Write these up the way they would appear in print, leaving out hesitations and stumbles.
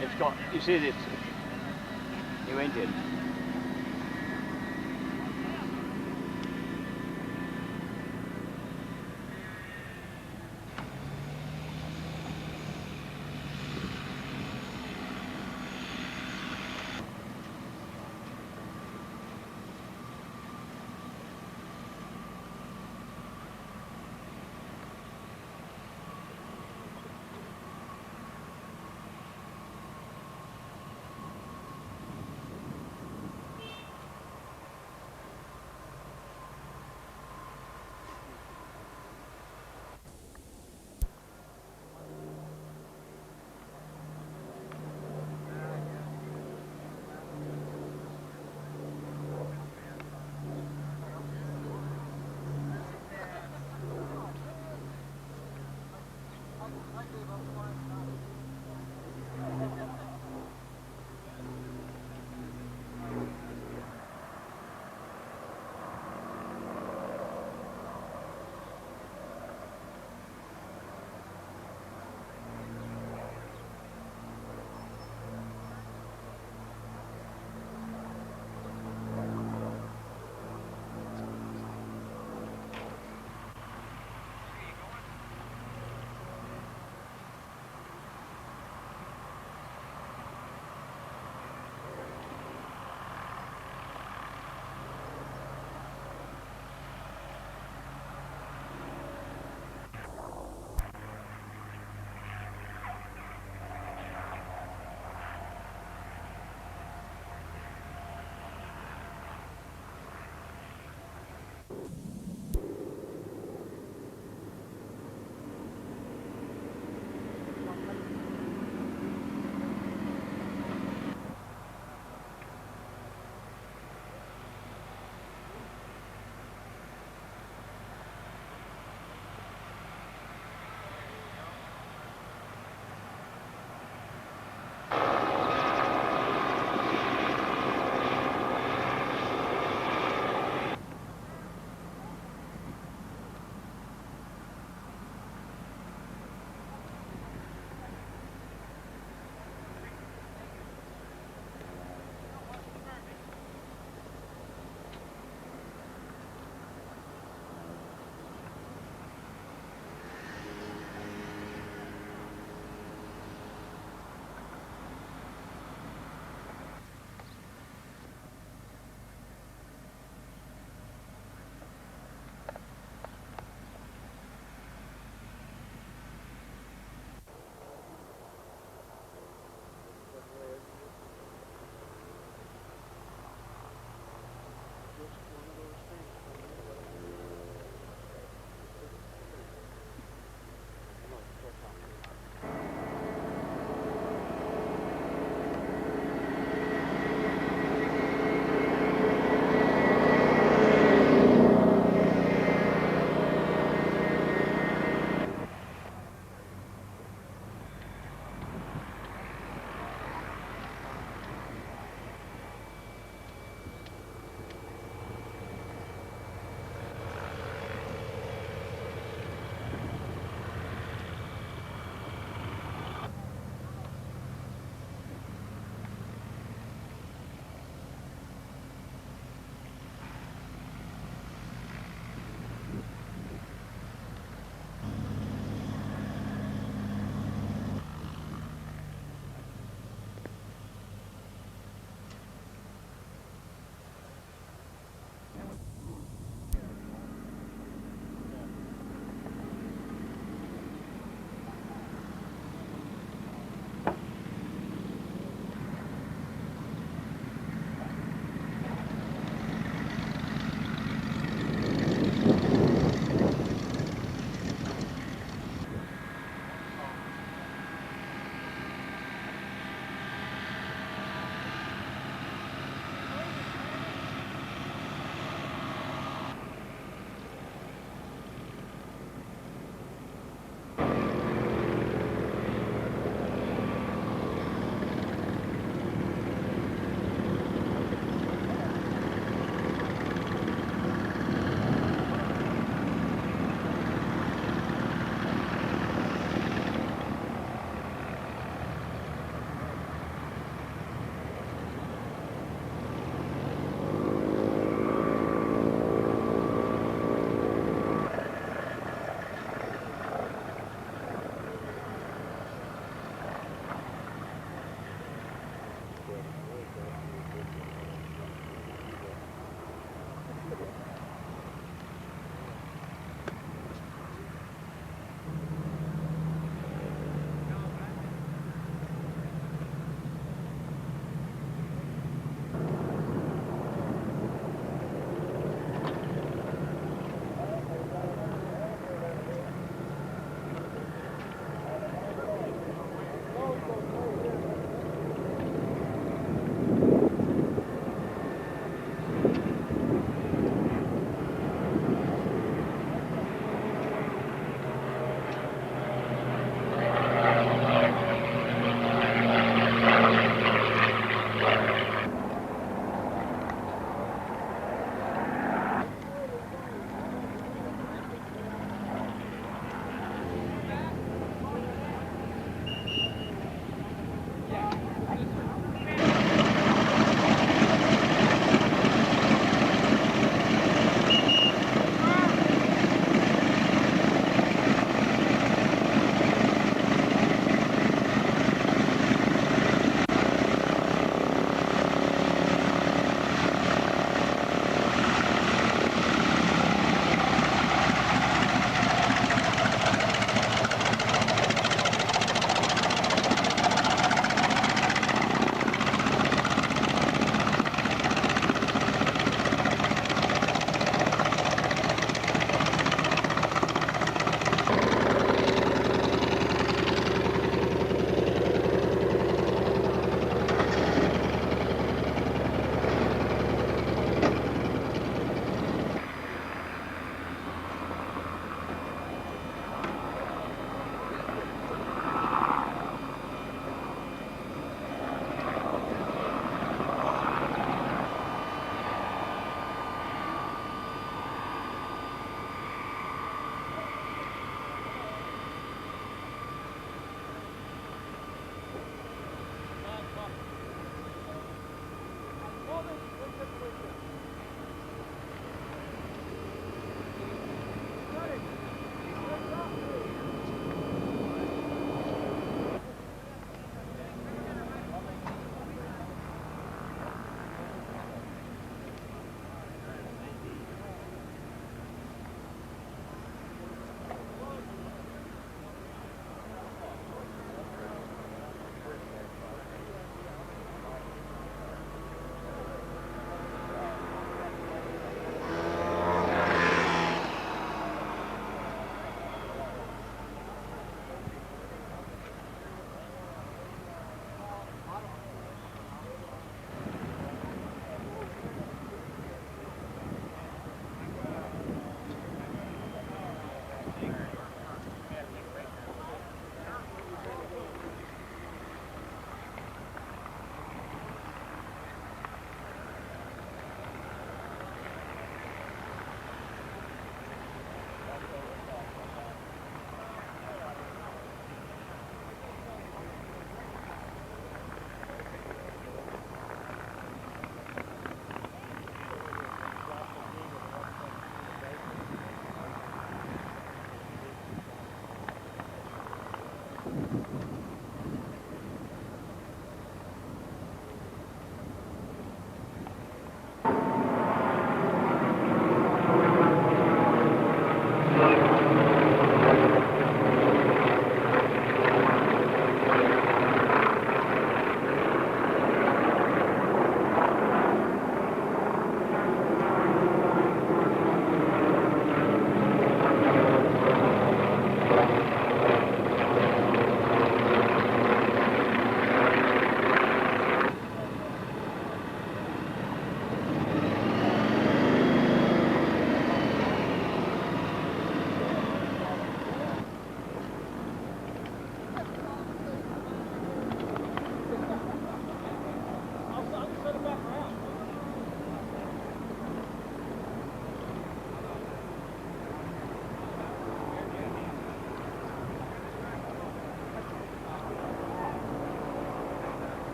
It's got, you see this new engine.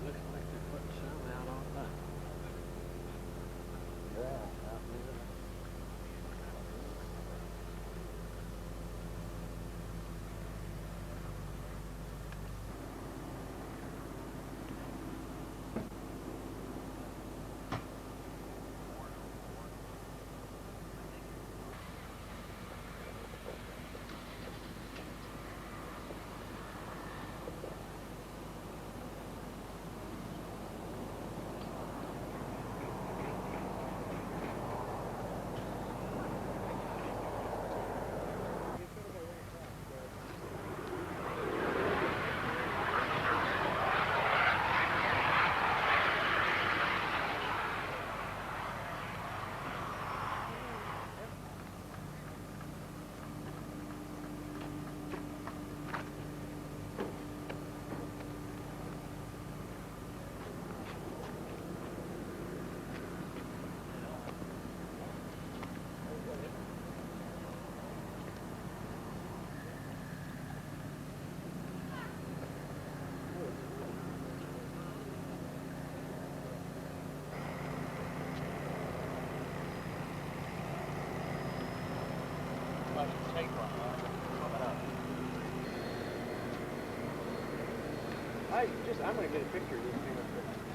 Looks like they're putting some out on that. Yeah, out there. I'm gonna get a picture of this thing up there.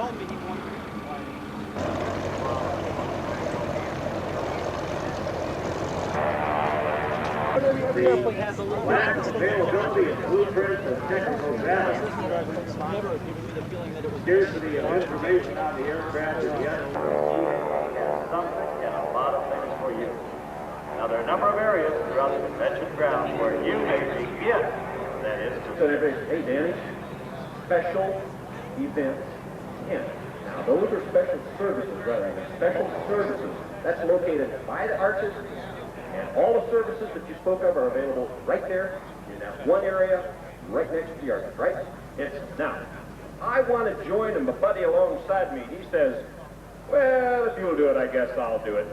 telling me he wanted to fly. Every airplane has a little Lack of availability of blueprints and technical data. never given me the feeling that it was Scarcity of information on the aircraft is yet. Something and a lot of things for you. Now, there are a number of areas throughout the convention grounds where you may begin. That is to Hey, Danny, special events in. Now, those are special services, rather than special services. That's located by the arches, and all the services that you spoke of are available right there in that one area, right next to the arches, right? Now, I want to join my buddy alongside me. He says, well, if you'll do it, I guess I'll do it.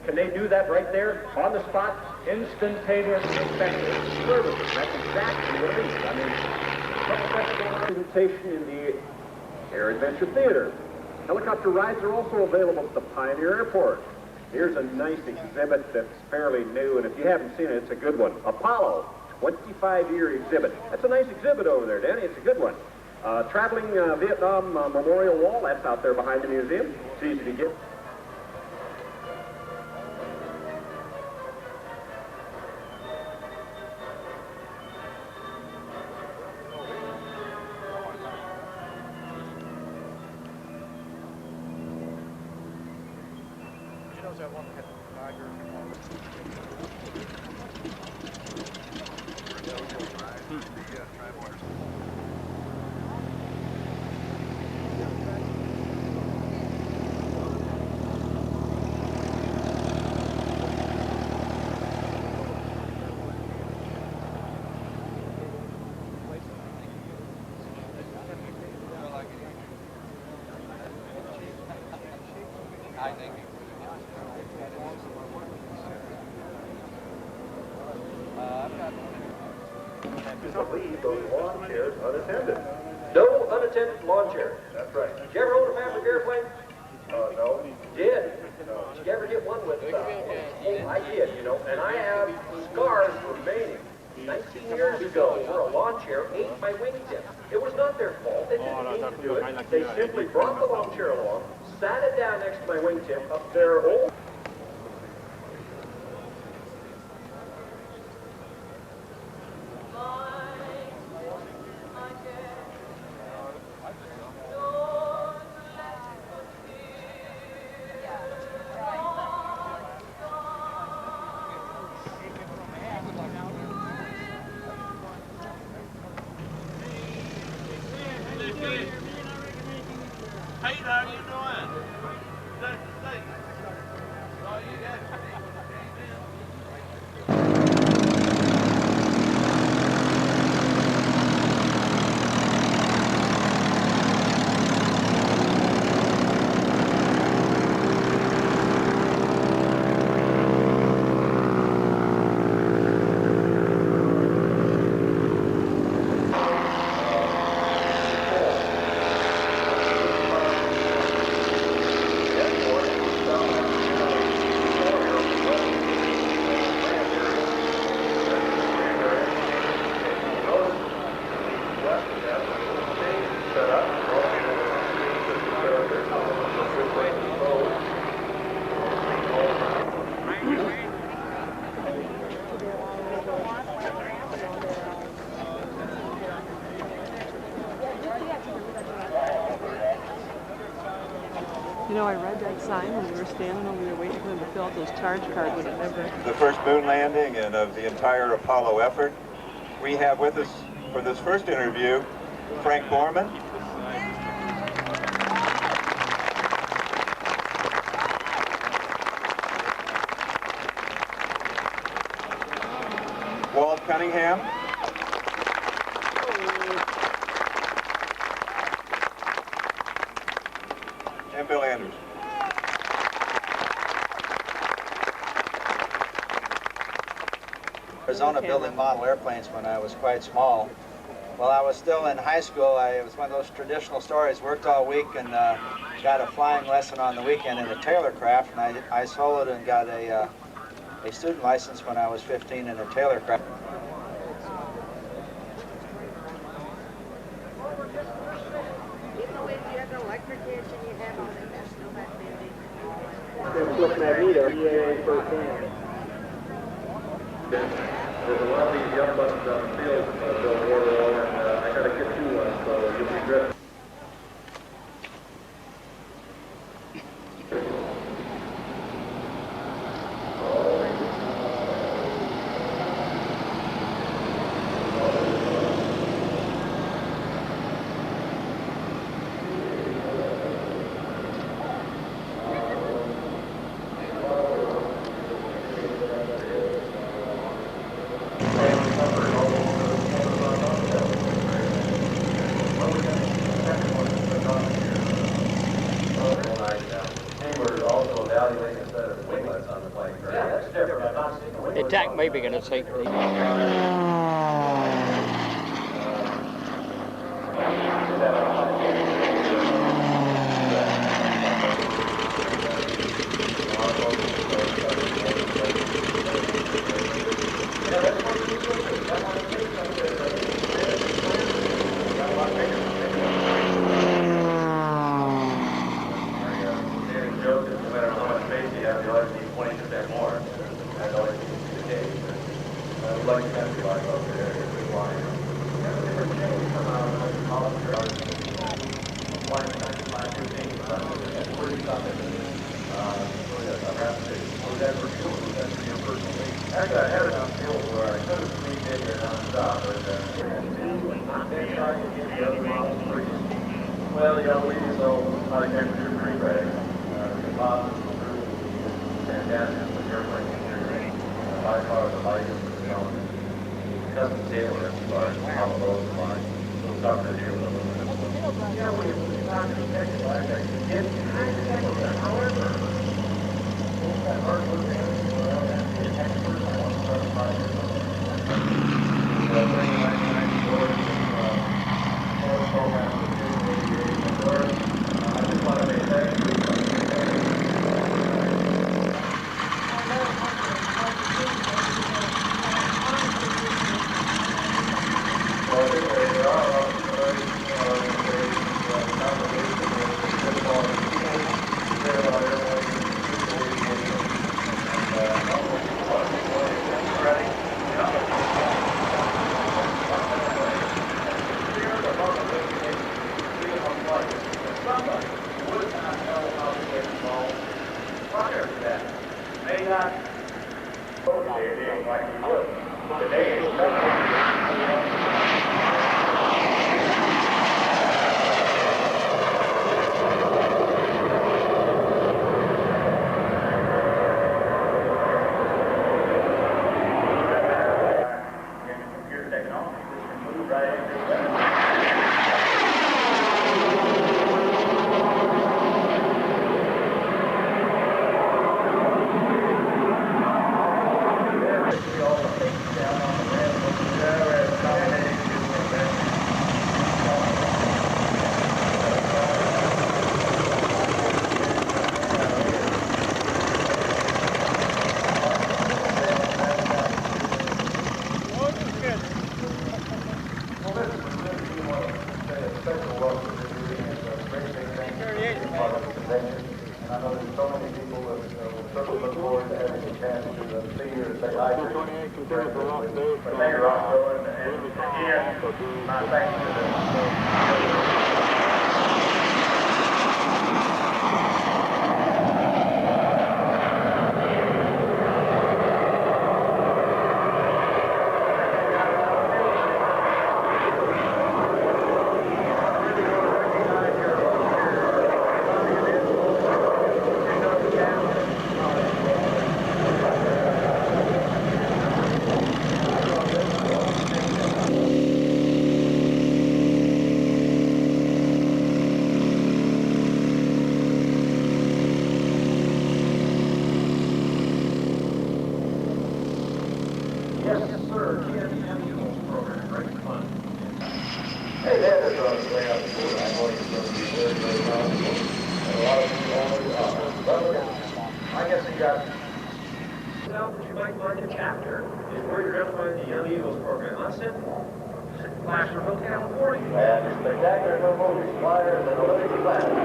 Can they do that right there, on the spot? Instantaneous effective services. That's exactly what it is. I mean, presentation in the Air Adventure Theater. Helicopter rides are also available at the Pioneer Airport. Here's a nice exhibit that's fairly new, and if you haven't seen it, it's a good one. Apollo, 25-year exhibit. That's a nice exhibit over there, Danny. It's a good one. Traveling Vietnam Memorial Wall, that's out there behind the museum. It's easy to get. Leave those lawn chairs unattended. No unattended lawn chairs. That's right. Did you ever own a fabric airplane? No. You did? No. Did you ever get one with oh, I did, you know, and I have scars remaining. 19 years ago, where a lawn chair ate my wingtip. It was not their fault. They didn't mean to do it. They simply brought the lawn chair along, sat it down next to my wingtip up there. Oh. Pete, how you doing? That's the thing. Oh, you got You know, I read that sign when we were standing over there waiting for them to fill out those charge cards, but it never... The first moon landing and of the entire Apollo effort. We have with us for this first interview, Frank Borman. Walt Cunningham. And Bill Anders. Arizona building model airplanes when I was quite small. While I was still in high school, it was one of those traditional stories, worked all week and got a flying lesson on the weekend in a Taylor craft, and I soloed and got a student license when I was 15 in a Taylor craft. electric engine you have on it, that's still that big. With Magneto, EAA firsthand. There's a lot of these young buttons on the field, Bill Wardlow, and I got to get you one, so you'll be dressed. The attack may be going to take. Well, yeah, we use those high temperature green bags. Composites will do fantastic with airplane interior. By far the lightest, custom tailored as far as how those fly. Those doctors here with aluminum. Yeah, we talk to technical it's high temperature, however, that hard looking, well, that's the expert I want to specify here. Bringing 1994 program with I just want to make that California. And spectacular movie flyers and Olympic planet.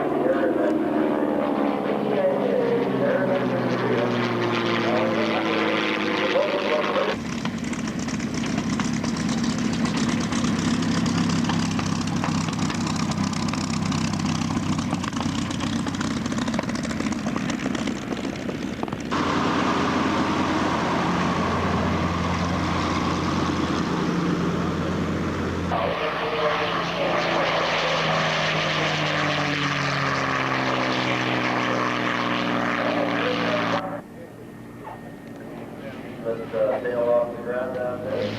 ground down there.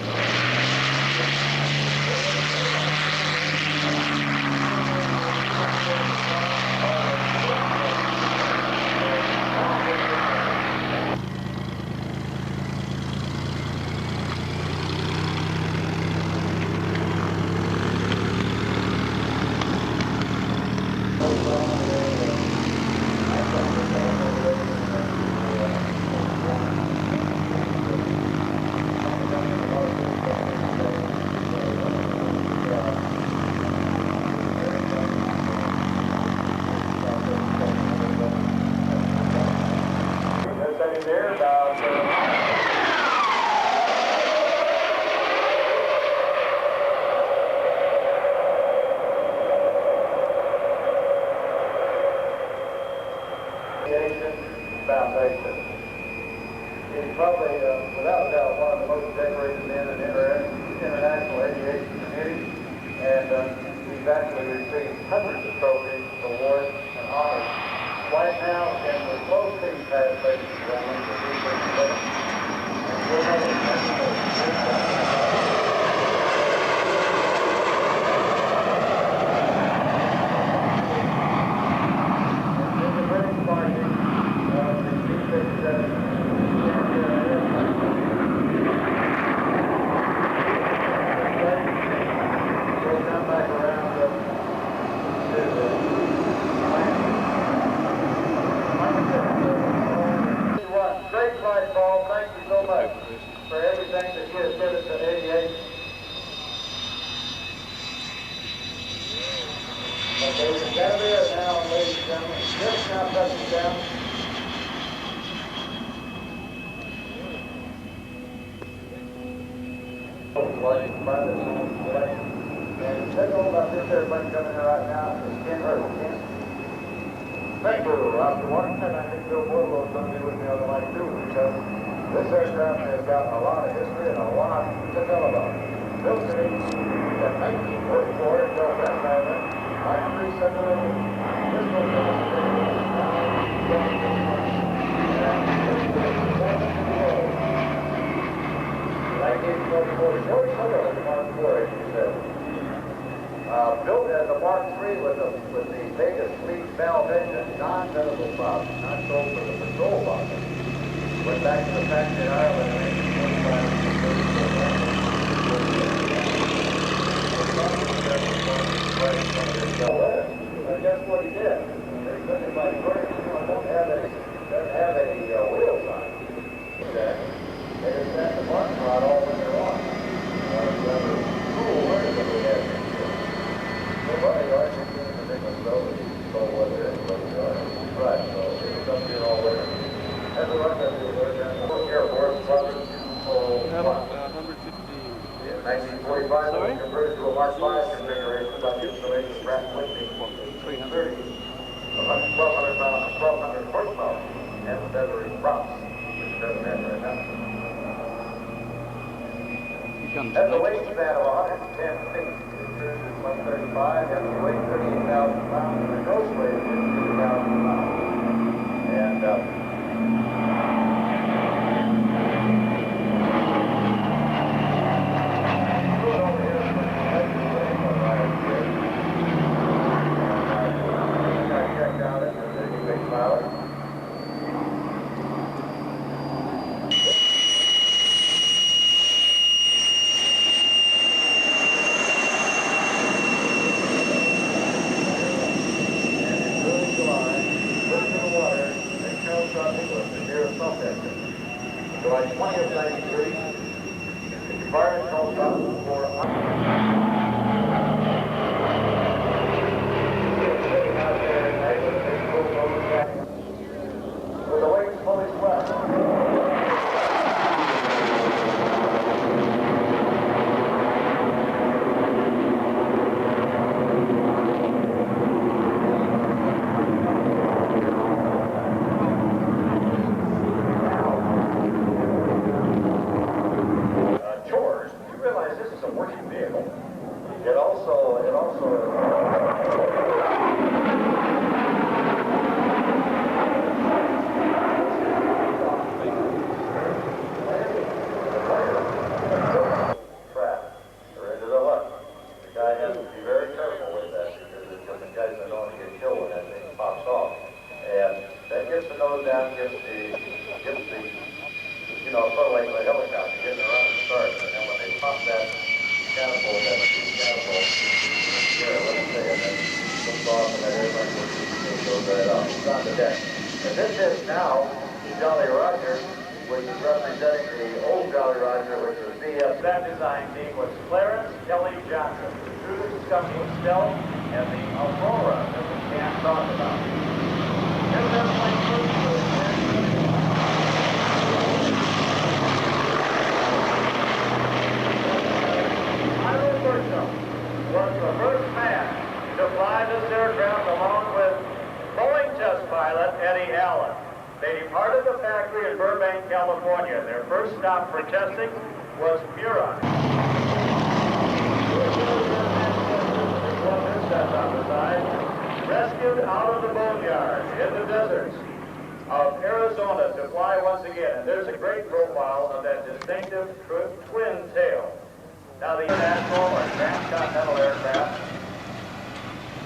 Foundation. He's probably, without a doubt, one of the most decorated men in the international aviation community, and he's actually received hundreds of trophies, awards, and honors. Right now, in the slow speed pass, ladies and gentlemen, the D-37, and we'll have a Thank you, Dr. Washington. I think Bill Boyle is going to be with me on the line too, because this aircraft has got a lot of history and a lot to tell about. Built in 1944 in Belfast, Ireland, by three separate. This was built as a Mark III with the biggest fleet valve engine, non-medical problems, not sold for the patrol box. Went back to the factory in Ireland in 1845. And guess what he did? They took it by first, doesn't have any wheels on it. Okay. They just had the mark rod all winter long. Cool weather that we had. Well, you are just in the big one, so it's cold weather and cold weather. Right, so it was up here all winter. That's what I'm going to do. Air Force, Brothers, number 15. 1945 was converted to a Mark V configuration by the installation of Pratt & Whitney 330, 1,200 horsepower, and feathery props, which doesn't have right now. Has a wingspan of 110 feet. 135, and the weight 38,000 pounds, and the gross weight is 2,000 pounds. And over here is I checked out it, there's a big pilot. July 20th, 93, the fire called out for sitting out there at night with a big coat over jacket, with the wings fully swept. Chores. You realize this is a working vehicle. goes down, gets the, you know, sort of like a helicopter, getting a running start. And then when they pop that catapult, that steam catapult, here, let me say it, that looks off and that airplane goes right off. It's on the deck. And this is now the Jolly Roger, which is representing the old Jolly Roger, which was VF. That design team was Clarence Kelly Johnson. Through this company was Stealth and the Aurora that we can't talk about. Here's that plane Ira Burchell was the first man to fly this aircraft along with Boeing test pilot Eddie Allen. They departed the factory in Burbank, California. Their first stop for testing was Muron. On the side, rescued out of the boneyard in the deserts of Arizona to fly once again. And there's a great profile of that distinctive twin tail. Now the international or transcontinental aircraft,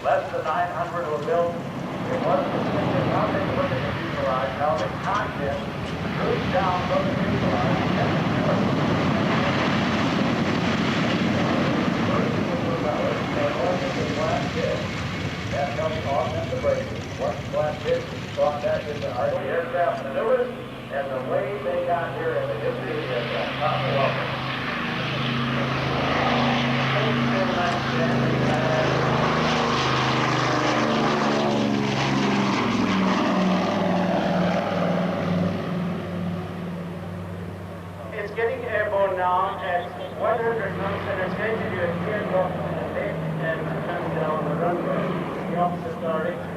less than 900 were built. It was distinctive how they look at the fuselage, how the content moves down from the fuselage and the fuselage. That helps augment the braking. Once flat pitch, brought that into our aircraft maneuvers, and the way they got here in the history is a top welcome. It's getting airborne now at 100 knots, and it's going to do a teardrop to the left and come down the runway, the opposite direction.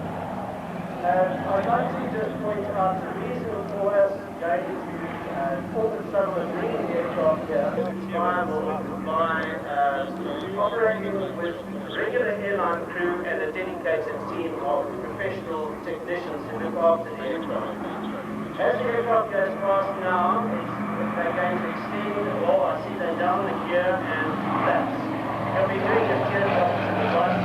I'd like to just point out the reason for us going to orbit some of the green aircraft here is viable by operating with regular airline crew and a dedicated team of professional technicians to look after the aircraft. As the aircraft goes past now, they're going to extend, well, I see they're down the gear and flaps. They'll be doing a teardrop to the right.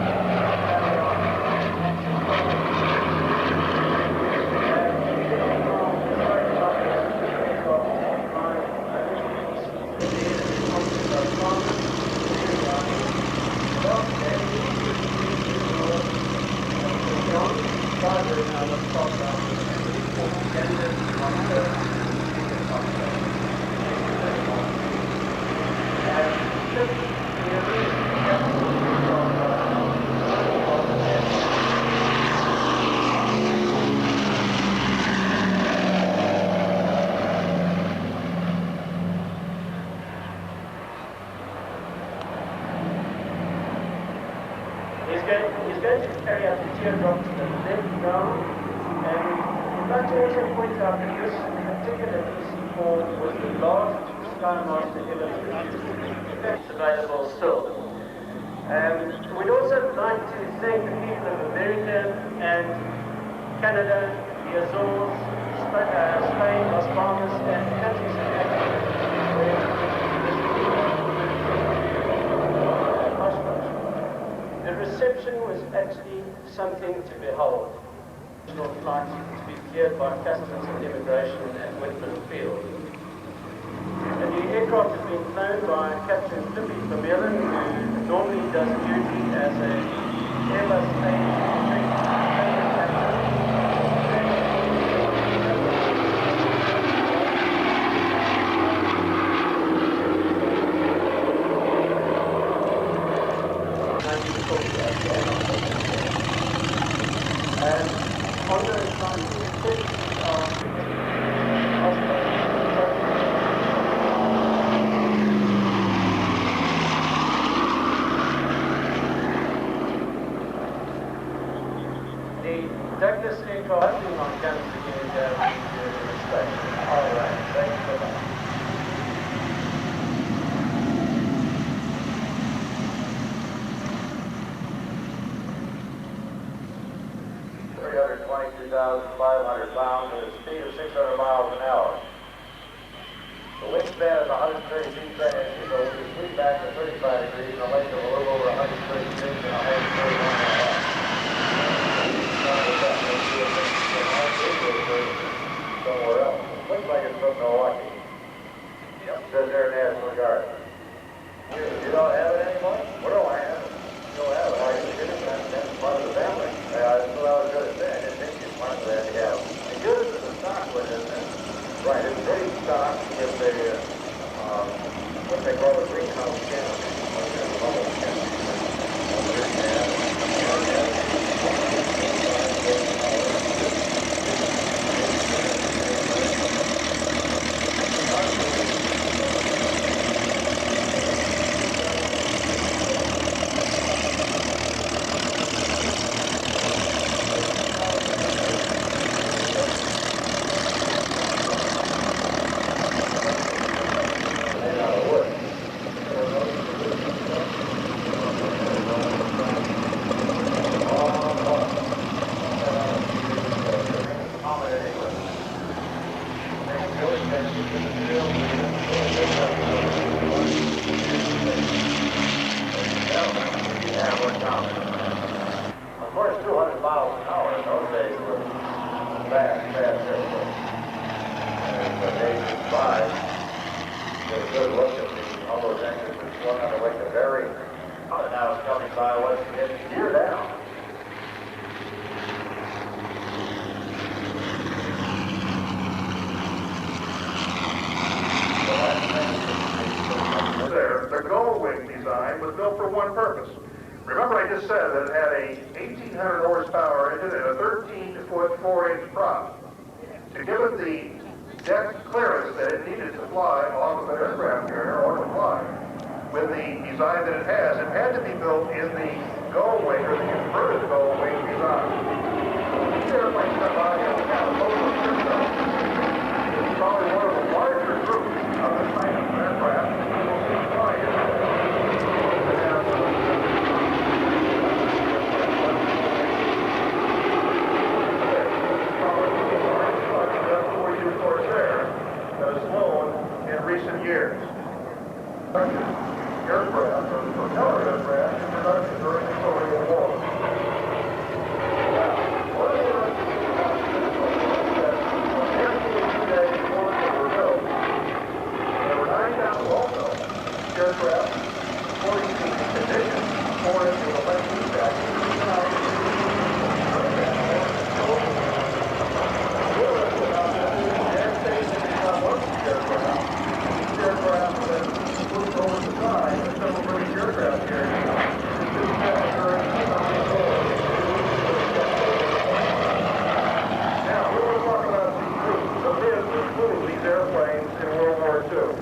He's going to carry out the teardrop to the left now, and I'd like to also point out that this particular DC-4 was the last Skymaster ever produced. It's available still. We'd also like to thank the people of America and Canada, the Azores, Spain, Las Palmas, and countries in Africa. The reception was actually something to behold. Flights to be cleared by Customs and Immigration at Whitman Field. And the aircraft has been flown by Captain Flippy Vermeulen, who normally does duty as a Airbus A320 Douglas aircraft being on guns again in the station. All right, thanks so much. £322,500 at a speed of 600 miles an hour. The wingspan is 130 feet, so we sweep back to 35 degrees and a length of a little over 130 feet and 131.5. one purpose. Remember I just said that it had a 1,800 horsepower engine and a 13-foot 4-inch prop. To give it the deck clearance that it needed to fly along with an aircraft carrier or to fly, with the design that it had to be built in the gull-wing or the inverted gull-wing design. These airplanes come by and have a total of 6 It's probably one of the larger groups of this type of aircraft that you will see fly here. That has flown in recent years. Aircraft, or propeller aircraft, in production during the Korean War. Now, one of the interesting about this was that when the F-22 were built, there were 9,000 also aircraft, according to the conditions, according to the Lexus statute, aircraft that moved over the side of several British aircraft carriers. Now, we're going to talk about the groups of men who flew these airplanes in World War II.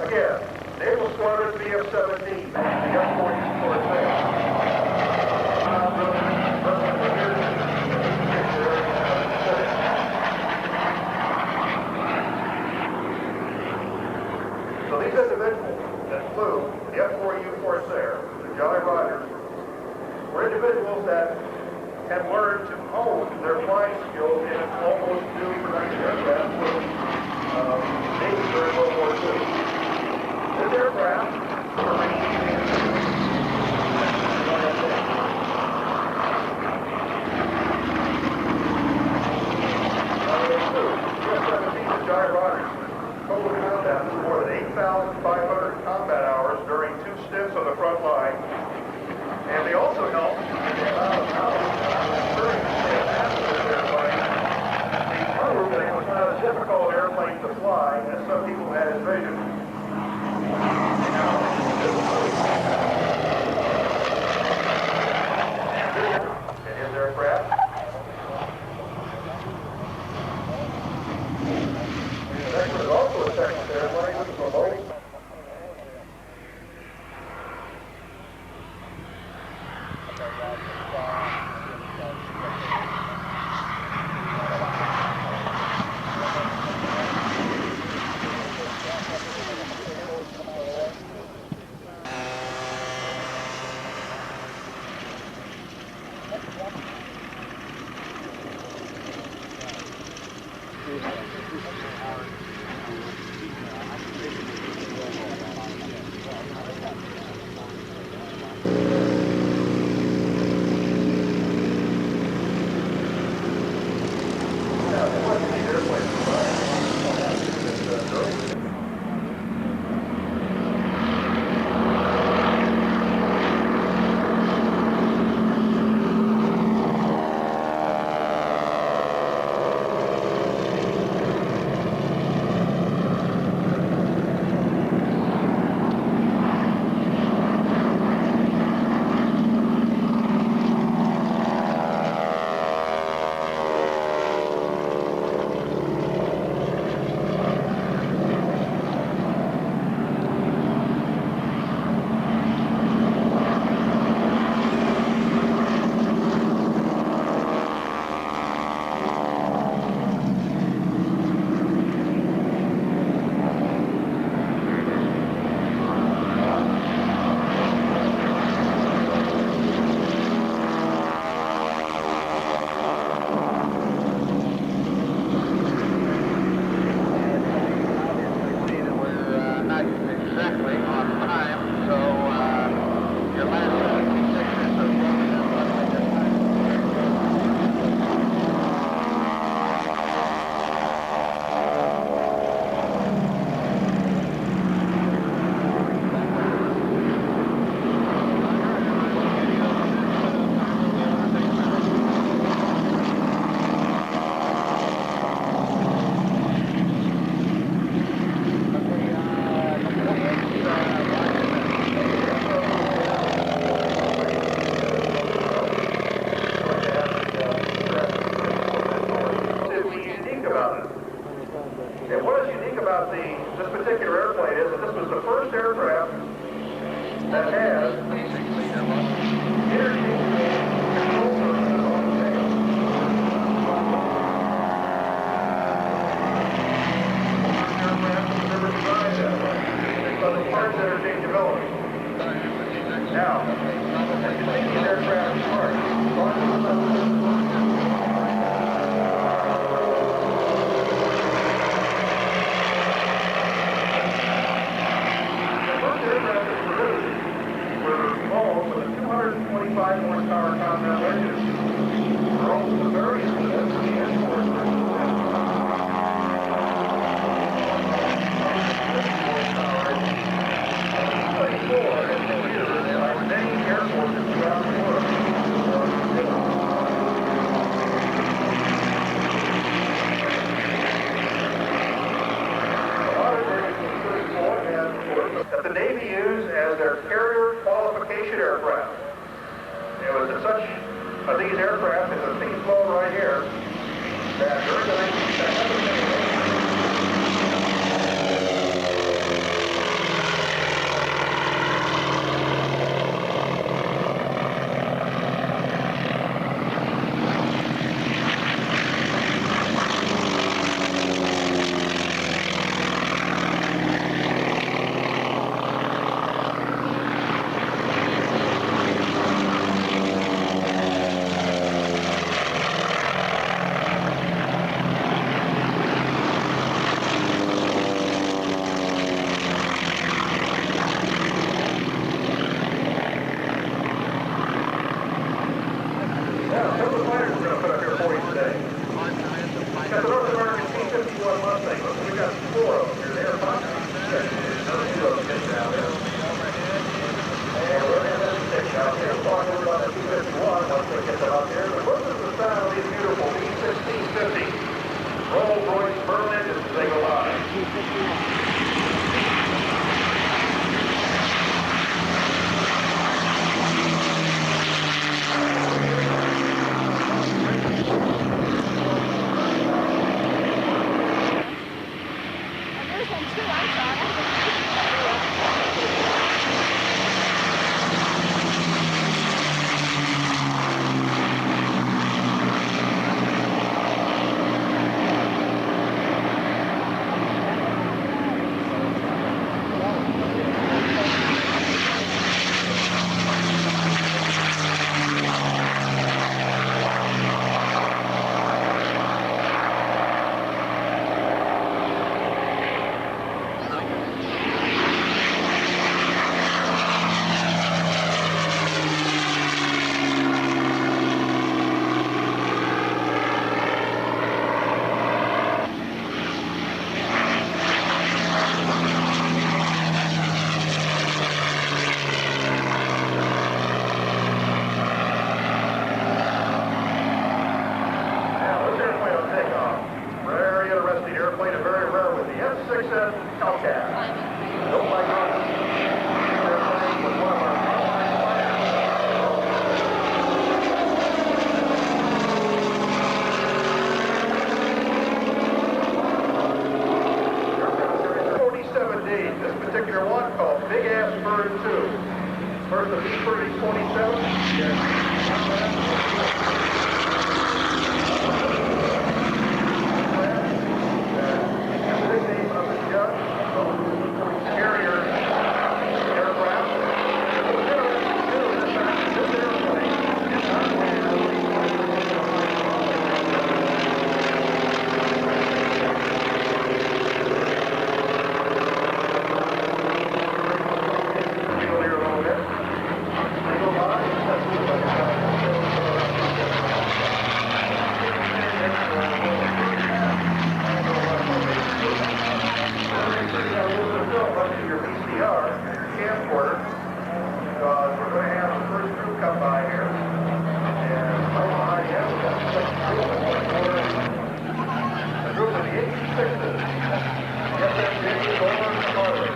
Again, Naval Squadron BF-17, the F-44 Corsair. So these individuals that flew the F-4U Corsair, the Jolly Rogers, were individuals that had learned to hone their flying skills in an almost new production aircraft for Navy during World War II. This aircraft remained in the Jolly Rogers total combat for more than 8,500 combat hours during 2 stints on the front line. And they also helped in the amount of hours experience they had had with this airplane. They proved that it was not a difficult airplane to fly as some people had envisioned. In his aircraft. There was also a second airplane with a remote. USS Hellcat. Built by Grumman. This airplane was one of our all-time fighters. This particular one called Big Ass Bird 2. First the B-30-27. The nickname of the judge, carrier aircraft. This airplane did not your VCR, your camcorder, because we're going to have the first group come by here. And I don't know how you have that. A group of the 86s. FFJ over the Harley.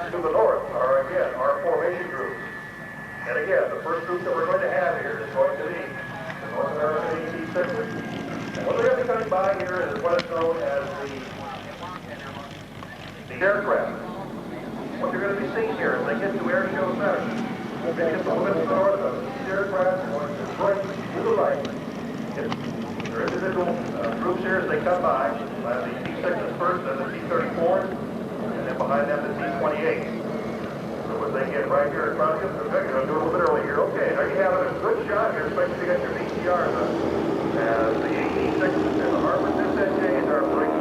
To the north are again our formation groups. And again, the first group that we're going to have here is going to be the North American AT-6s. And what they're going to be coming by here is what is known as the aircraft. What you're going to be seeing here as they get to Air Show Center, they get to the west and north of them. These aircraft are going to right to the right. There are individual groups here as they come by. The T-6s first, then the T-34s, and then behind them the T-28s. So when they get right here in front of you, they're going to do it a little bit early here. Okay, now you have a good shot here, especially to get your VCRs on. As the 86 and the Harvard SNJs are breaking.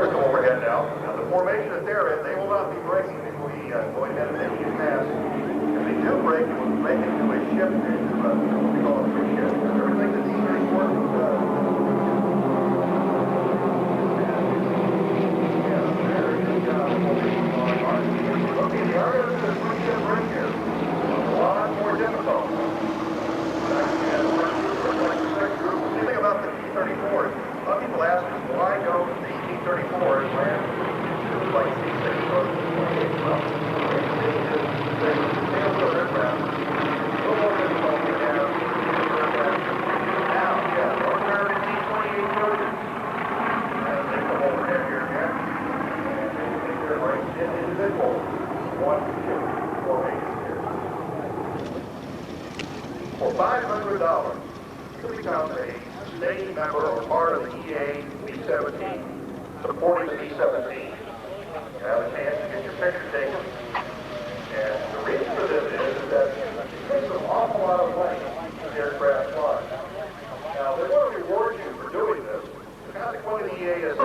First of all, we're heading out. Now, the formation that they're in, they will not be breaking if we go ahead and make these pass. If they do break, it will make it to a shift into what we call a free shift. Because everything that these very important okay, the area is a free shift right here. A lot more difficult. The thing about the T-34s, a lot of people ask us, why don't the T-34s land like C-6 or 28? Well, they fail to aircraft. A little more difficult to have aircraft. Now, yeah, ordinary T-28 Trojans, as they come overhead here again, and they take their right individual 1-2 formation here. For $500, you become a state member or part of the EA B-17, supporting the B-17. You have a chance to get your picture taken. And the reason for this is that it takes an awful lot of money to aircraft fly. Now, they want to reward you for doing this. The consequence of the EA is...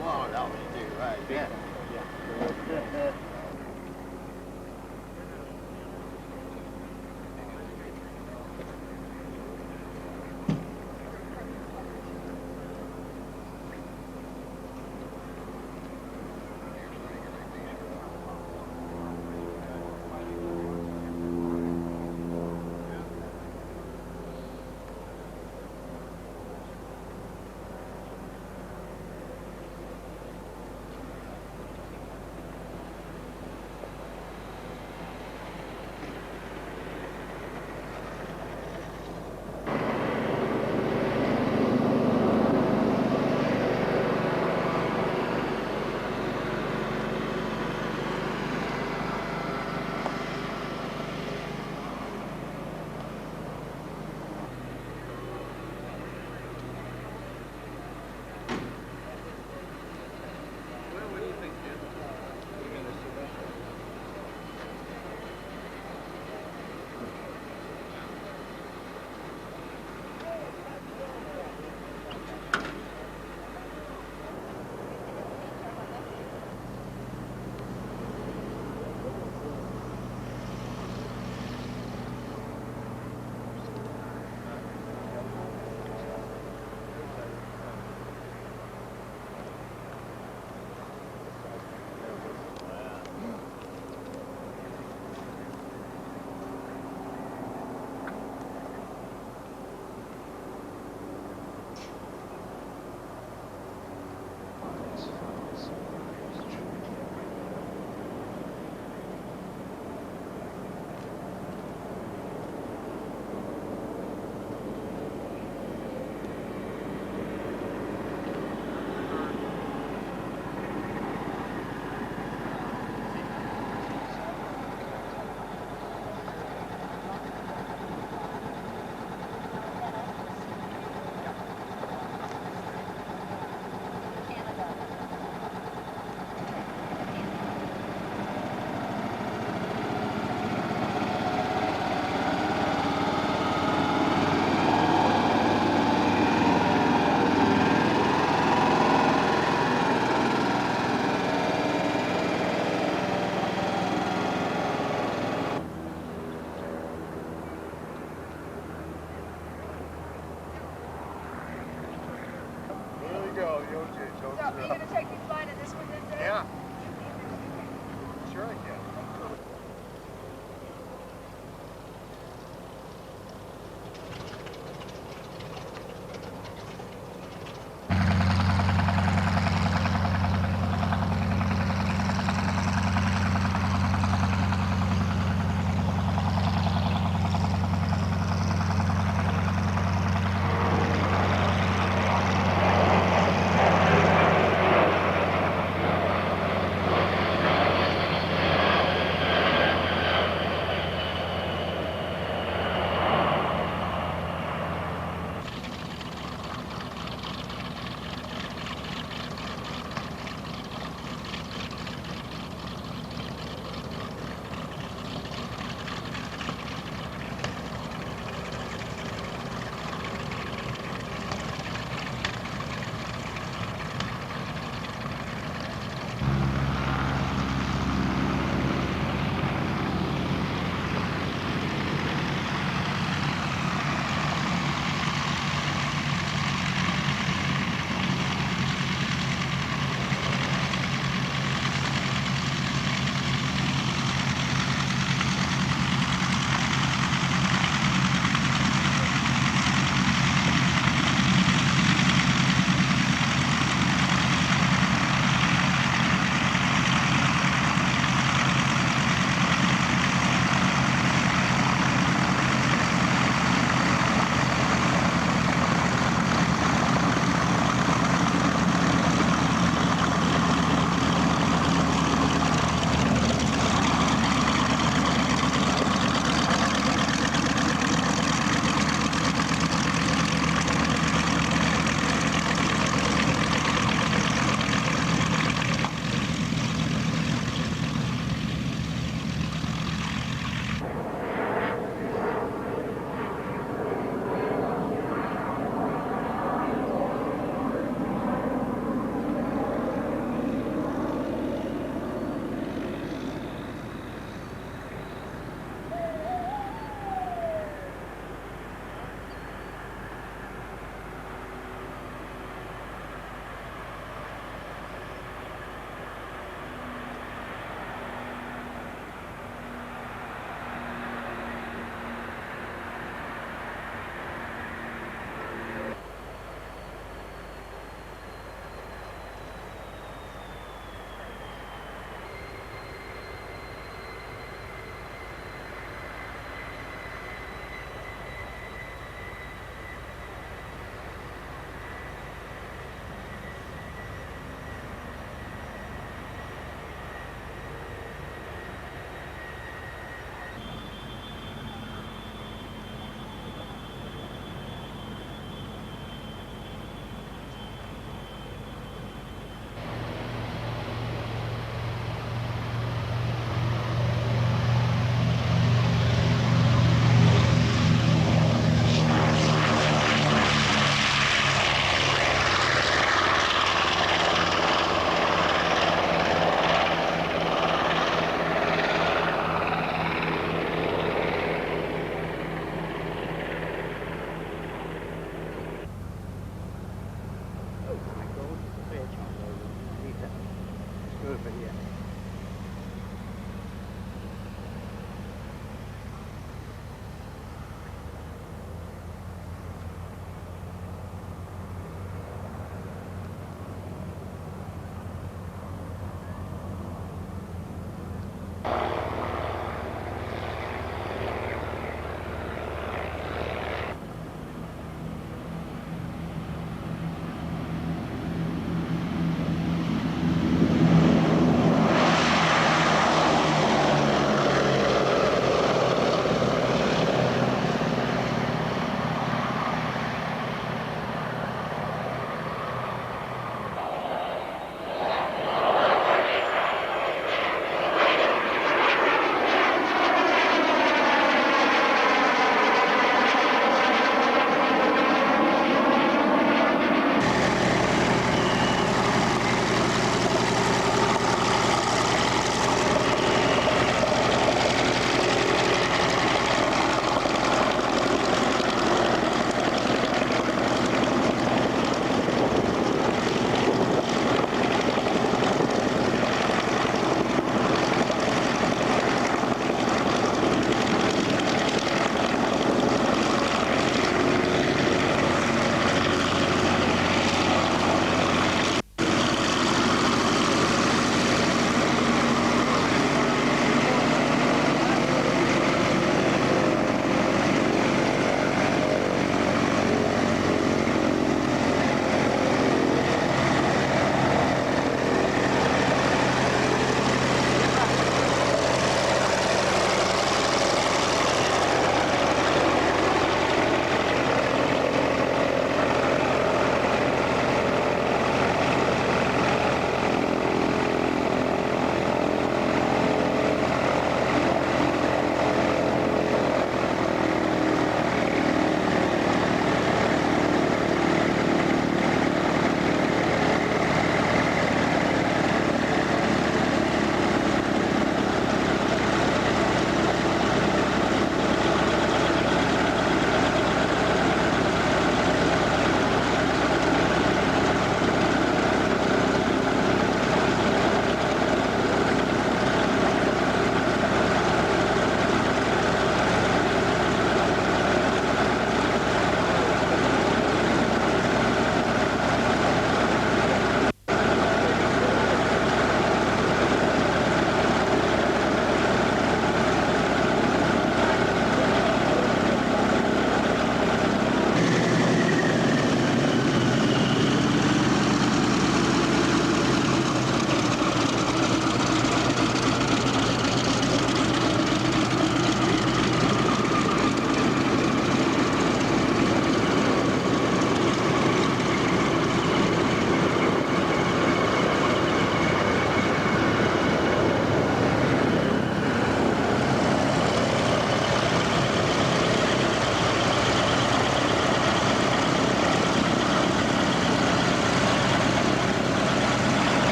Oh, that was too right. Yeah.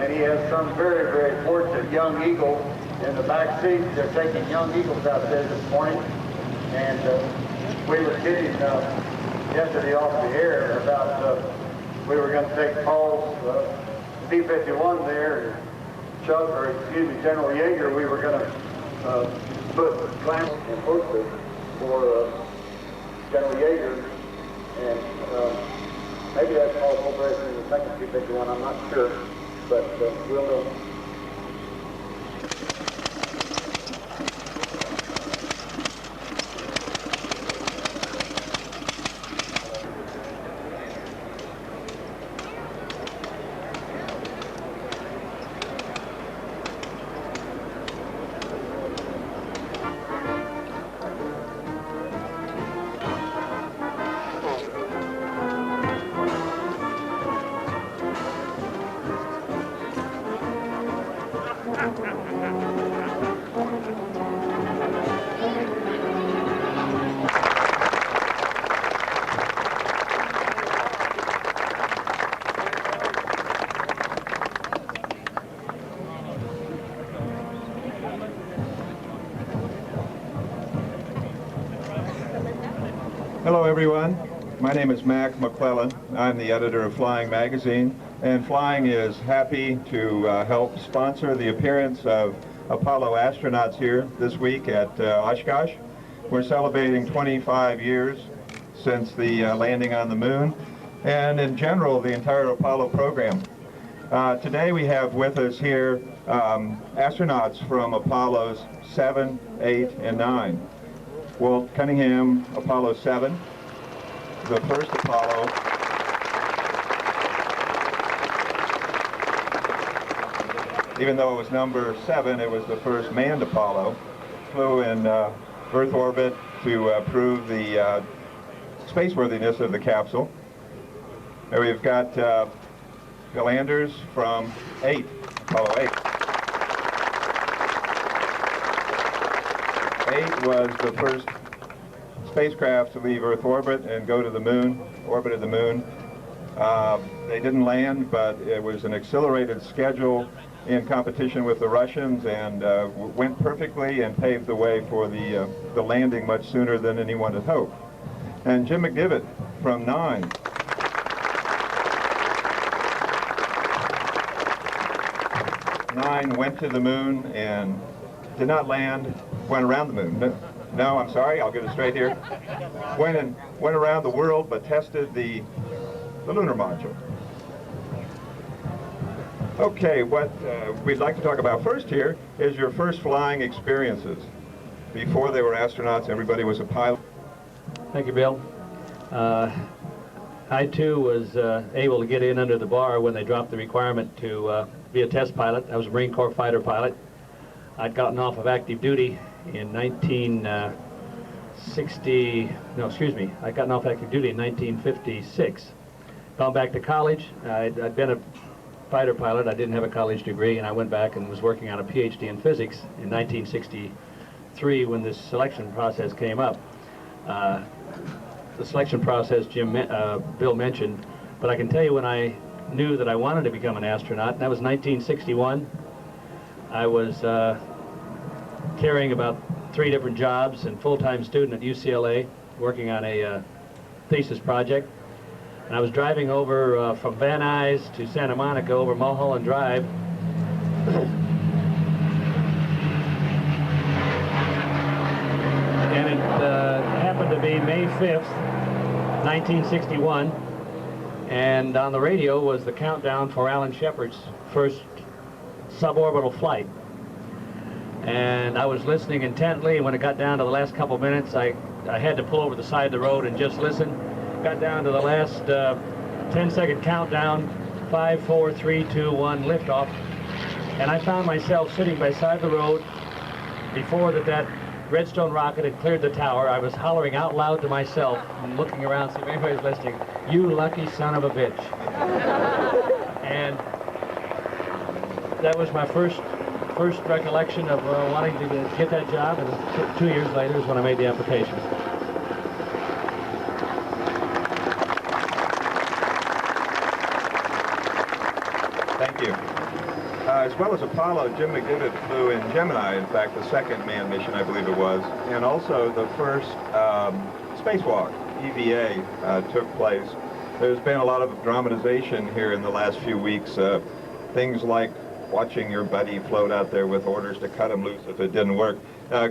and he has some very, very fortunate young eagle in the back seat. They're taking young eagles out there this morning, and we were kidding yesterday off the air about we were going to take Paul's P-51 there, and Chuck, or excuse me, General Yeager, we were going to put clamps and posters for General Yeager, and maybe that's Paul's whole version in the second P-51, I'm not sure, but we'll know. Hello everyone, my name is Mac McClellan. I'm the editor of Flying Magazine, and Flying is happy to help sponsor the appearance of Apollo astronauts here this week at Oshkosh. We're celebrating 25 years since the landing on the moon, and in general the entire Apollo program. Today we have with us here astronauts from Apollos 7, 8, and 9. Walt Cunningham, Apollo 7, the first Apollo. Even though it was number 7, it was the first manned Apollo. Flew in Earth orbit to prove the spaceworthiness of the capsule. And we've got the landers from 8, Apollo 8. 8 was the first spacecraft to leave Earth orbit and go to the moon, orbited the moon. They didn't land, but it was an accelerated schedule in competition with the Russians, and went perfectly and paved the way for the landing much sooner than anyone had hoped. And Jim McDivitt from 9. Went to the moon and did not land, went around the moon. No, I'm sorry, I'll get it straight here. Went around the world, but tested the lunar module. Okay, what we'd like to talk about first here is your first flying experiences. Before they were astronauts, everybody was a pilot. Thank you, Bill. I too was able to get in under the bar when they dropped the requirement to be a test pilot. I was a Marine Corps fighter pilot. I'd gotten off of active duty in 1956. Gone back to college. I'd been a fighter pilot. I didn't have a college degree, and I went back and was working on a PhD in physics in 1963 when this selection process came up. The selection process Bill mentioned, but I can tell you when I knew that I wanted to become an astronaut, and that was 1961. I was carrying about 3 different jobs and full-time student at UCLA, working on a thesis project. And I was driving over from Van Nuys to Santa Monica over Mulholland Drive. And it happened to be May 5th, 1961. And on the radio was the countdown for Alan Shepard's first suborbital flight. And I was listening intently. When it got down to the last couple minutes, I had to pull over the side of the road and just listen. Got down to the last 10-second countdown, 5, 4, 3, 2, 1, liftoff. And I found myself sitting beside the road before that Redstone rocket had cleared the tower. I was hollering out loud to myself and looking around, see if anybody's listening, "You lucky son of a bitch." And that was my first recollection of wanting to get that job, and 2 years later is when I made the application. Thank you. As well as Apollo, Jim McDivitt flew in Gemini, in fact, the second manned mission, I believe it was, and also the first spacewalk, EVA, took place. There's been a lot of dramatization here in the last few weeks. Things like watching your buddy float out there with orders to cut him loose if it didn't work.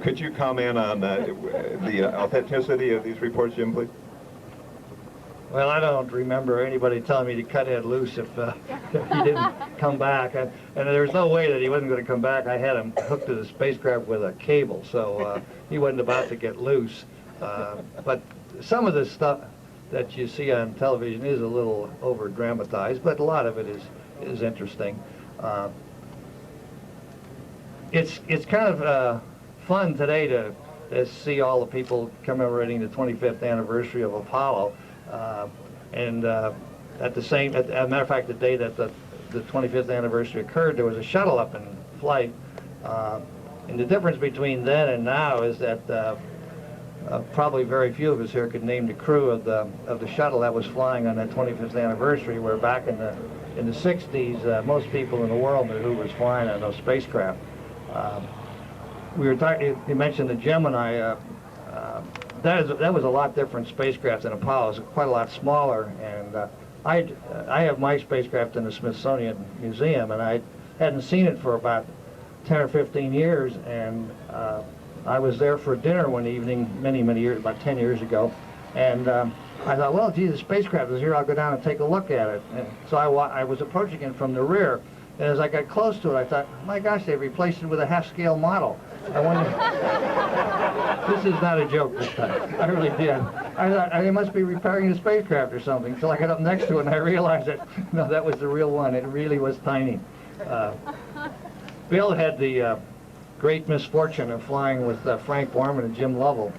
Could you comment on the authenticity of these reports, Jim, please? Well, I don't remember anybody telling me to cut Ed loose if he didn't come back. And there was no way that he wasn't going to come back. I had him hooked to the spacecraft with a cable, so he wasn't about to get loose. But some of the stuff that you see on television is a little over-dramatized, but a lot of it is interesting. It's kind of fun today to see all the people commemorating the 25th anniversary of Apollo. At the matter of fact, the day that the 25th anniversary occurred, there was a shuttle up in flight. And the difference between then and now is that probably very few of us here could name the crew of the shuttle that was flying on that 25th anniversary, where back in the 60s, most people in the world knew who was flying on those spacecraft. We were talking, you mentioned the Gemini. That was a lot different spacecraft than Apollo. It was quite a lot smaller, and I have my spacecraft in the Smithsonian Museum, and I hadn't seen it for about 10 or 15 years, and I was there for dinner one evening many years, about 10 years ago, and I thought, well, gee, the spacecraft is here, I'll go down and take a look at it. And so I was approaching it from the rear, and as I got close to it, I thought, my gosh, they replaced it with a half-scale model. I wonder, this is not a joke this time. I really did. I thought they must be repairing the spacecraft or something, until I got up next to it and I realized that, no, that was the real one. It really was tiny. Bill had the great misfortune of flying with Frank Borman and Jim Lovell.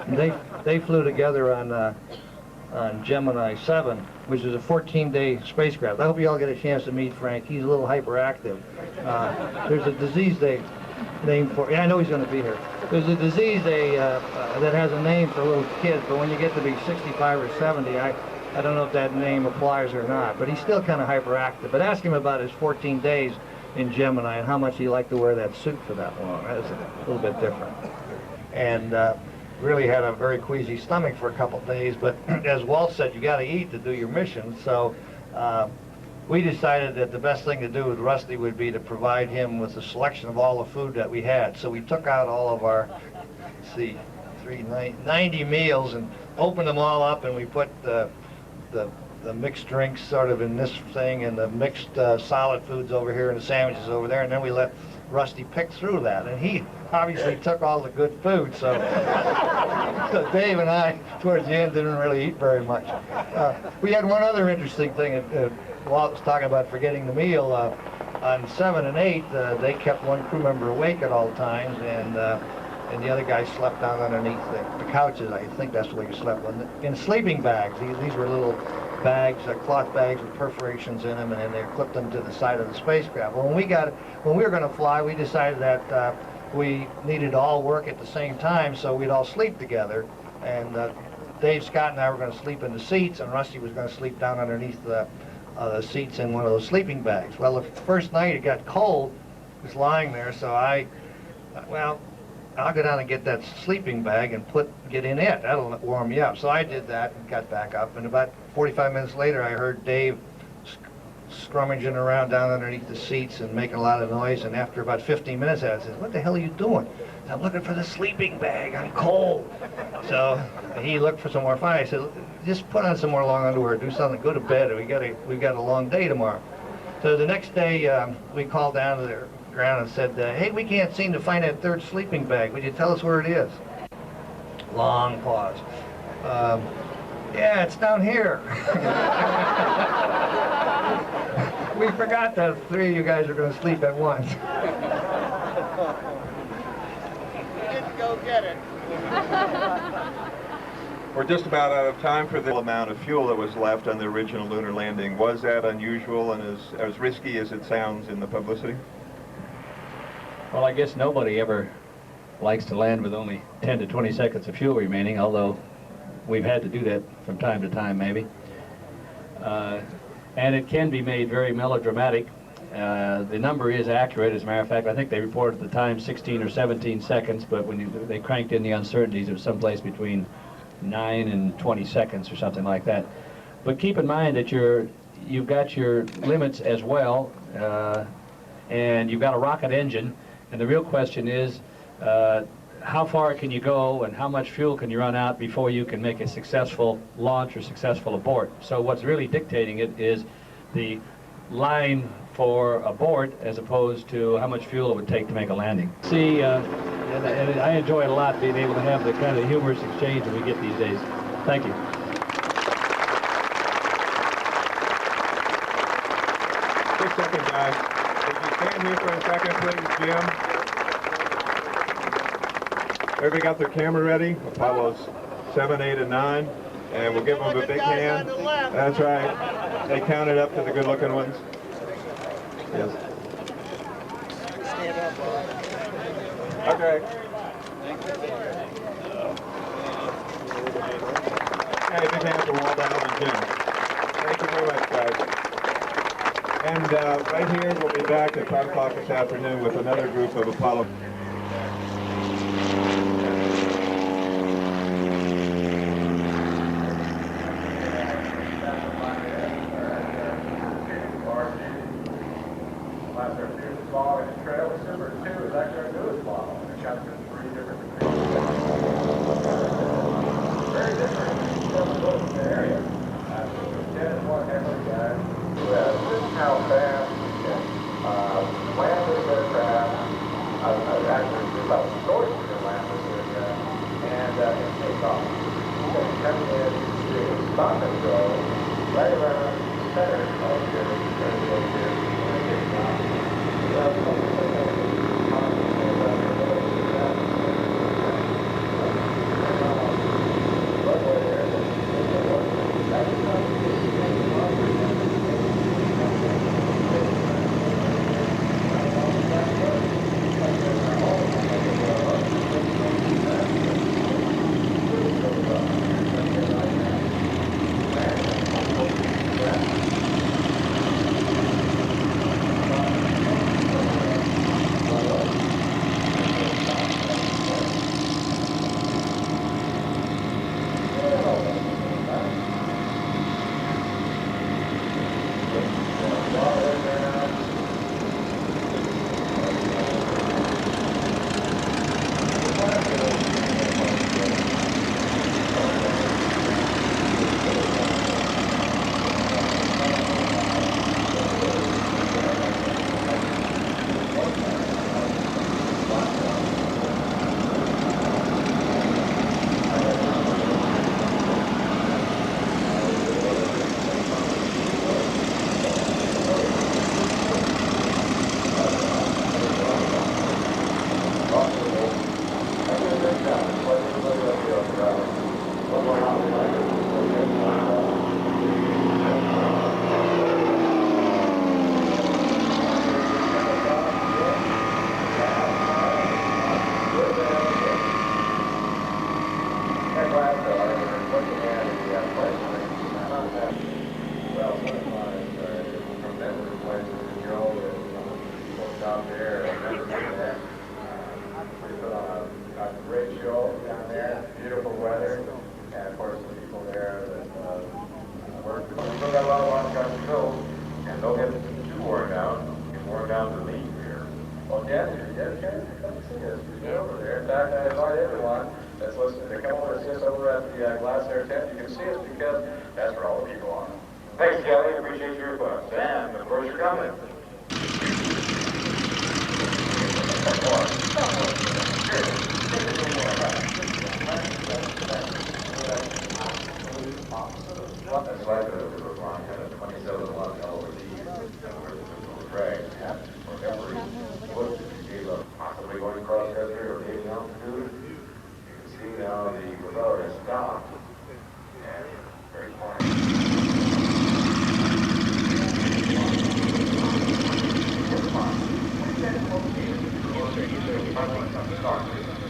And they flew together on Gemini 7, which is a 14-day spacecraft. I hope you all get a chance to meet Frank. He's a little hyperactive. There's a disease they named for, yeah, I know he's going to be here. There's a disease that has a name for little kids, but when you get to be 65 or 70, I don't know if that name applies or not, but he's still kind of hyperactive. But ask him about his 14 days in Gemini and how much he liked to wear that suit for that long. That's a little bit different. And really had a very queasy stomach for a couple days, but as Walt said, you got to eat to do your mission, so we decided that the best thing to do with Rusty would be to provide him with a selection of all the food that we had. So we took out all of our, let's see, 90 meals and opened them all up, and we put the mixed drinks sort of in this thing, and the mixed solid foods over here, and the sandwiches over there, and then we let Rusty pick through that, and he obviously took all the good food, so Dave and I, towards the end, didn't really eat very much. We had one other interesting thing. Walt was talking about forgetting the meal. On 7 and 8, they kept one crew member awake at all times, and the other guy slept down underneath the couches. I think that's where you slept, in sleeping bags. These were little bags, cloth bags with perforations in them, and then they clipped them to the side of the spacecraft. Well, when we were going to fly, we decided that we needed to all work at the same time, so we'd all sleep together. And Dave, Scott, and I were going to sleep in the seats, and Rusty was going to sleep down underneath the seats in one of those sleeping bags. Well, the first night it got cold, it was lying there, so well, I'll go down and get that sleeping bag and get in it. That'll warm you up. So I did that and got back up, and about 45 minutes later I heard Dave scrummaging around down underneath the seats and making a lot of noise, and after about 15 minutes I said, "What the hell are you doing?" "I'm looking for the sleeping bag, I'm cold." So he looked for some more fun. I said, "Just put on some more long underwear, do something, go to bed, we've got a long day tomorrow." So the next day we called down to the ground and said, "Hey, we can't seem to find that third sleeping bag. Would you tell us where it is?" Long pause. "Yeah, it's down here." We forgot that 3 of you guys are going to sleep at once. You didn't go get it. We're just about out of time for the amount of fuel that was left on the original lunar landing. Was that unusual and as risky as it sounds in the publicity? Well, I guess nobody ever likes to land with only 10 to 20 seconds of fuel remaining, although we've had to do that from time to time, maybe. And it can be made very melodramatic. The number is accurate. As a matter of fact, I think they reported at the time 16 or 17 seconds, but when they cranked in the uncertainties, it was someplace between 9 and 20 seconds or something like that. But keep in mind that you've got your limits as well, and you've got a rocket engine, and the real question is how far can you go and how much fuel can you run out before you can make a successful launch or successful abort. So what's really dictating it is the line for abort as opposed to how much fuel it would take to make a landing. See, and I enjoy it a lot being able to have the kind of humorous exchange that we get these days. Thank you. Just a second, guys. Could you stand here for a second, please, Jim? Everybody got their camera ready? Apollos 7, 8, and 9. And we'll give them a big hand. That's right. They counted up to the good-looking ones. Yes. Okay. Hey, big hand for Waldo and Jim. Thank you very much, guys. And right here, we'll be back at 5 o'clock this afternoon with another group of Apollo.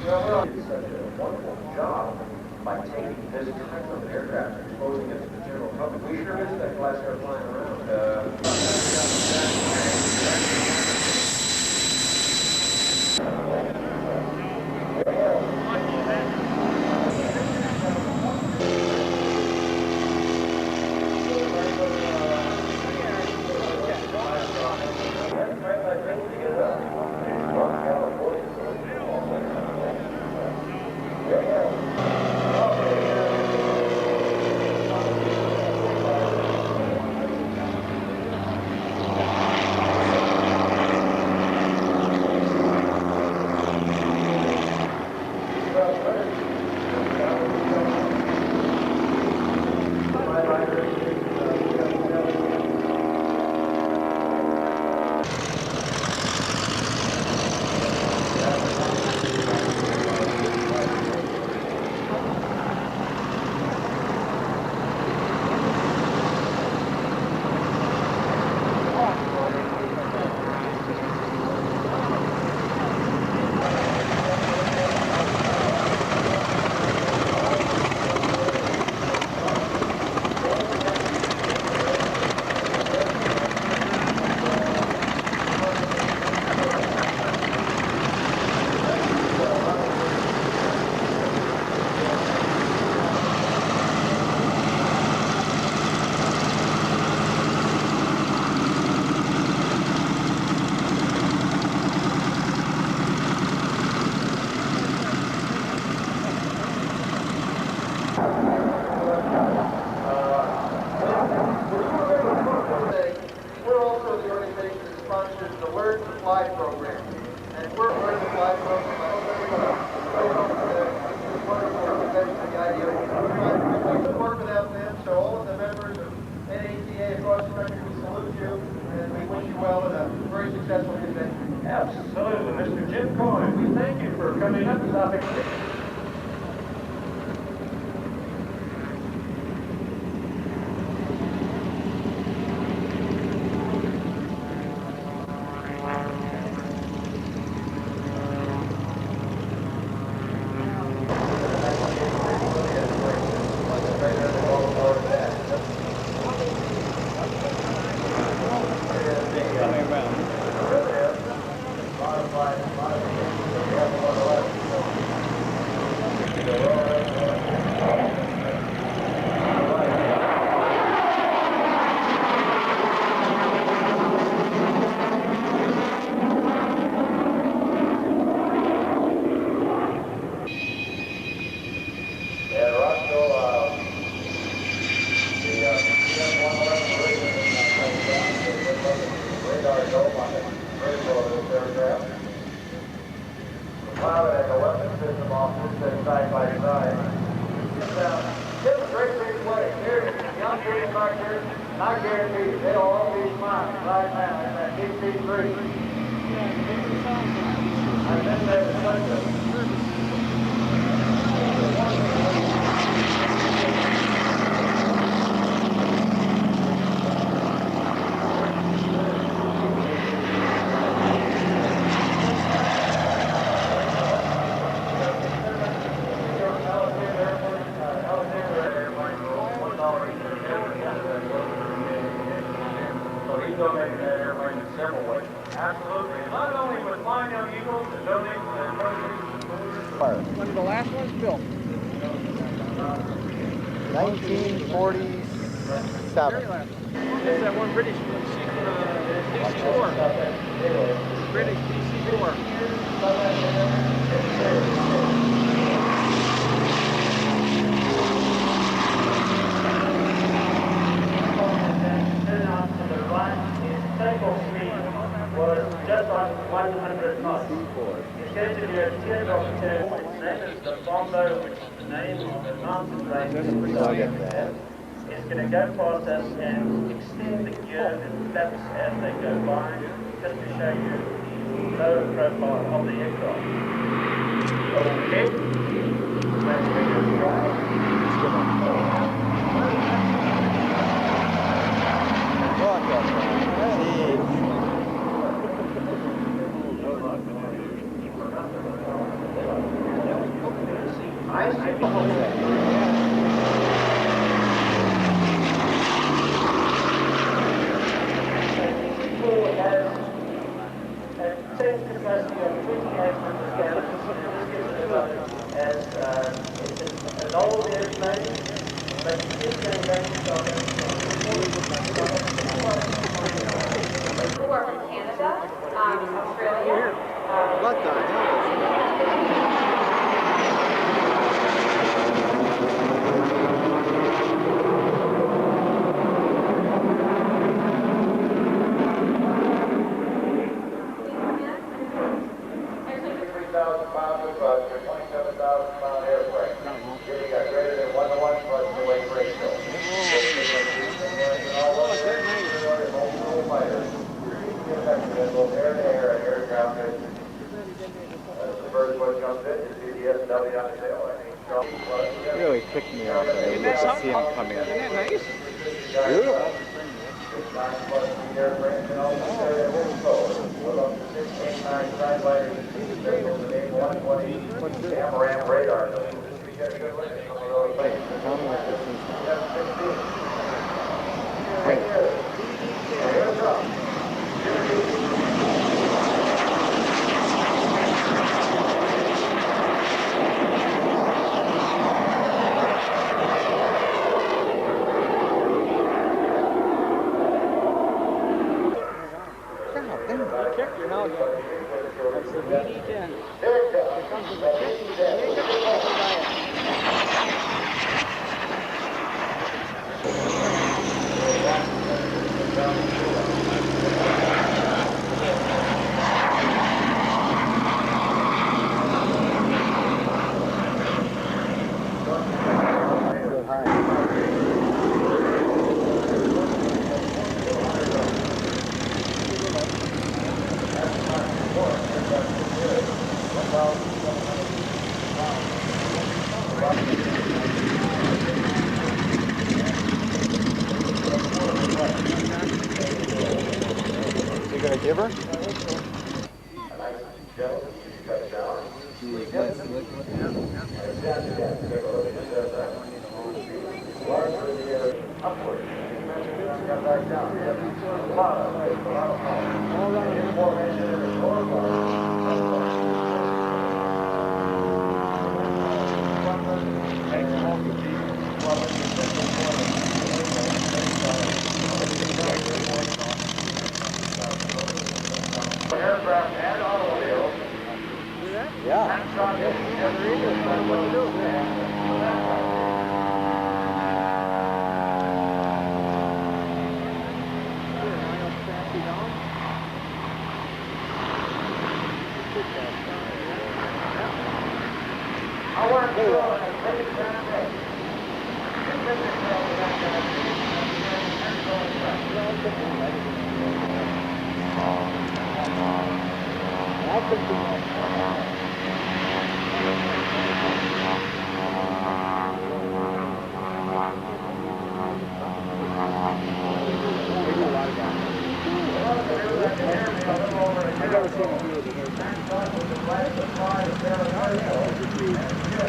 Well, it's such a wonderful job. by taking this type of aircraft and exposing it to the general public. We sure miss that glass air flying around. We're also the organization that sponsors the Learn to Fly program. And we're Learn to Fly program. I hope everyone is wonderful organization, the idea. We could work without them, so all of the members of NATA across the country, we salute you, and we wish you well in a very successful convention. Absolutely. Mr. Jim Coyne, we thank you for coming up to South Africa. Absolutely. Not only with Flying Young Eagles and donating to When did the last one's built? 1947. That's that one British DC-4. British DC-4. Was just on 100 knots. It's going to be a teardrop turn. Its name is the Bombo, which is the name of the mountain range. It's going to go past us and extend the gear and flaps as they go by, just to show you the low profile of the aircraft. Okay. Let's give it a try. I see An old airplane, but it is getting ready to start. We work in Canada, Australia. What the hell? Really picked me up. Isn't that something? See him come in. Isn't that nice? Beautiful. Kick, you know. That's the BD-10. Here comes the kick. You gonna give her? Aircraft and automobiles. I want to go on a pretty good I've never seen him do it.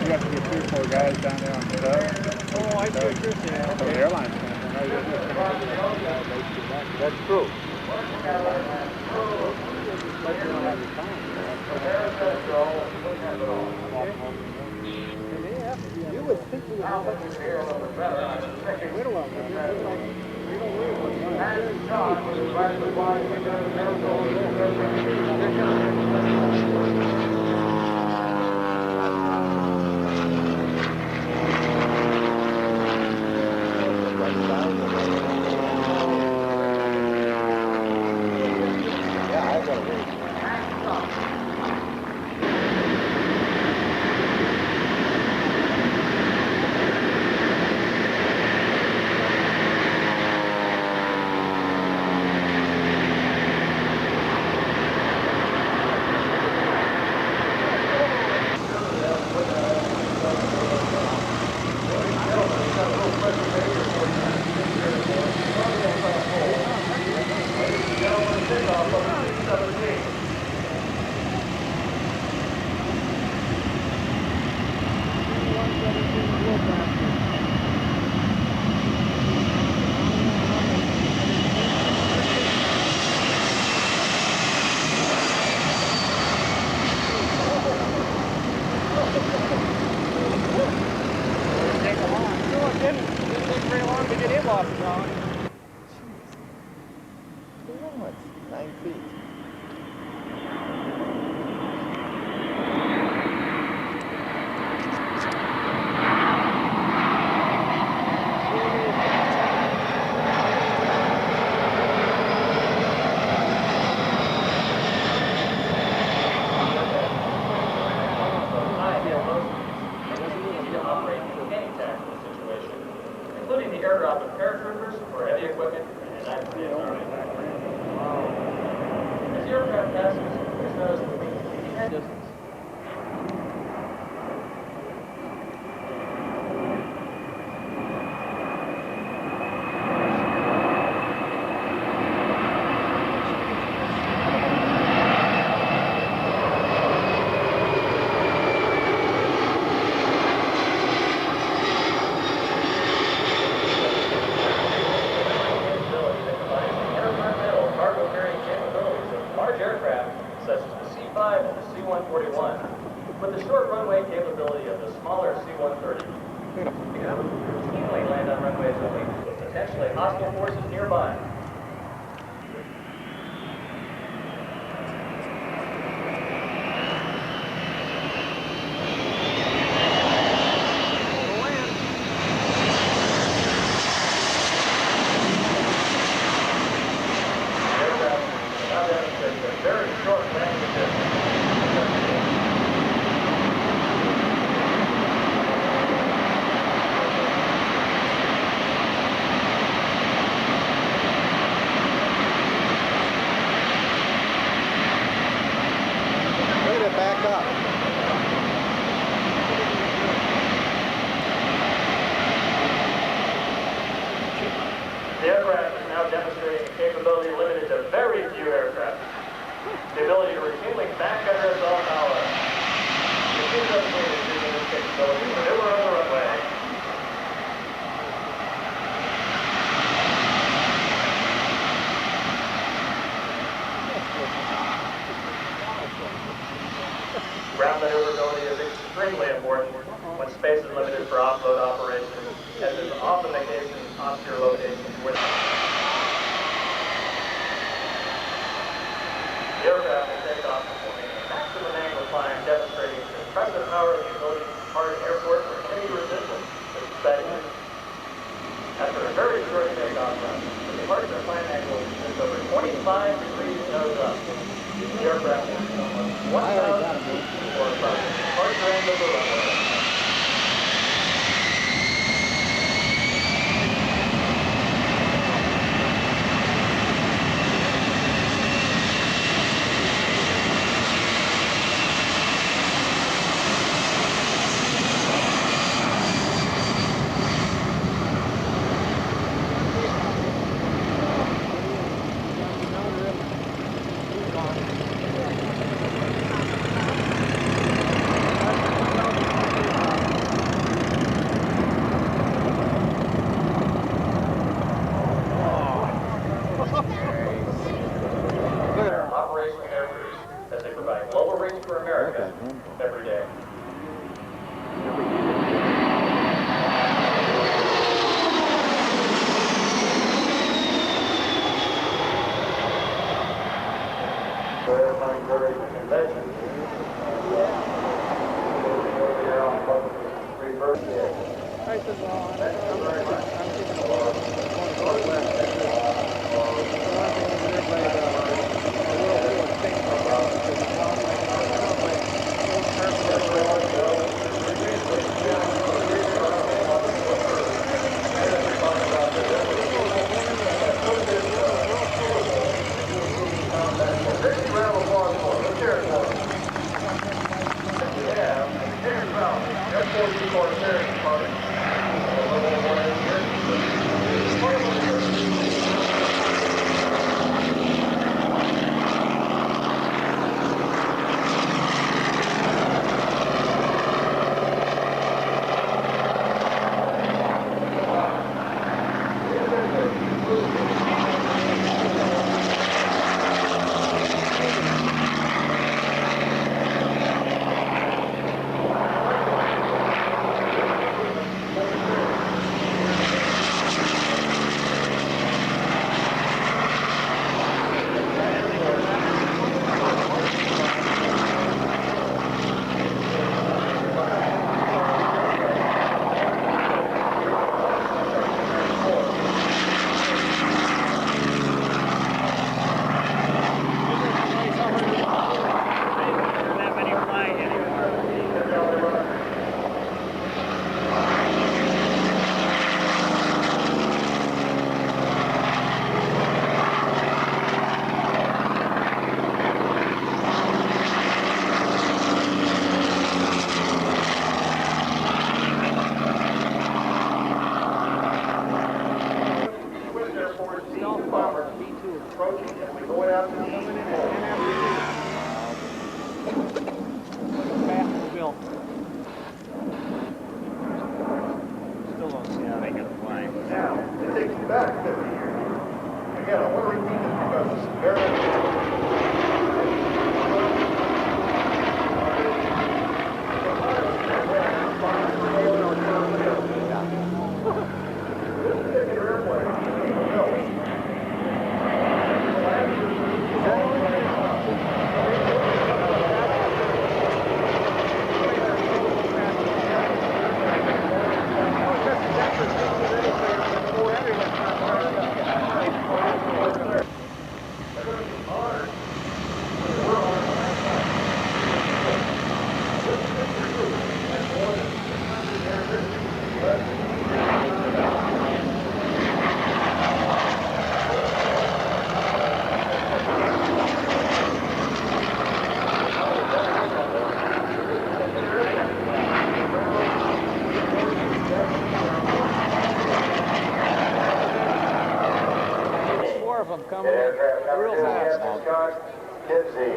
You have to get 3 or 4 guys down there on the tub. Oh, I see what you're saying. So the airline's That's true. You would think we would have job of paratroopers or heavy equipment in the United States Army. As the aircraft passes, please notice the head distance. With the short runway capability of the smaller C-130, you can routinely land on runways with potentially hostile forces nearby. The aircraft now demonstrates a very short landing distance. Back up. The aircraft is now demonstrating a capability limited to very few aircraft. The ability to routinely back under its own power. The team doesn't need to use this capability to maneuver on the runway. Ground maneuverability is extremely important when space is limited for offload operations, as is often the case in obscure locations where the aircraft will take off performing a maximum angle climb, demonstrating the impressive power of the ability to depart an airport for any resistance to setting. After a very short takeoff run, the departure climb angle is over 25 degrees nose up. The aircraft is almost 1,000 feet before approaching the departure end of the runway. Operational air crews, as they provide global reach for America every day. Airplane very convention. Over here on reverse Thank you very much.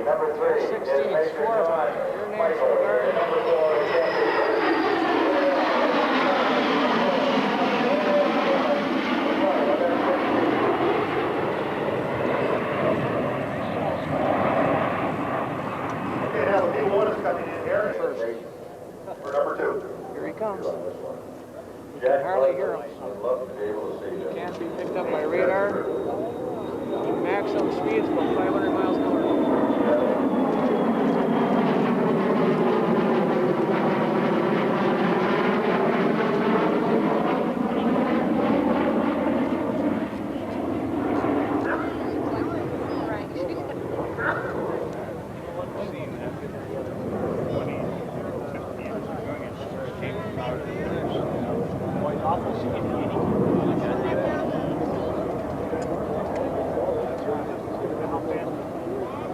Number 3 is Major John Michael. Number 4 is Okay, now the B1 is coming in here. For number 2. Here he comes. You can hardly hear him. He can't be picked up by radar. Maximum speed is about 500 miles an hour.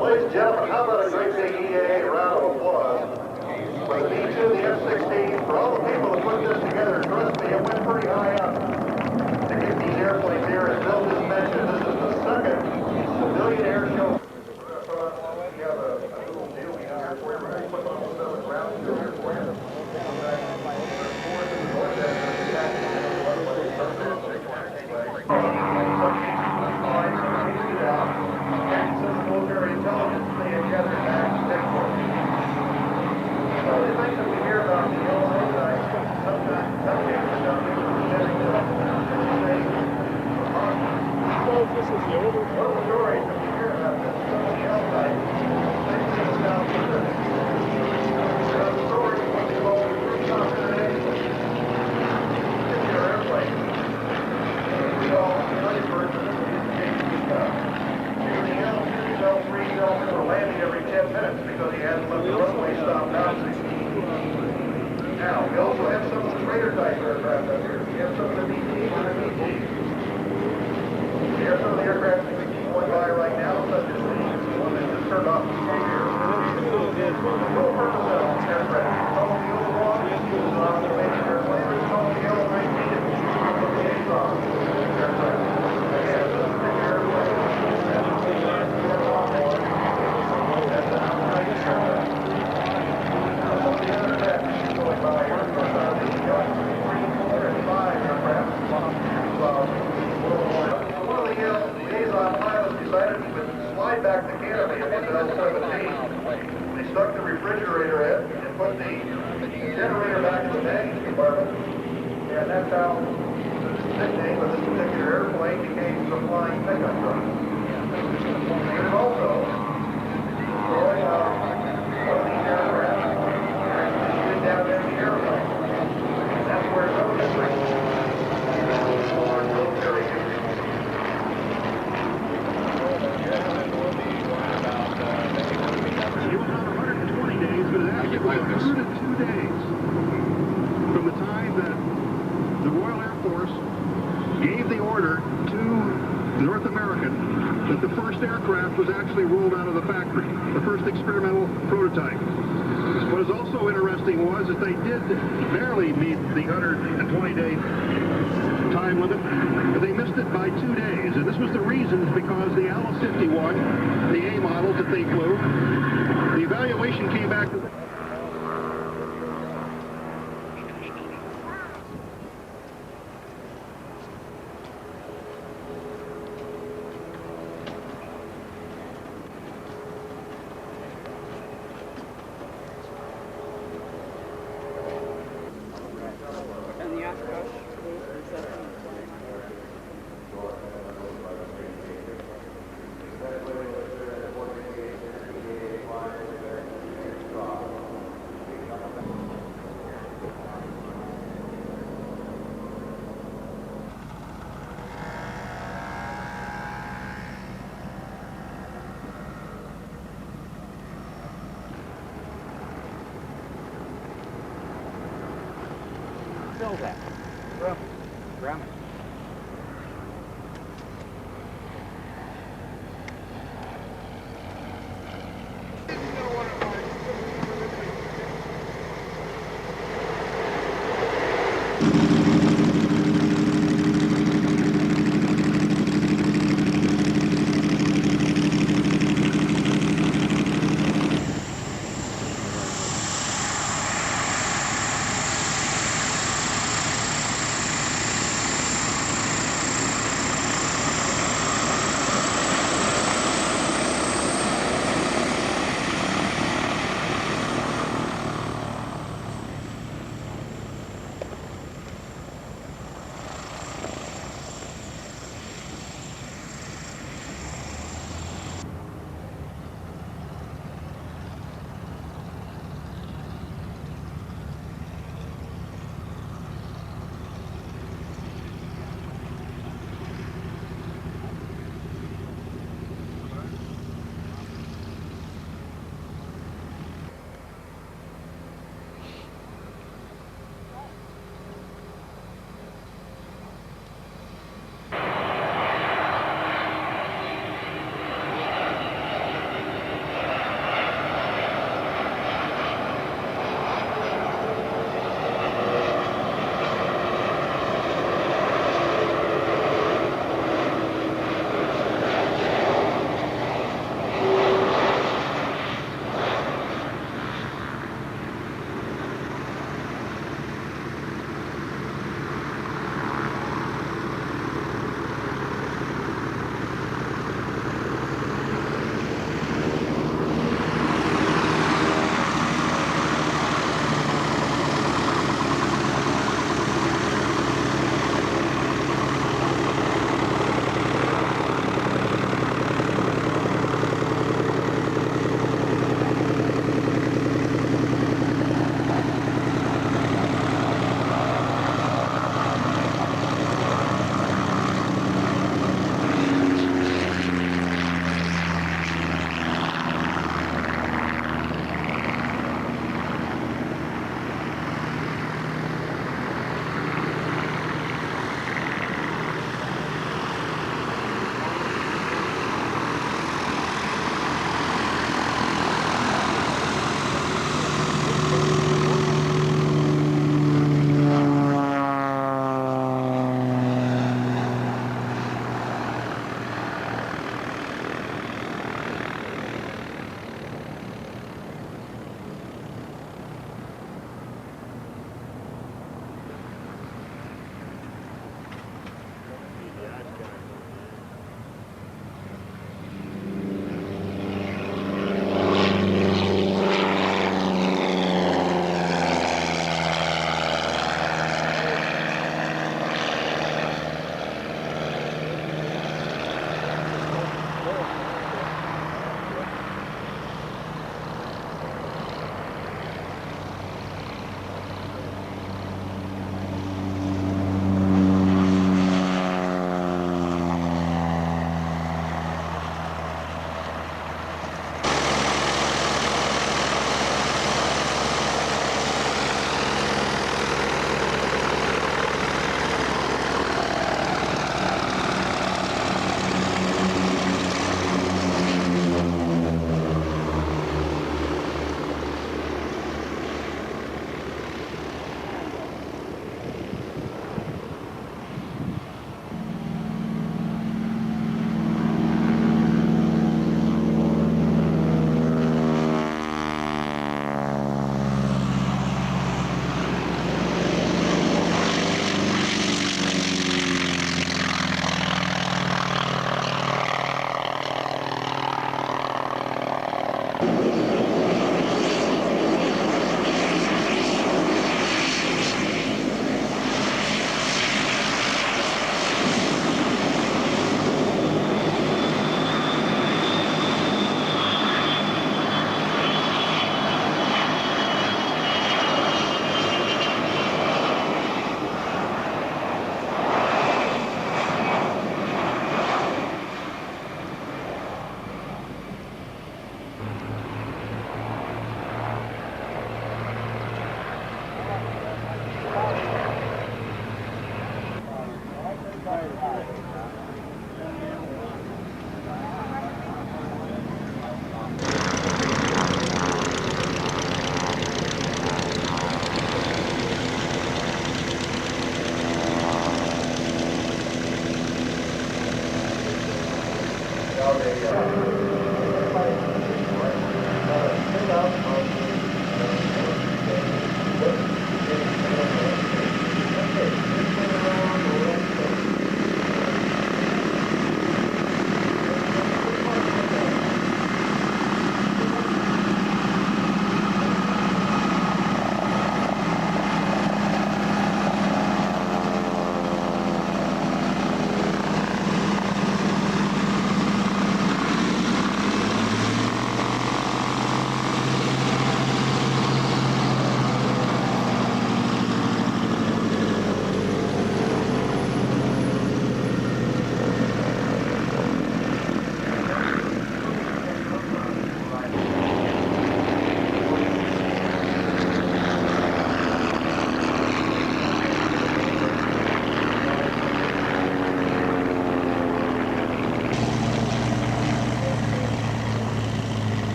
Ladies and gentlemen, how about a great big EAA round of applause for the B-2, the F-16, for all the people that put this together. Trust me, it went pretty high up to get these airplanes here. As Bill just mentioned, this is the second civilian air show. We have a little deal we have here for you. We're going to put on the ground show here for you. Military intelligence they had gathered back to take for it. So the things that we hear about the Illinois, sometimes this is the older one of the stories that we hear about this outside. They see us down to this. There are stories of what they call the particular airplane. We all study first, and this is the Jason stuff. L3 Delta were landing every 10 minutes because he hadn't let the runway stop down 16. Now, we also have some of the freighter type aircraft up here. We have some of the BTs and the BTs. We have some of the aircraft that we keep going by right now, such as the one that just turned off the here. The full purpose of this aircraft. It's called the Overwatch. It's an observation airplane. It's called the L-19. It's the liaison aircraft. Again, this particular airplane. Slide back the canopy of this L-17. They stuck the refrigerator in and put the generator back in the baggage compartment. And that's how the nickname of this particular airplane became the flying pickup truck. There's also going one of these aircraft actually down there in the airplane. That's where some of the military It was not 120 days, but it actually was 102 days from the time that the Royal Air Force gave the order to North American that the first aircraft was actually rolled out of the factory, the first experimental prototype. What is also interesting was that they did barely meet the 120-day time limit, but they missed it by 2 days. And this was the reason because the Alice-51, the A model that they flew, the evaluation came back. And the Oshkosh is up in Fill that. Rum.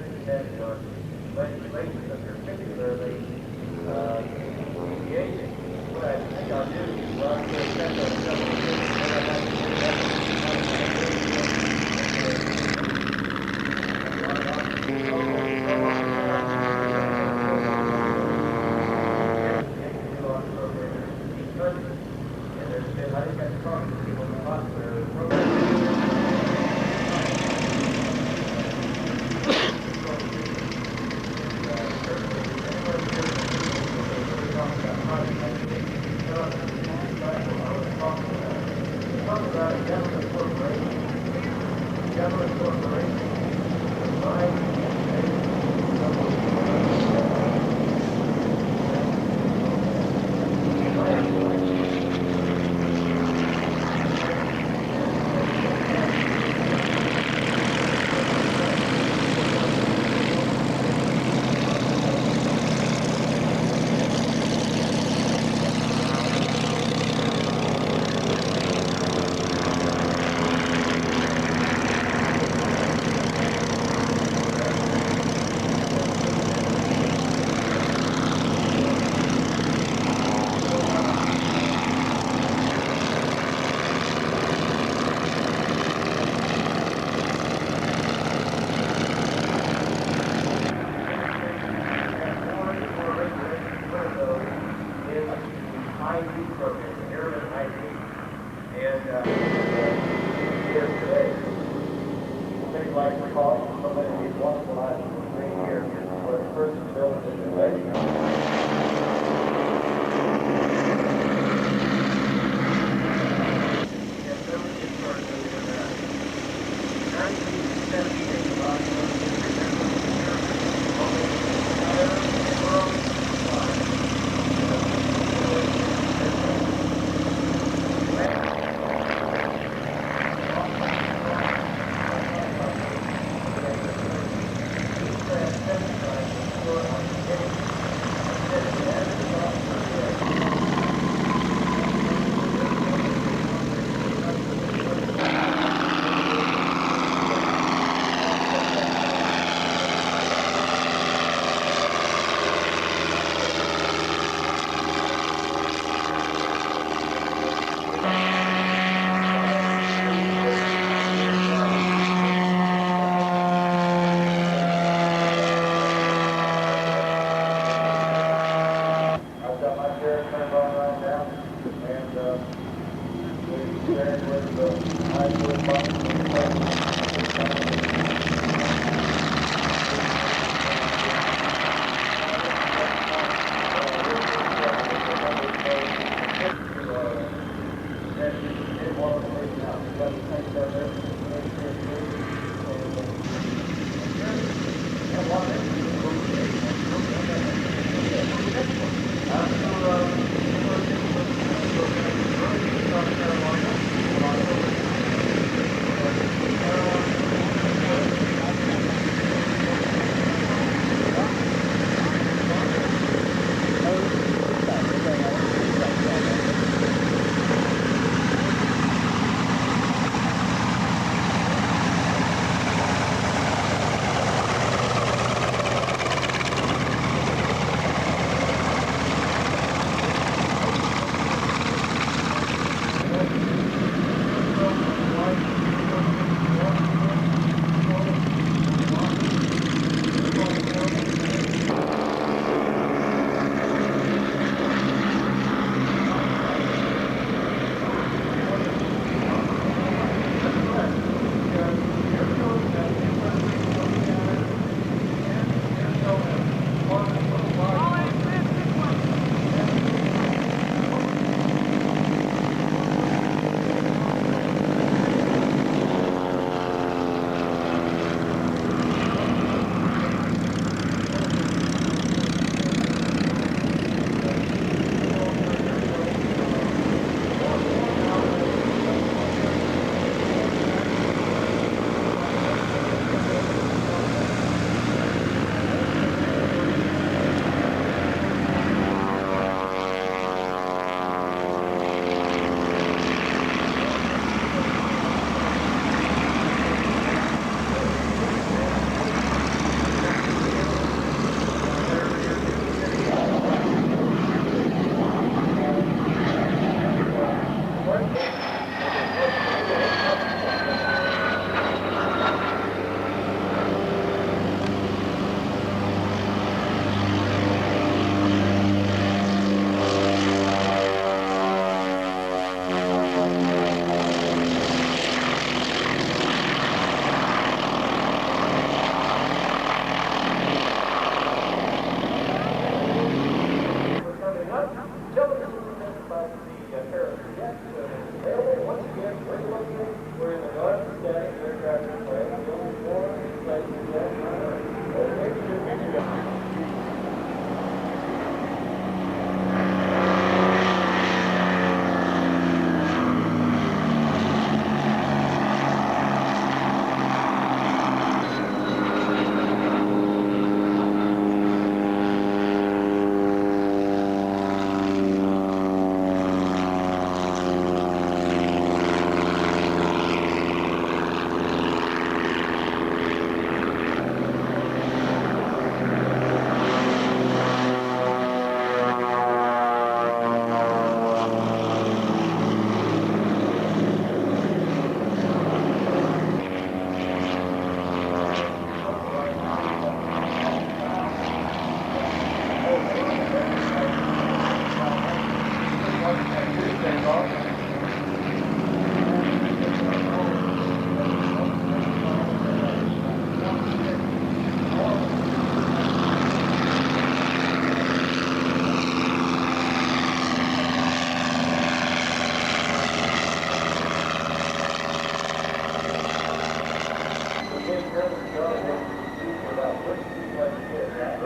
depending on legislation, but particularly aviation. What I think I'll do is run to set those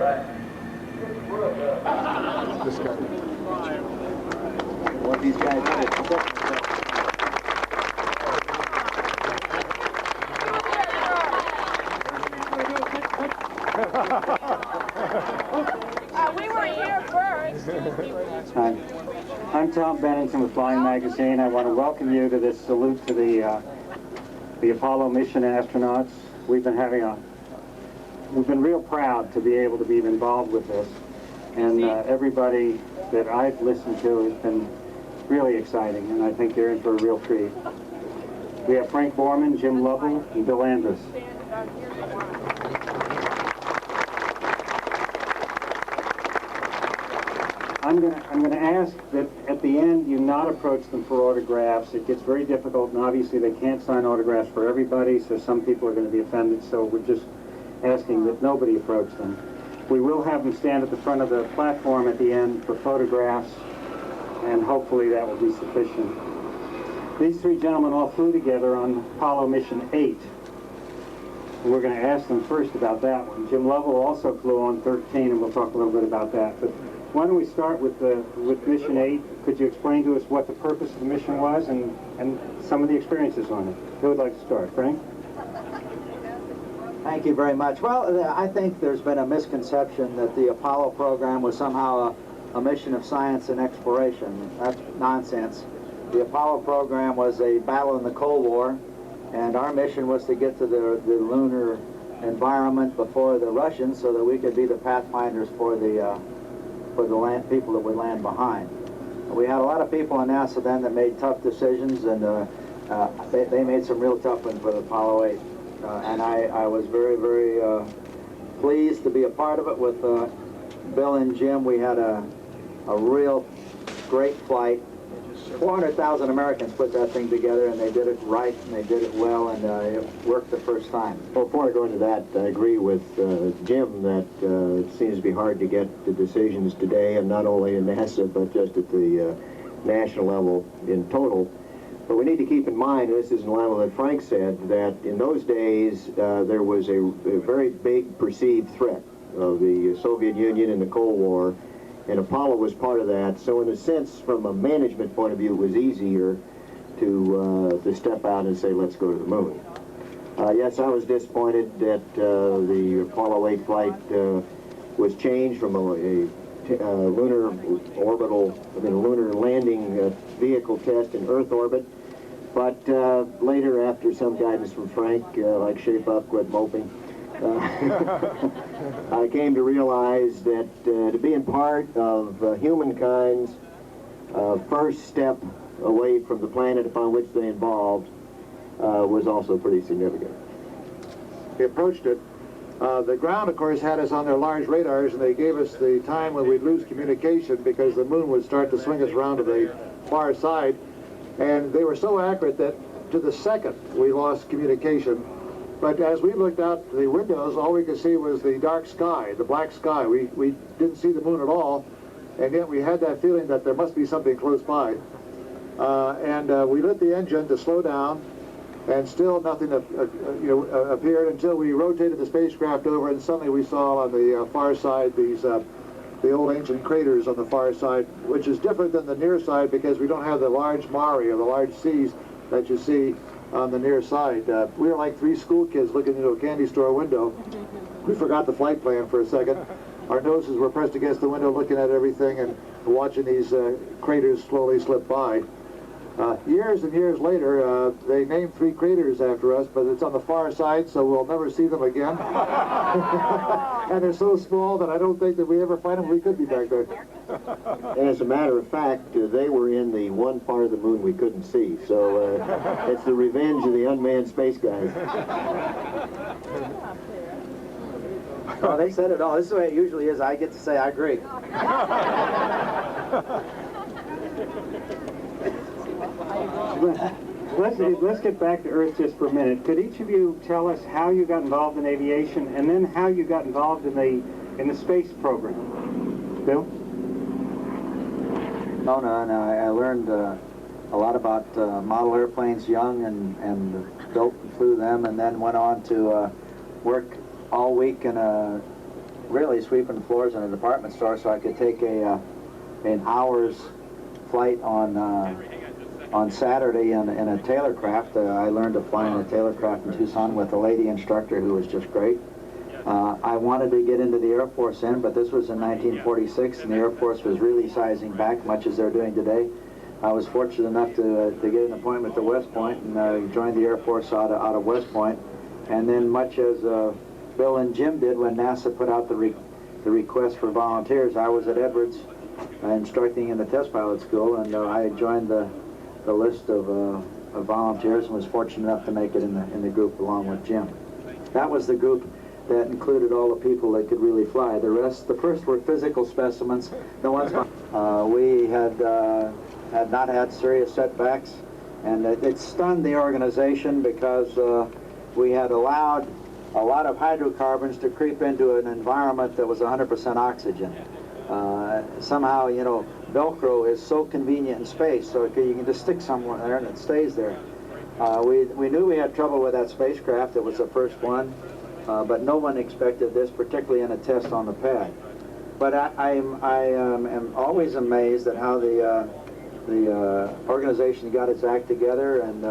Right. This guy. What these guys did. We were here first. Hi. I'm Tom Bennington with Flying Magazine. I want to welcome you to this salute to the Apollo mission astronauts. We've been real proud to be able to be involved with this, and everybody that I've listened to has been really exciting, and I think you're in for a real treat. We have Frank Borman, Jim Lovell, and Bill Andrus. I'm going to ask that at the end you not approach them for autographs. It gets very difficult, and obviously they can't sign autographs for everybody, so some people are going to be offended, so we're just asking that nobody approach them. We will have them stand at the front of the platform at the end for photographs, and hopefully that will be sufficient. These three gentlemen all flew together on Apollo Mission 8. We're going to ask them first about that one. Jim Lovell also flew on 13, and we'll talk a little bit about that. But why don't we start with Mission 8? Could you explain to us what the purpose of the mission was and some of the experiences on it? Who would like to start? Frank? Thank you very much. Well, I think there's been a misconception that the Apollo program was somehow a mission of science and exploration. That's nonsense. The Apollo program was a battle in the Cold War, and our mission was to get to the lunar environment before the Russians so that we could be the pathfinders for the people that would land behind. We had a lot of people on NASA then that made tough decisions, and they made some real tough ones with Apollo 8. And I was very, very pleased to be a part of it with Bill and Jim. We had a real great flight. 400,000 Americans put that thing together, and they did it right, and they did it well, and it worked the first time. Well, before I go into that, I agree with Jim that it seems to be hard to get the decisions today, and not only in NASA, but just at the national level in total. But we need to keep in mind, and this is in line with what Frank said, that in those days there was a very big perceived threat of the Soviet Union in the Cold War, and Apollo was part of that. So in a sense, from a management point of view, it was easier to step out and say, let's go to the moon. Yes, I was disappointed that the Apollo 8 flight was changed from a lunar lunar landing vehicle test in Earth orbit. But later, after some guidance from Frank, like shape up, quit moping, I came to realize that to be in part of humankind's first step away from the planet upon which they involved was also pretty significant. We approached it. The ground, of course, had us on their large radars, and they gave us the time when we'd lose communication because the moon would start to swing us around to the far side. And they were so accurate that to the second we lost communication. But as we looked out the windows, all we could see was the dark sky, the black sky. We didn't see the moon at all, and yet we had that feeling that there must be something close by. We lit the engine to slow down, and still nothing appeared until we rotated the spacecraft over, and suddenly we saw on the far side these the old ancient craters on the far side, which is different than the near side because we don't have the large mare or the large seas that you see on the near side. We were like three school kids looking into a candy store window. We forgot the flight plan for a second. Our noses were pressed against the window looking at everything and watching these craters slowly slip by. Years and years later, they named three craters after us, but it's on the far side, so we'll never see them again. And they're so small that I don't think that we ever find them. We could be back there. And as a matter of fact, they were in the one part of the moon we couldn't see, so it's the revenge of the unmanned space guys. Oh, they said it all. This is the way it usually is. I get to say I agree. Let's get back to Earth just for a minute. Could each of you tell us how you got involved in aviation and then how you got involved in the space program? Bill? No, I learned a lot about model airplanes young and built and flew them, and then went on to work all week in a really sweeping floors in a department store so I could take an hour's flight on Saturday in a Taylorcraft. I learned to fly in a Taylorcraft in Tucson with a lady instructor who was just great. I wanted to get into the Air Force then, but this was in 1946, and the Air Force was really sizing back, much as they're doing today. I was fortunate enough to get an appointment to West Point, and joined the Air Force out of West Point. And then, much as Bill and Jim did when NASA put out the request for volunteers, I was at Edwards instructing in the test pilot school, and I joined the list of volunteers and was fortunate enough to make it in the group along with Jim. That was the group that included all the people that could really fly. The first were physical specimens. The ones we had not had serious setbacks, and it stunned the organization because we had allowed a lot of hydrocarbons to creep into an environment that was 100% oxygen. Somehow, you know, Velcro is so convenient in space, so you can just stick somewhere there and it stays there. We knew we had trouble with that spacecraft. It was the first one, but no one expected this, particularly in a test on the pad. But I am always amazed at how the organization got its act together. And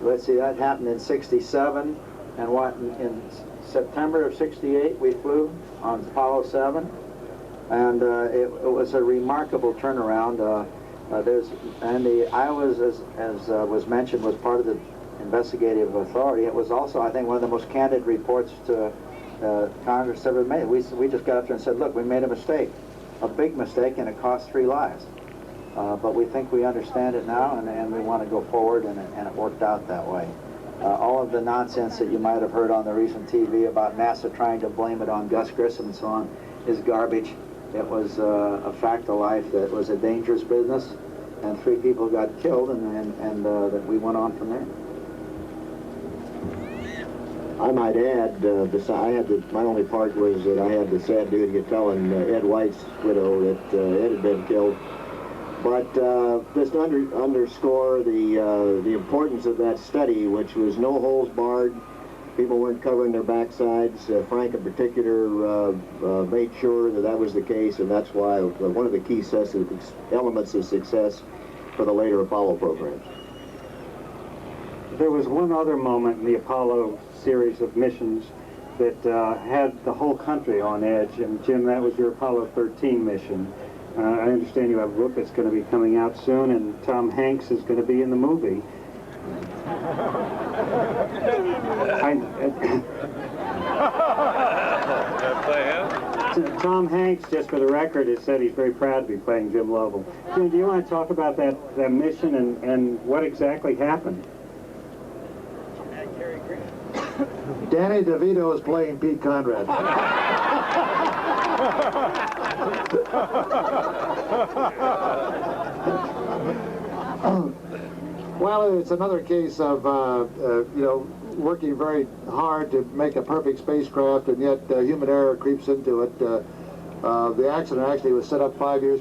let's see, that happened in '67, and in September of '68 we flew on Apollo 7. And it was a remarkable turnaround. I was, as was mentioned, was part of the investigative authority. It was also, I think, one of the most candid reports to Congress ever made. We just got up there and said, look, we made a mistake, a big mistake, and it cost 3 lives. But we think we understand it now, and we want to go forward, and it worked out that way. All of the nonsense that you might have heard on the recent TV about NASA trying to blame it on Gus Grissom and so on is garbage. It was a fact of life that it was a dangerous business, and 3 people got killed, and that we went on from there. I might add, my only part was that I had the sad duty of telling Ed White's widow that Ed had been killed. But just underscore the importance of that study, which was no holes barred. People weren't covering their backsides. Frank in particular made sure that was the case, and that's why one of the key elements of success for the later Apollo programs. There was one other moment in the Apollo series of missions that had the whole country on edge, and Jim, that was your Apollo 13 mission. I understand you have a book that's going to be coming out soon, and Tom Hanks is going to be in the movie. Tom Hanks, just for the record, has said he's very proud to be playing Jim Lovell. Jim, do you want to talk about that mission and what exactly happened? Danny DeVito is playing Pete Conrad. Well, it's another case of, working very hard to make a perfect spacecraft, and yet human error creeps into it. The accident actually was set up 5 years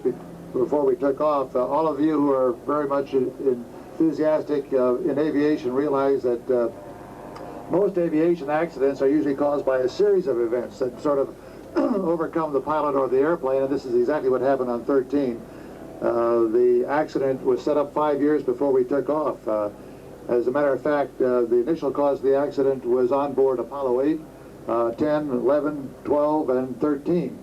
before we took off. All of you who are very much enthusiastic in aviation realize that most aviation accidents are usually caused by a series of events that sort of overcome the pilot or the airplane, and this is exactly what happened on 13. The accident was set up 5 years before we took off. As a matter of fact, the initial cause of the accident was on board Apollo 8, 10, 11, 12, and 13.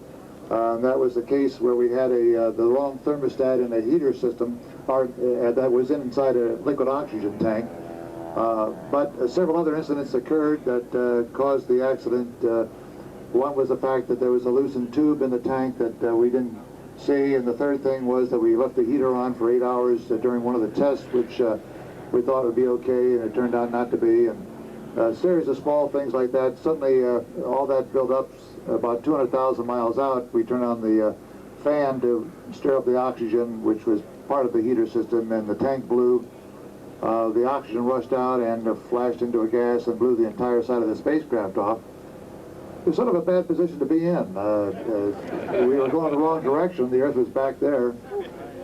That was the case where we had the wrong thermostat in a heater system that was inside a liquid oxygen tank. But several other incidents occurred that caused the accident. One was the fact that there was a loosened tube in the tank that we didn't see, and the third thing was that we left the heater on for 8 hours during one of the tests, which we thought would be okay, and it turned out not to be. And a series of small things like that. Suddenly, all that built up about 200,000 miles out. We turned on the fan to stir up the oxygen, which was part of the heater system, and the tank blew. The oxygen rushed out and flashed into a gas and blew the entire side of the spacecraft off. It was sort of a bad position to be in. We were going the wrong direction. The Earth was back there,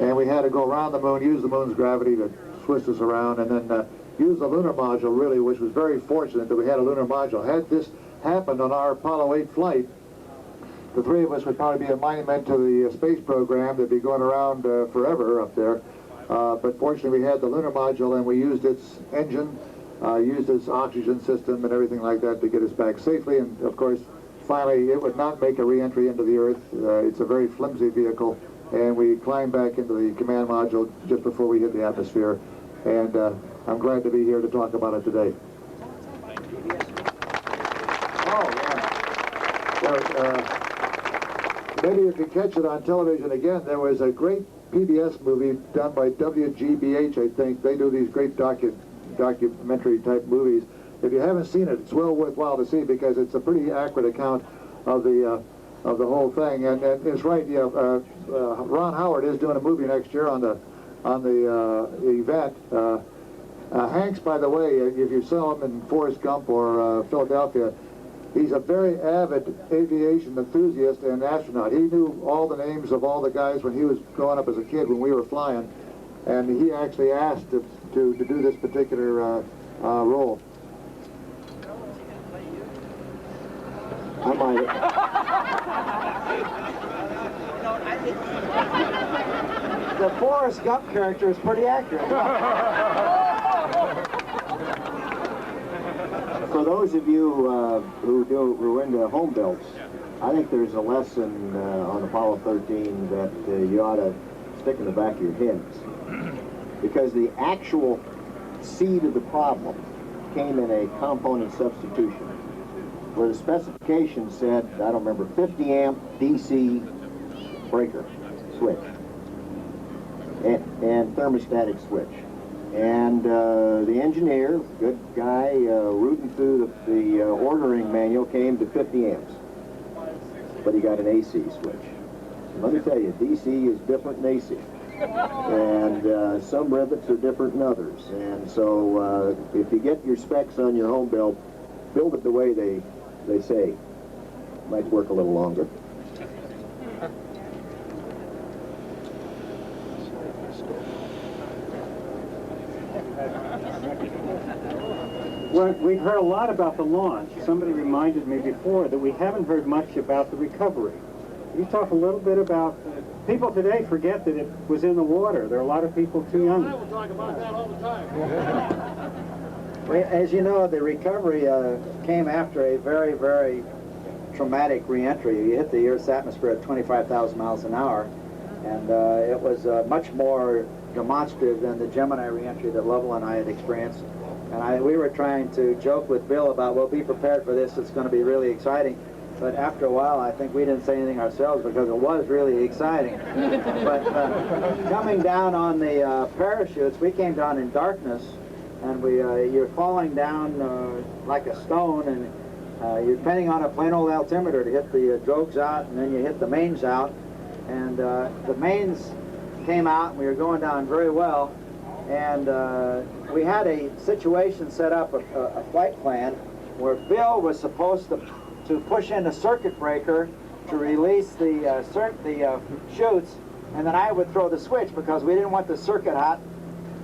and we had to go around the moon, use the moon's gravity to twist us around, and then use the lunar module, really, which was very fortunate that we had a lunar module. Had this happened on our Apollo 8 flight, the three of us would probably be a monument to the space program that'd be going around forever up there. But fortunately, we had the lunar module, and we used its engine, used its oxygen system and everything like that to get us back safely. And of course, finally, it would not make a re-entry into the Earth. It's a very flimsy vehicle, and we climbed back into the command module just before we hit the atmosphere. And I'm glad to be here to talk about it today. Oh, yeah. Well, maybe if you catch it on television again, there was a great PBS movie done by WGBH, I think. They do these great documentary type movies. If you haven't seen it, it's well worthwhile to see because it's a pretty accurate account of the whole thing. And it's right, yeah. Ron Howard is doing a movie next year on the event. Hanks, by the way, if you saw him in Forrest Gump or Philadelphia, he's a very avid aviation enthusiast and astronaut. He knew all the names of all the guys when he was growing up as a kid when we were flying, and he actually asked to do this particular role. I might. The Forrest Gump character is pretty accurate. For those of you who are into home builds, I think there's a lesson on Apollo 13 that you ought to stick in the back of your heads. Because the actual seed of the problem came in a component substitution, where the specification said, I don't remember, 50 amp DC breaker switch and thermostatic switch. And the engineer, good guy, rooting through the ordering manual, came to 50 amps. But he got an AC switch. And let me tell you, DC is different than AC. And some rivets are different than others. And so if you get your specs on your home build it the way they say. Might work a little longer. Well, we've heard a lot about the launch. Somebody reminded me before that we haven't heard much about the recovery. Can you talk a little bit about... people today forget that it was in the water. There are a lot of people too young. I will talk about that all the time. Well, as you know, the recovery came after a very, very traumatic re-entry. You hit the Earth's atmosphere at 25,000 miles an hour, and it was much more demonstrative than the Gemini re-entry that Lovell and I had experienced. And we were trying to joke with Bill about, well, be prepared for this, it's going to be really exciting. But after a while, I think we didn't say anything ourselves because it was really exciting. But coming down on the parachutes, we came down in darkness, and you're falling down like a stone, and you're depending on a plain old altimeter to hit the drogues out, and then you hit the mains out. And the mains came out, and we were going down very well. And we had a situation set up, a flight plan, where Bill was supposed to push in a circuit breaker to release the chutes, and then I would throw the switch because we didn't want the circuit hot,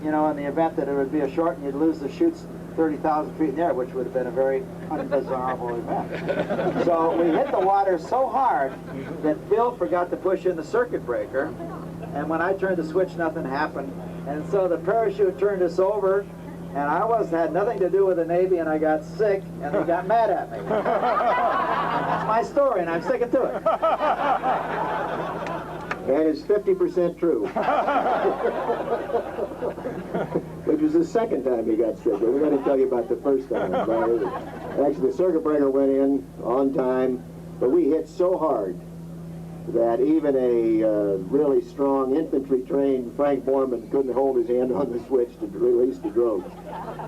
you know, in the event that it would be a short and you'd lose the chutes 30,000 feet in the air, which would have been a very undesirable event. So we hit the water so hard that Bill forgot to push in the circuit breaker, and when I turned the switch, nothing happened. And so the parachute turned us over, and I had nothing to do with the Navy, and I got sick, and they got mad at me. That's my story, and I'm sticking to it. And it's 50% true. Which was the second time he got sick. But we got to tell you about the first time. Actually, the circuit breaker went in on time, but we hit so hard that even a really strong infantry-trained Frank Borman couldn't hold his hand on the switch to release the drogue.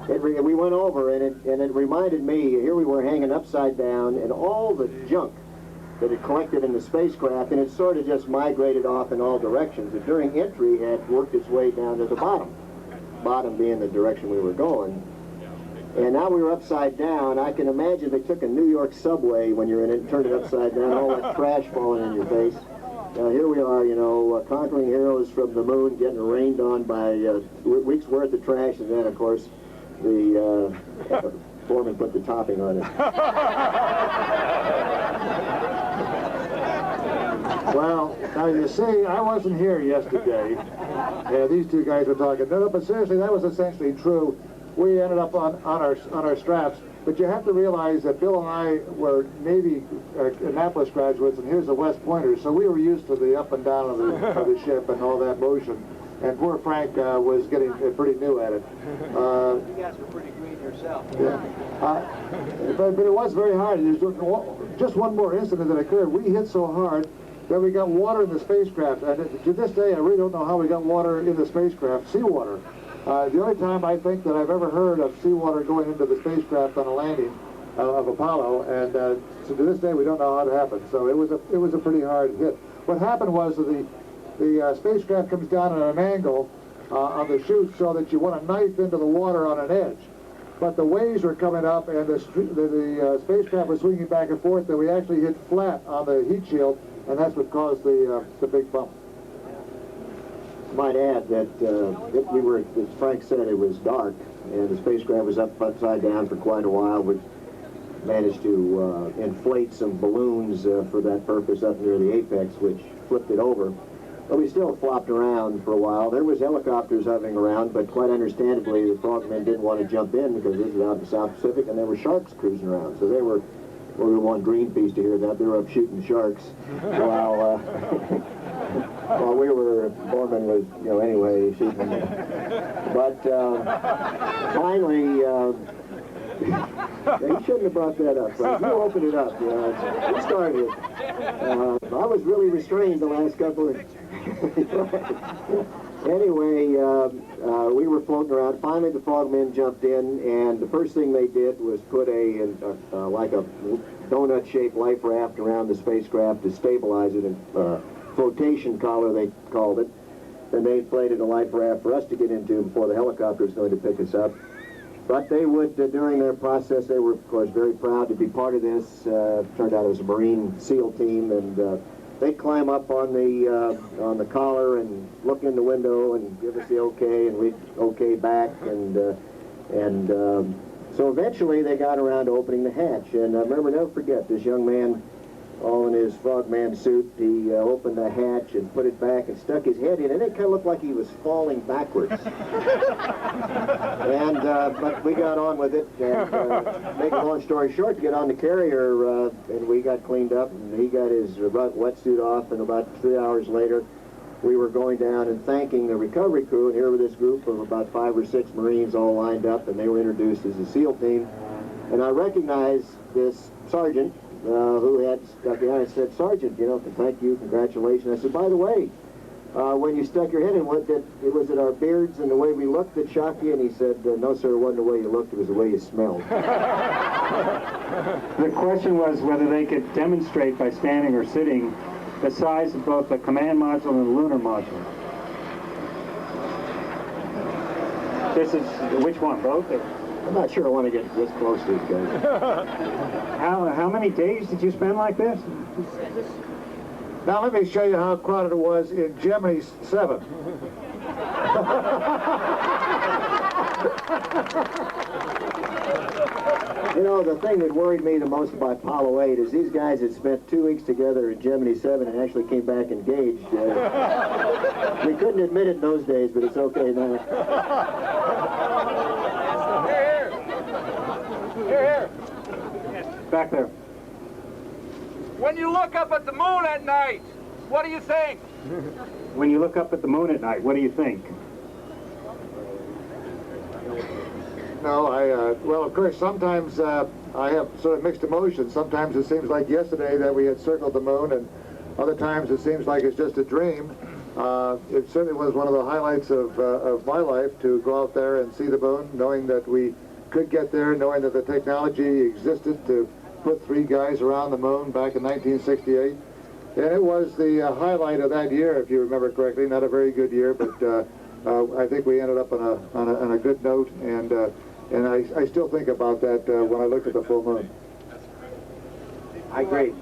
We went over, and it reminded me, here we were hanging upside down, and all the junk that had collected in the spacecraft, and it sort of just migrated off in all directions. And during entry, it had worked its way down to the bottom being the direction we were going. And now we were upside down. I can imagine they took a New York subway when you're in it and turned it upside down, all that trash falling in your face. Now here we are, you know, conquering heroes from the moon, getting rained on by weeks worth of trash, and then, of course, the foreman put the topping on it. Well, now you see, I wasn't here yesterday. These two guys were talking. No, but seriously, that was essentially true. We ended up on our straps. But you have to realize that Bill and I were Navy Annapolis graduates, and here's the West Pointers, so we were used to the up and down of the ship and all that motion. And poor Frank was getting pretty new at it. You guys were pretty green yourself. Yeah. But it was very hard. There's just one more incident that occurred. We hit so hard that we got water in the spacecraft. And to this day, I really don't know how we got water in the spacecraft, seawater. The only time I think that I've ever heard of seawater going into the spacecraft on a landing of Apollo, and so to this day we don't know how it happened. So it was a pretty hard hit. What happened was that the spacecraft comes down at an angle on the chute so that you want to knife into the water on an edge. But the waves were coming up, and the spacecraft was swinging back and forth, that we actually hit flat on the heat shield, and that's what caused the big bump. Might add that as Frank said, it was dark, and the spacecraft was upside down for quite a while. We managed to inflate some balloons for that purpose up near the apex, which flipped it over. But we still flopped around for a while. There was helicopters hovering around, but quite understandably, the frogmen didn't want to jump in because this is out in the South Pacific, and there were sharks cruising around. So they were, well, we want Greenpeace to hear that. They were up shooting sharks while while we were, Borman was, anyway, shooting them. But finally, you shouldn't have brought that up, Frank. You opened it up. You started it. I was really restrained the last couple of... Anyway, we were floating around. Finally, the frogmen jumped in, and the first thing they did was put like a donut-shaped life raft around the spacecraft to stabilize it, and flotation collar, they called it. And they inflated a life raft for us to get into before the helicopter was going to pick us up. But they would, during their process, they were, of course, very proud to be part of this. Turned out it was a Marine SEAL team, and they'd climb up on the collar and look in the window and give us the okay, and we'd okay back, and so eventually they got around to opening the hatch. And I remember, never forget, this young man, all in his frogman suit, he opened the hatch and put it back and stuck his head in, and it kind of looked like he was falling backwards. And but we got on with it, and make a long story short, to get on the carrier, and we got cleaned up, and he got his wetsuit off, and about 3 hours later, we were going down and thanking the recovery crew, and here were this group of about 5 or 6 Marines all lined up, and they were introduced as the SEAL team. And I recognized this sergeant who had stuck in. I said, "Sergeant, thank you, congratulations." I said, "By the way, when you stuck your head in, was it our beards and the way we looked that shocked you?" And he said, "No, sir, it wasn't the way you looked, it was the way you smelled." The question was whether they could demonstrate by standing or sitting the size of both the command module and the lunar module. This is, which one, both? I'm not sure I want to get this close to these guys. How many days did you spend like this? Now let me show you how crowded it was in Gemini 7. The thing that worried me the most about Apollo 8 is these guys had spent 2 weeks together in Gemini 7 and actually came back engaged. We couldn't admit it in those days, but it's okay now. Here. Back there. When you look up at the moon at night, what do you think? When you look up at the moon at night, what do you think? No, well, of course, sometimes I have sort of mixed emotions. Sometimes it seems like yesterday that we had circled the moon, and other times it seems like it's just a dream. It certainly was one of the highlights of my life to go out there and see the moon, knowing that we could get there, knowing that the technology existed to put 3 guys around the moon back in 1968. And it was the highlight of that year, if you remember correctly. Not a very good year, but I think we ended up on a good note, and I still think about that when I look at the full moon. I agree.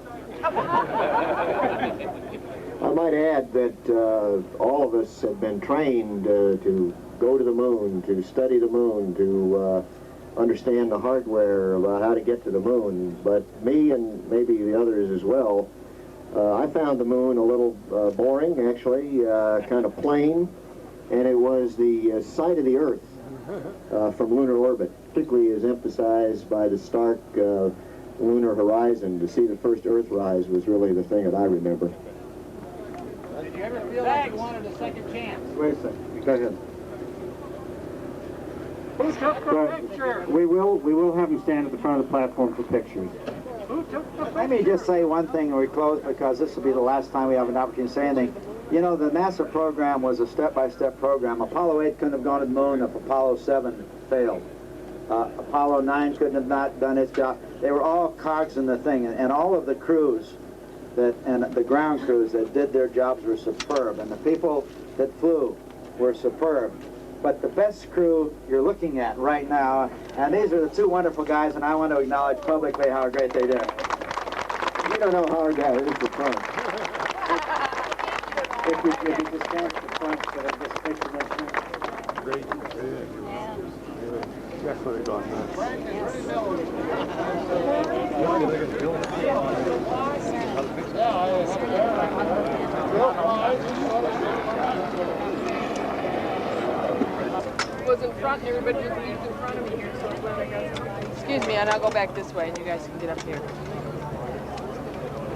I might add that all of us have been trained to go to the moon, to study the moon, to understand the hardware about how to get to the moon. But me and maybe the others as well I found the moon a little boring, actually, kind of plain, and it was the sight of the Earth from lunar orbit, particularly as emphasized by the stark lunar horizon. To see the first Earth rise was really the thing that I remember. Did you ever feel like you wanted a second chance? Wait a second. Go ahead. Who took the picture? We will have them stand at the front of the platform for pictures. Who took the picture? Let me just say one thing when we close, because this will be the last time we have an opportunity to say anything. You know, the NASA program was a step-by-step program. Apollo 8 couldn't have gone to the moon if Apollo 7 failed. Apollo 9 couldn't have not done its job. They were all cogs in the thing, and all of the crews and the ground crews that did their jobs were superb, and the people that flew were superb. But the best crew you're looking at right now, and these are the two wonderful guys, and I want to acknowledge publicly how great they did. You don't know how hard that is to front. If you just stand at the front so that this picture makes sense. Great. Definitely gone Was in front and everybody just leaves in front of me here, so I'm glad I got some. Excuse me, and I'll go back this way and you guys can get up here.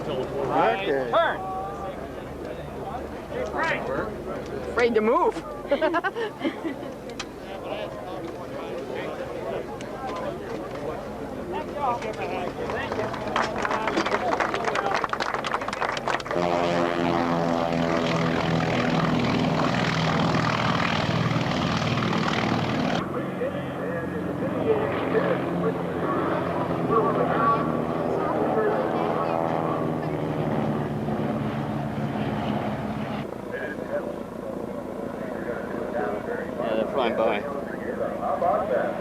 Okay. Turn. Frank. Afraid to move. Yeah, they're flying by. How about that?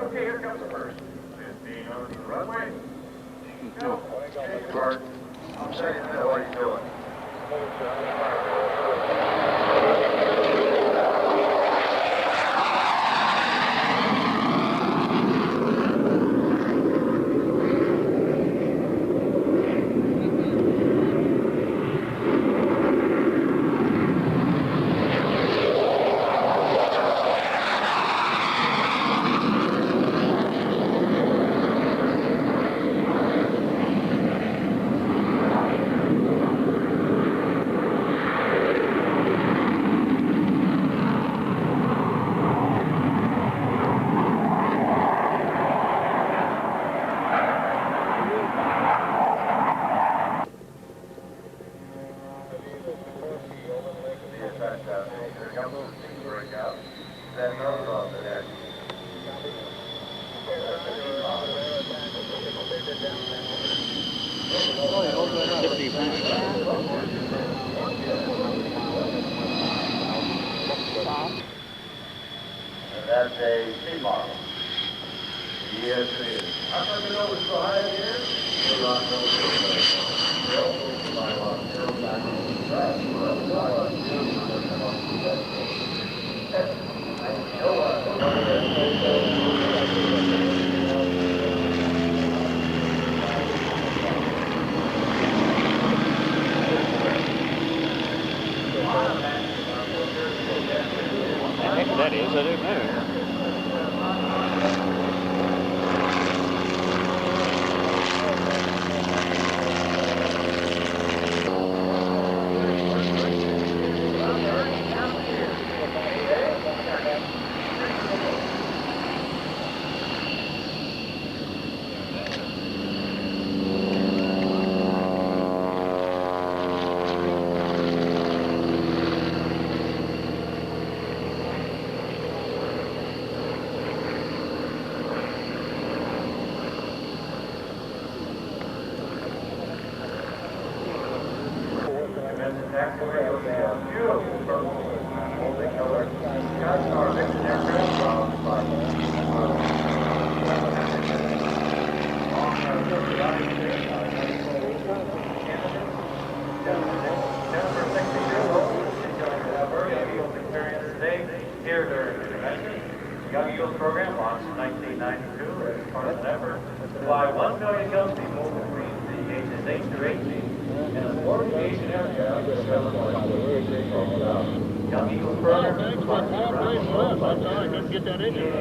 Okay, here comes the first. 15 on the runway. Go. Mark. I'll tell you that what he's doing. And that's a C model. Yes, it is. How come you know it's so high in here? We're on no That is, I don't know. our mission aircraft from Jennifer, 60 years old, she's going to have her Young Eagles experience today here during the convention. The Young Eagles program launched in 1992 as part of an effort to fly 1 million young people between the ages 8 to 18 and afford aviation aircraft to develop the Young Eagles program. Thanks for cooperation with us. I'm sorry I couldn't get that in here.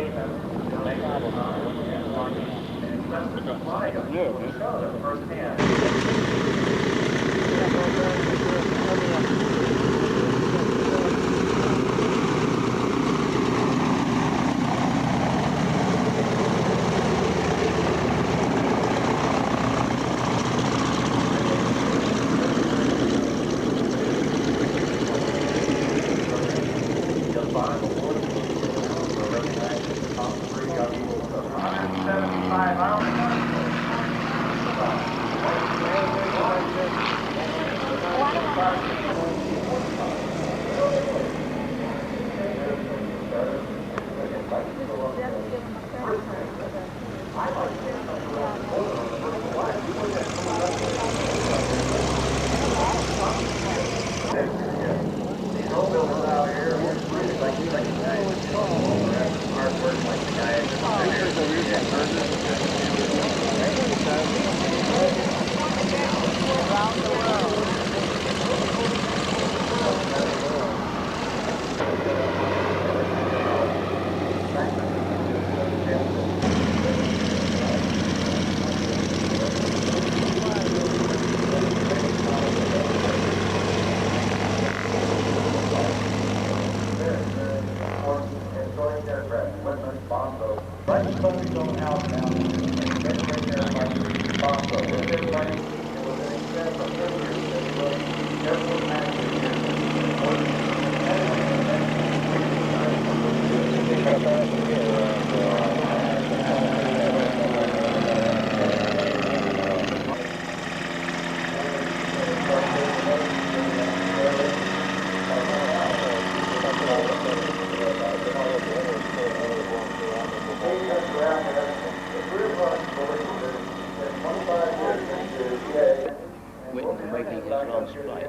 Whitman making his last flight.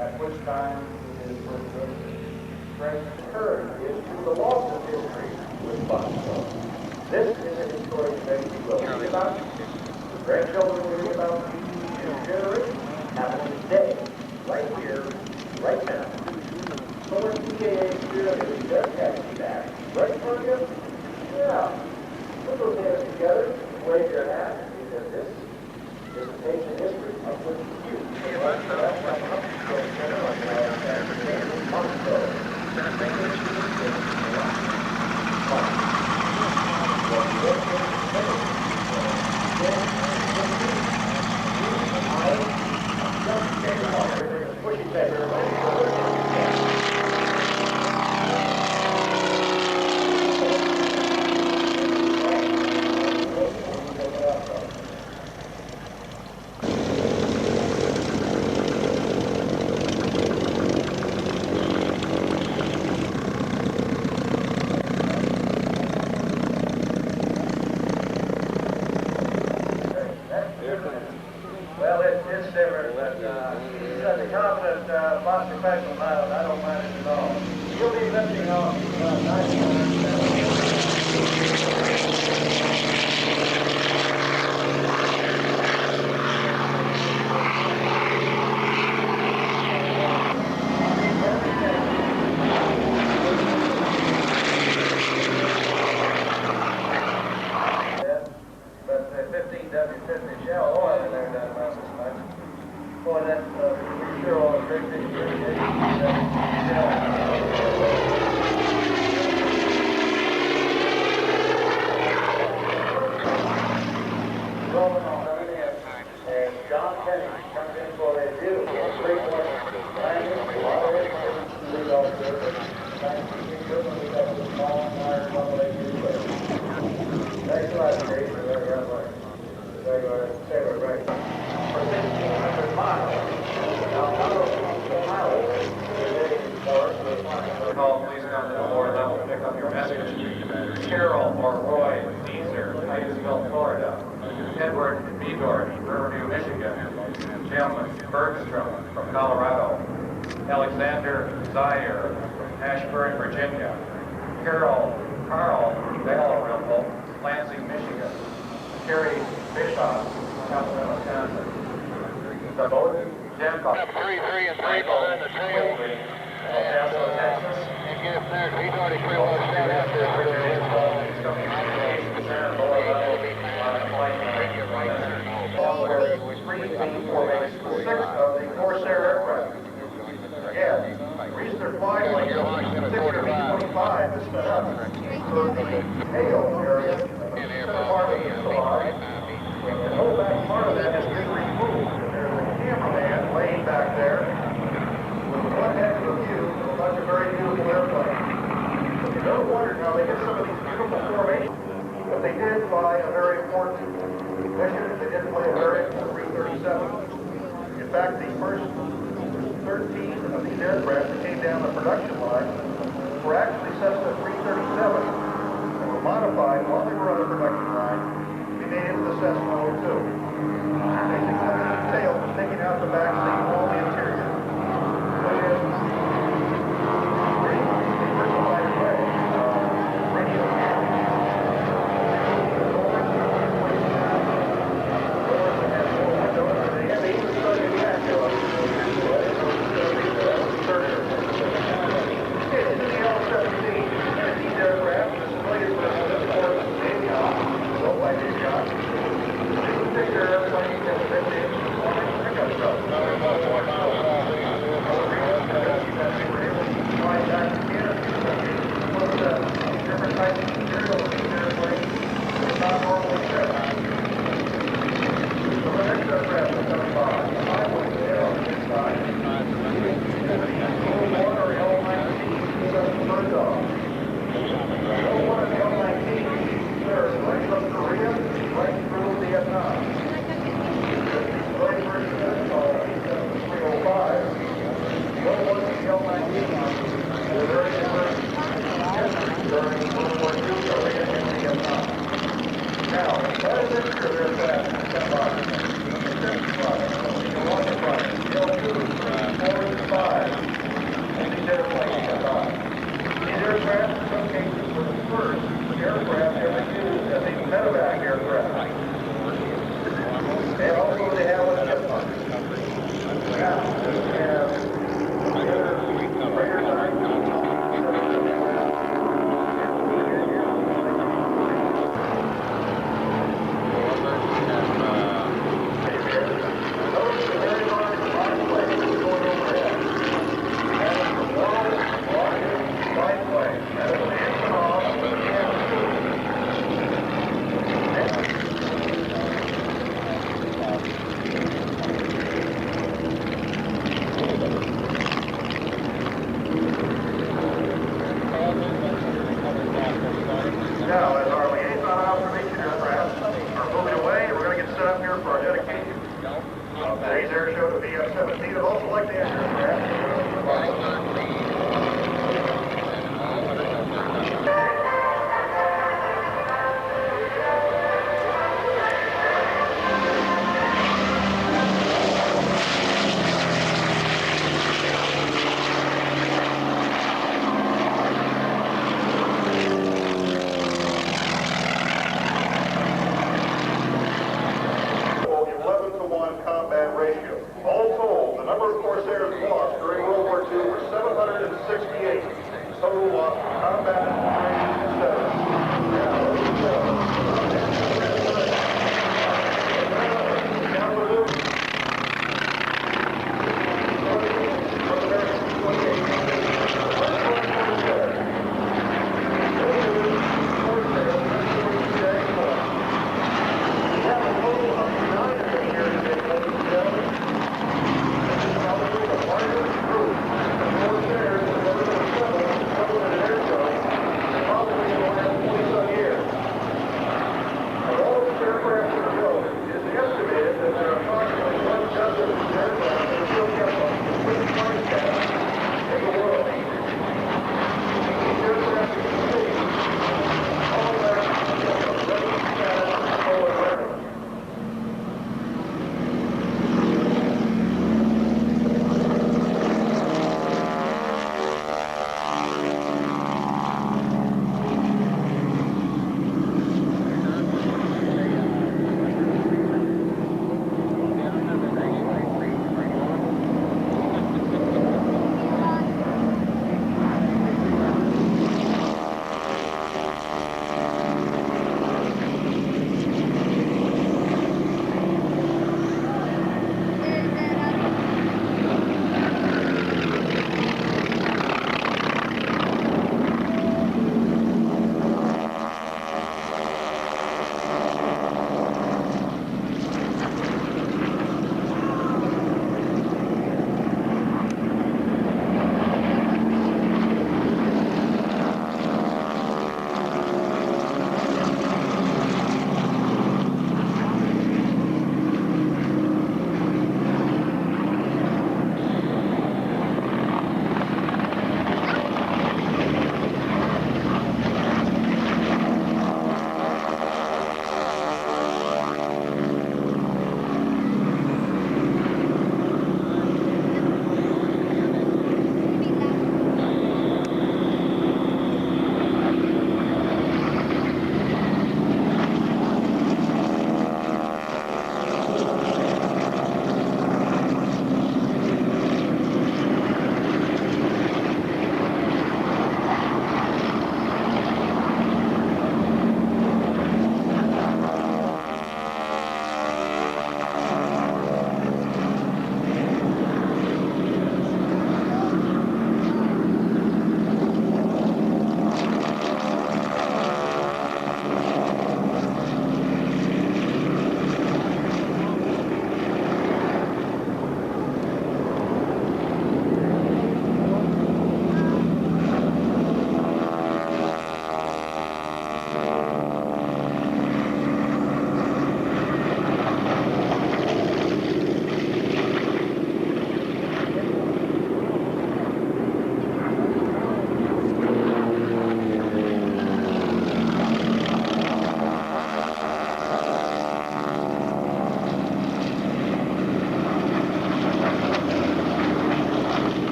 At which time it is transferred into the loss of history with Boston. This is a historic event you will read about. The grandchildren will read about. New generation happening today, right here, right now. So when PKA Security does taxi back, right in front of you? Yeah. Put those hands together, wave your hat, because this is a page in history of which you Well, it's different, but he's such a confident boxer professional pilot, I don't mind it at all. You'll be lifting off 9 15W50 Shell oil in there doesn't amount as much. Boy, that's sure all a great big Roman on and John Kenny comes in for a beautiful three-point landing. Water lead off there. We got the small iron bubble Thanks a lot, Dave, for that. Say it right. For 1,500 miles, now, not only the pilot Call police come to the door, that will pick up your message. Carol or Roy Deezer, Titusville, Florida. Edward Bedor, Riverview, Michigan. Jim Bergstrom from Colorado. Alexander Zaire from Ashburn, Virginia. Carl Dalrymple, Lansing, Michigan. Terry Bischoff, Calhoun, Wisconsin. The boat, Jim 3-3 and 3 behind the tail. El Paso, Texas. And get up there, he's already pretty well set out there for his six of the Corsair aircraft. Again, the reason they're flying like this particular B-25 is set up so the tail area, the center part of the fuselage, the whole back part of that has been removed. And there's a cameraman laying back there with one heck of a view of a bunch of very beautiful airplanes. You never wondered how they get some of these beautiful formations. But they did fly a very important mission. They did fly a very important 337. In fact, the first 13 of these aircraft that came down the production line were actually Cessna 337 and were modified while they were on the production line to be made into the Cessna 02. Basically, the tail was taking out the back seat and all the interior. They diversified away. Radio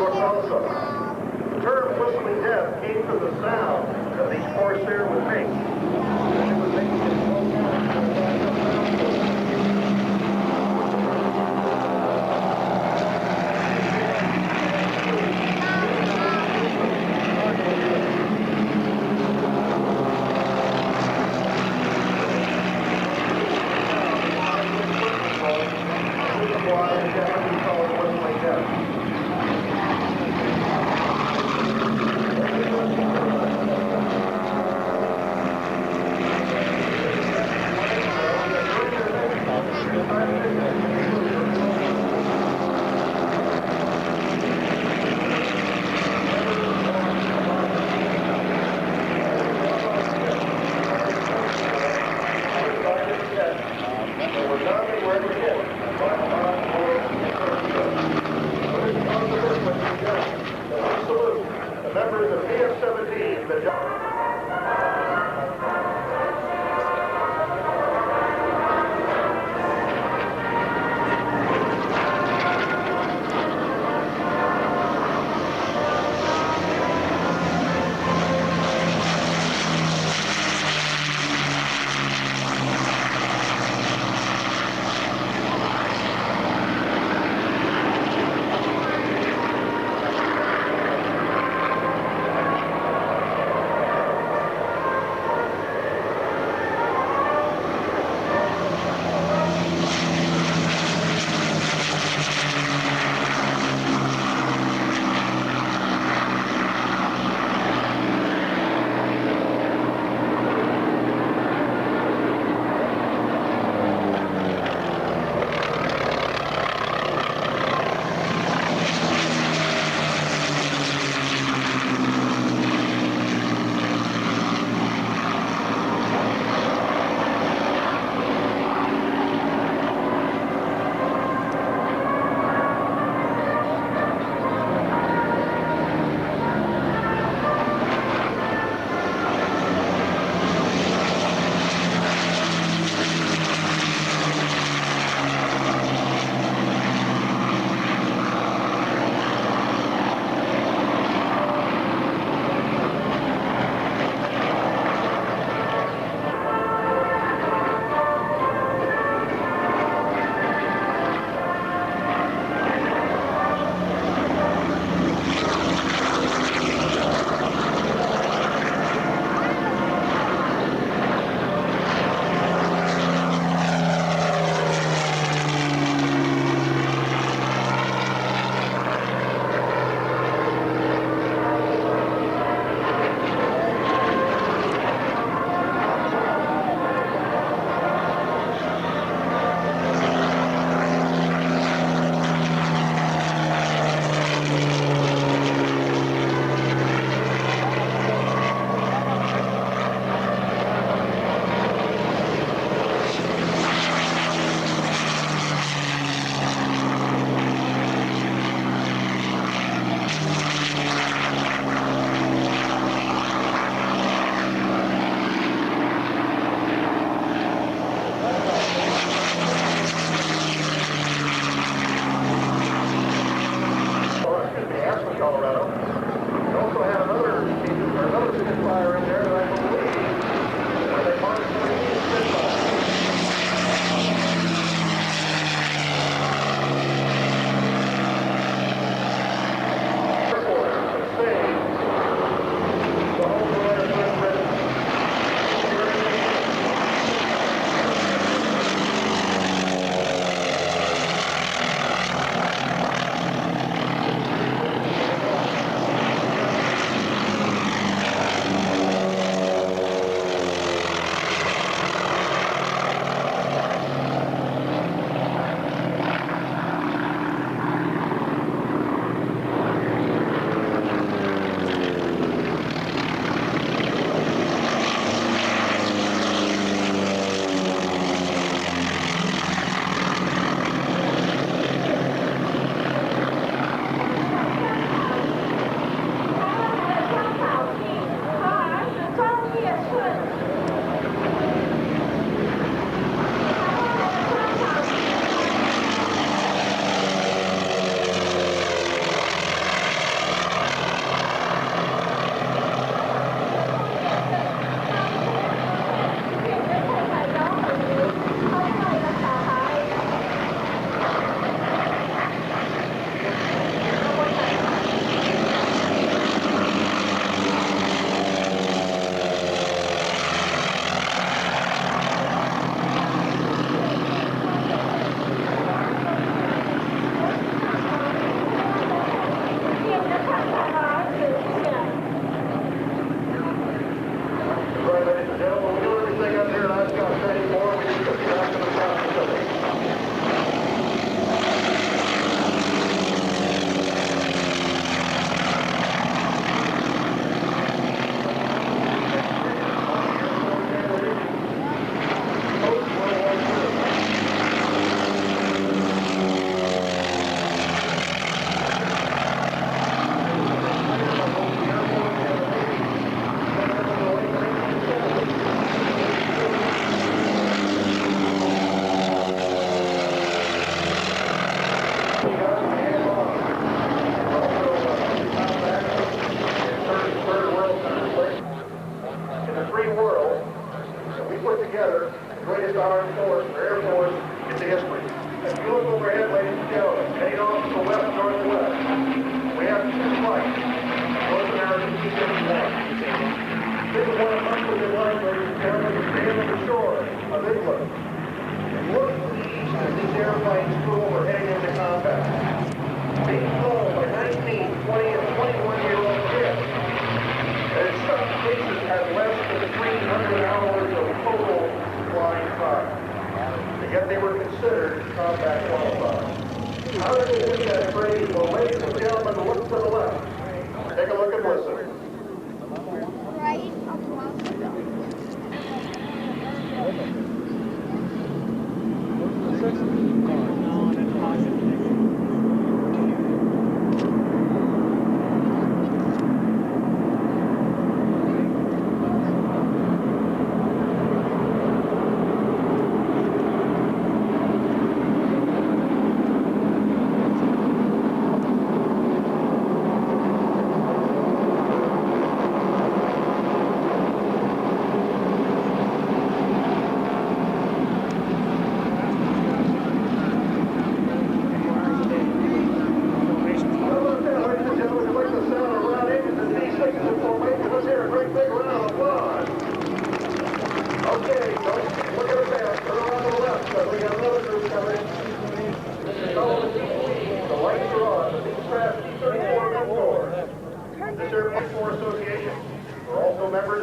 Formosa. The term whistling death came from the sound that the corsair would make. It would make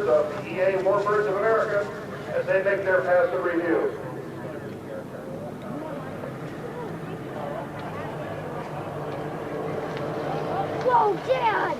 members of the EA Warbirds of America as they make their passive review. Whoa, Dad!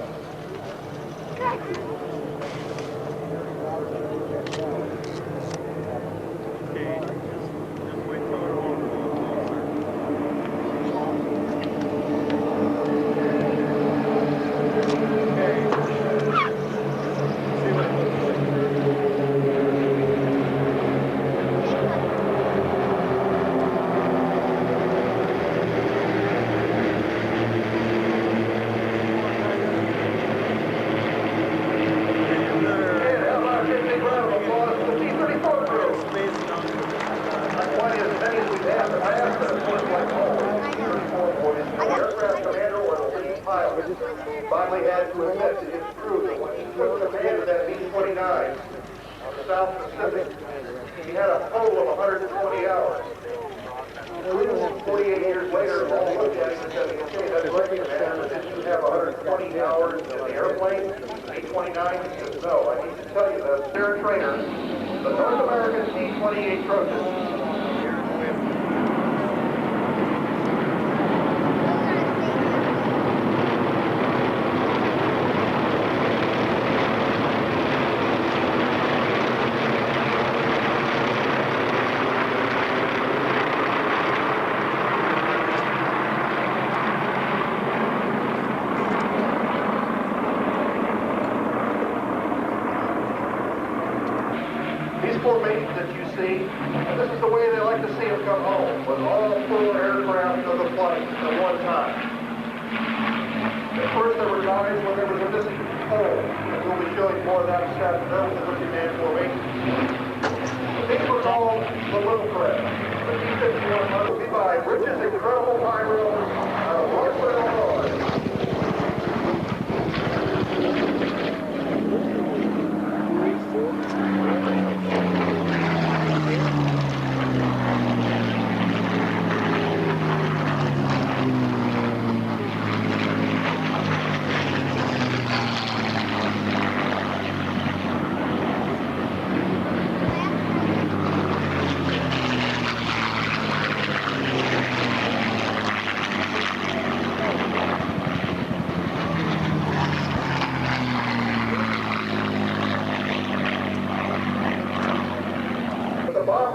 Finally had to admit to his crew that when he took command of that B-29 on the South Pacific, he had a total of 120 hours. 48 years later, all looked at him and said, okay, that's right, Commander, but did you have 120 hours in the airplane, B-29? He said, no, I need to tell you that their trainer, the North American C-28 Trojan, formations that you see, and this is the way they like to see them come home, with all 4 aircraft of the flight at one time. At first there were guys when there was a missing pole, and we'll be showing more of that this afternoon with the Working Man formation. These were called the Little Craft. The T-51 will be by Rich's Incredible High Road out of Rockford, Illinois.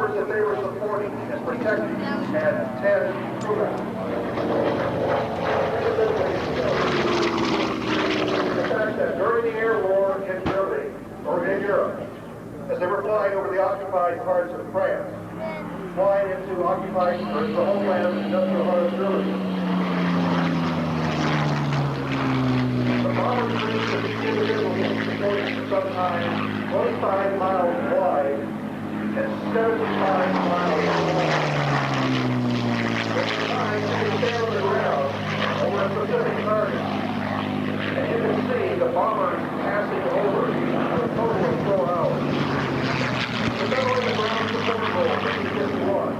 That they were supporting and protecting had 10 crew members. The fact that during the air war in Germany, or in Europe, as they were flying over the occupied parts of France, flying into occupied, or the homeland of industrial hostility, the bombers reached the individuals supporting for sometimes 25 miles wide and 75 miles long. At the time, they could stay on the ground over a specific target. And you can see the bombers passing over for a total of 4 hours. But not only the ground support role that we just won,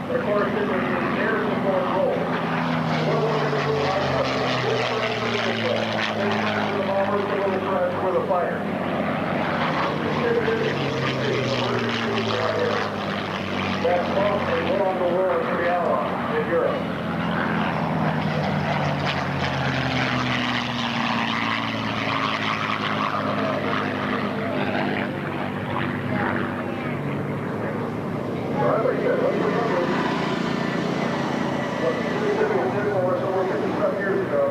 but of course it was the air support role. What was it? The bombers, the little friends were the fighters. That's mostly what on the war for the Allies in Europe. So as I said, let's remember what the Mississippi did for us over 50-some years ago.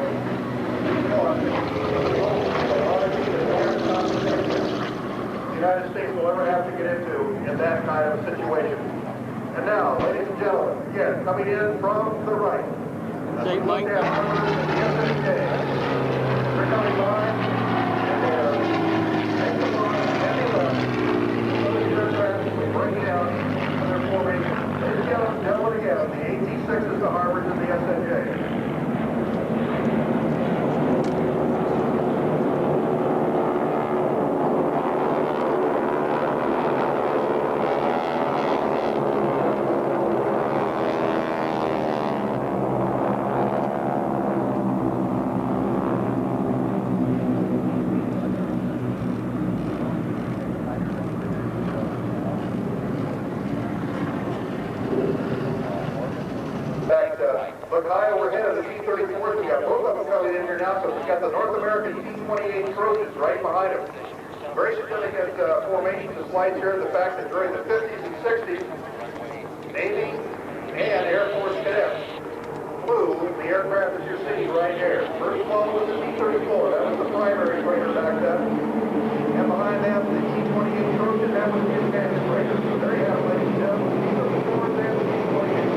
The United States will ever have to get into in that kind of situation. And now, ladies and gentlemen, again, coming in from the right. Say, Mike. They're coming by, and they're exit line and the left. So the aircraft will bring out their formation. Ladies and gentlemen, again, the AT-6s, the Harvards, and the SNJ. now because we've got the North American P-28 Trojans right behind them. Very significant formation displays here, the fact that during the 50s and 60s, Navy and Air Force cadets flew the aircraft that you're seeing right here. First flown was the T-34, that was the primary fighter back then. And behind that, the T-28 Trojan, that was the advanced fighter. So there you have it, ladies and gentlemen, the T-34s and the T-28.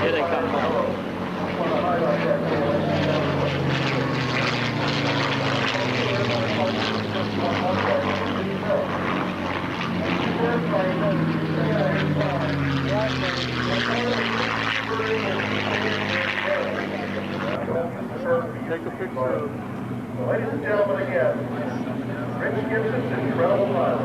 Here they come. Take a picture. Ladies and gentlemen, again, Rich Gibson, the incredible pilot.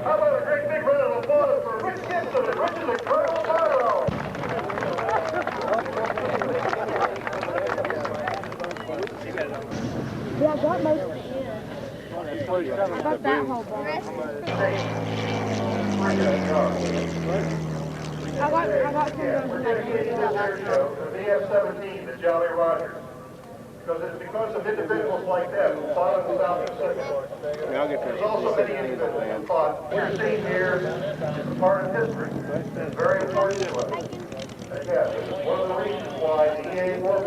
How about a great big round of applause for Rich Gibson and Rich's incredible pilot? How about that whole bar? How about some of those like The VF-17, the Jolly Rogers. Because it's because of individuals like that who fought in the South Pacific. There's also many individuals who fought. What you're seeing here is a part of history. It's very important to us. Again, this is one of the reasons why the EA War.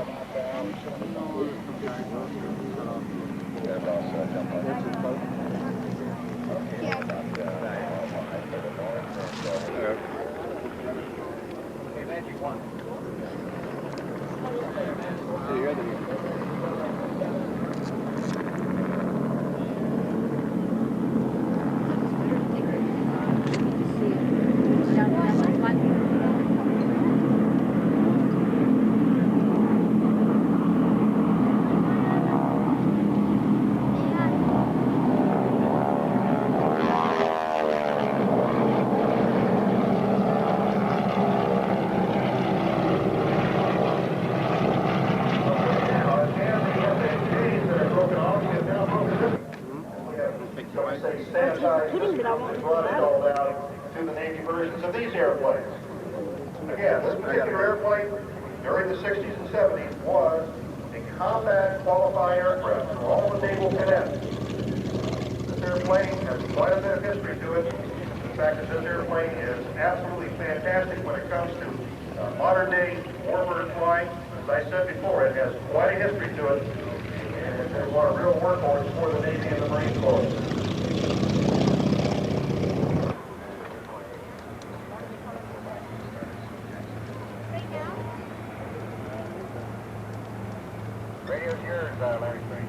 To the Navy versions of these airplanes. Again, this particular airplane during the 60s and 70s was a combat qualified aircraft for all the naval cadets. This airplane has quite a bit of history to it. The fact that this airplane is absolutely fantastic when it comes to modern day warbird flying. As I said before, it has quite a history to it, and it's one of real workhorse for the Navy and the Marine Corps. Radio's yours, Larry Spring.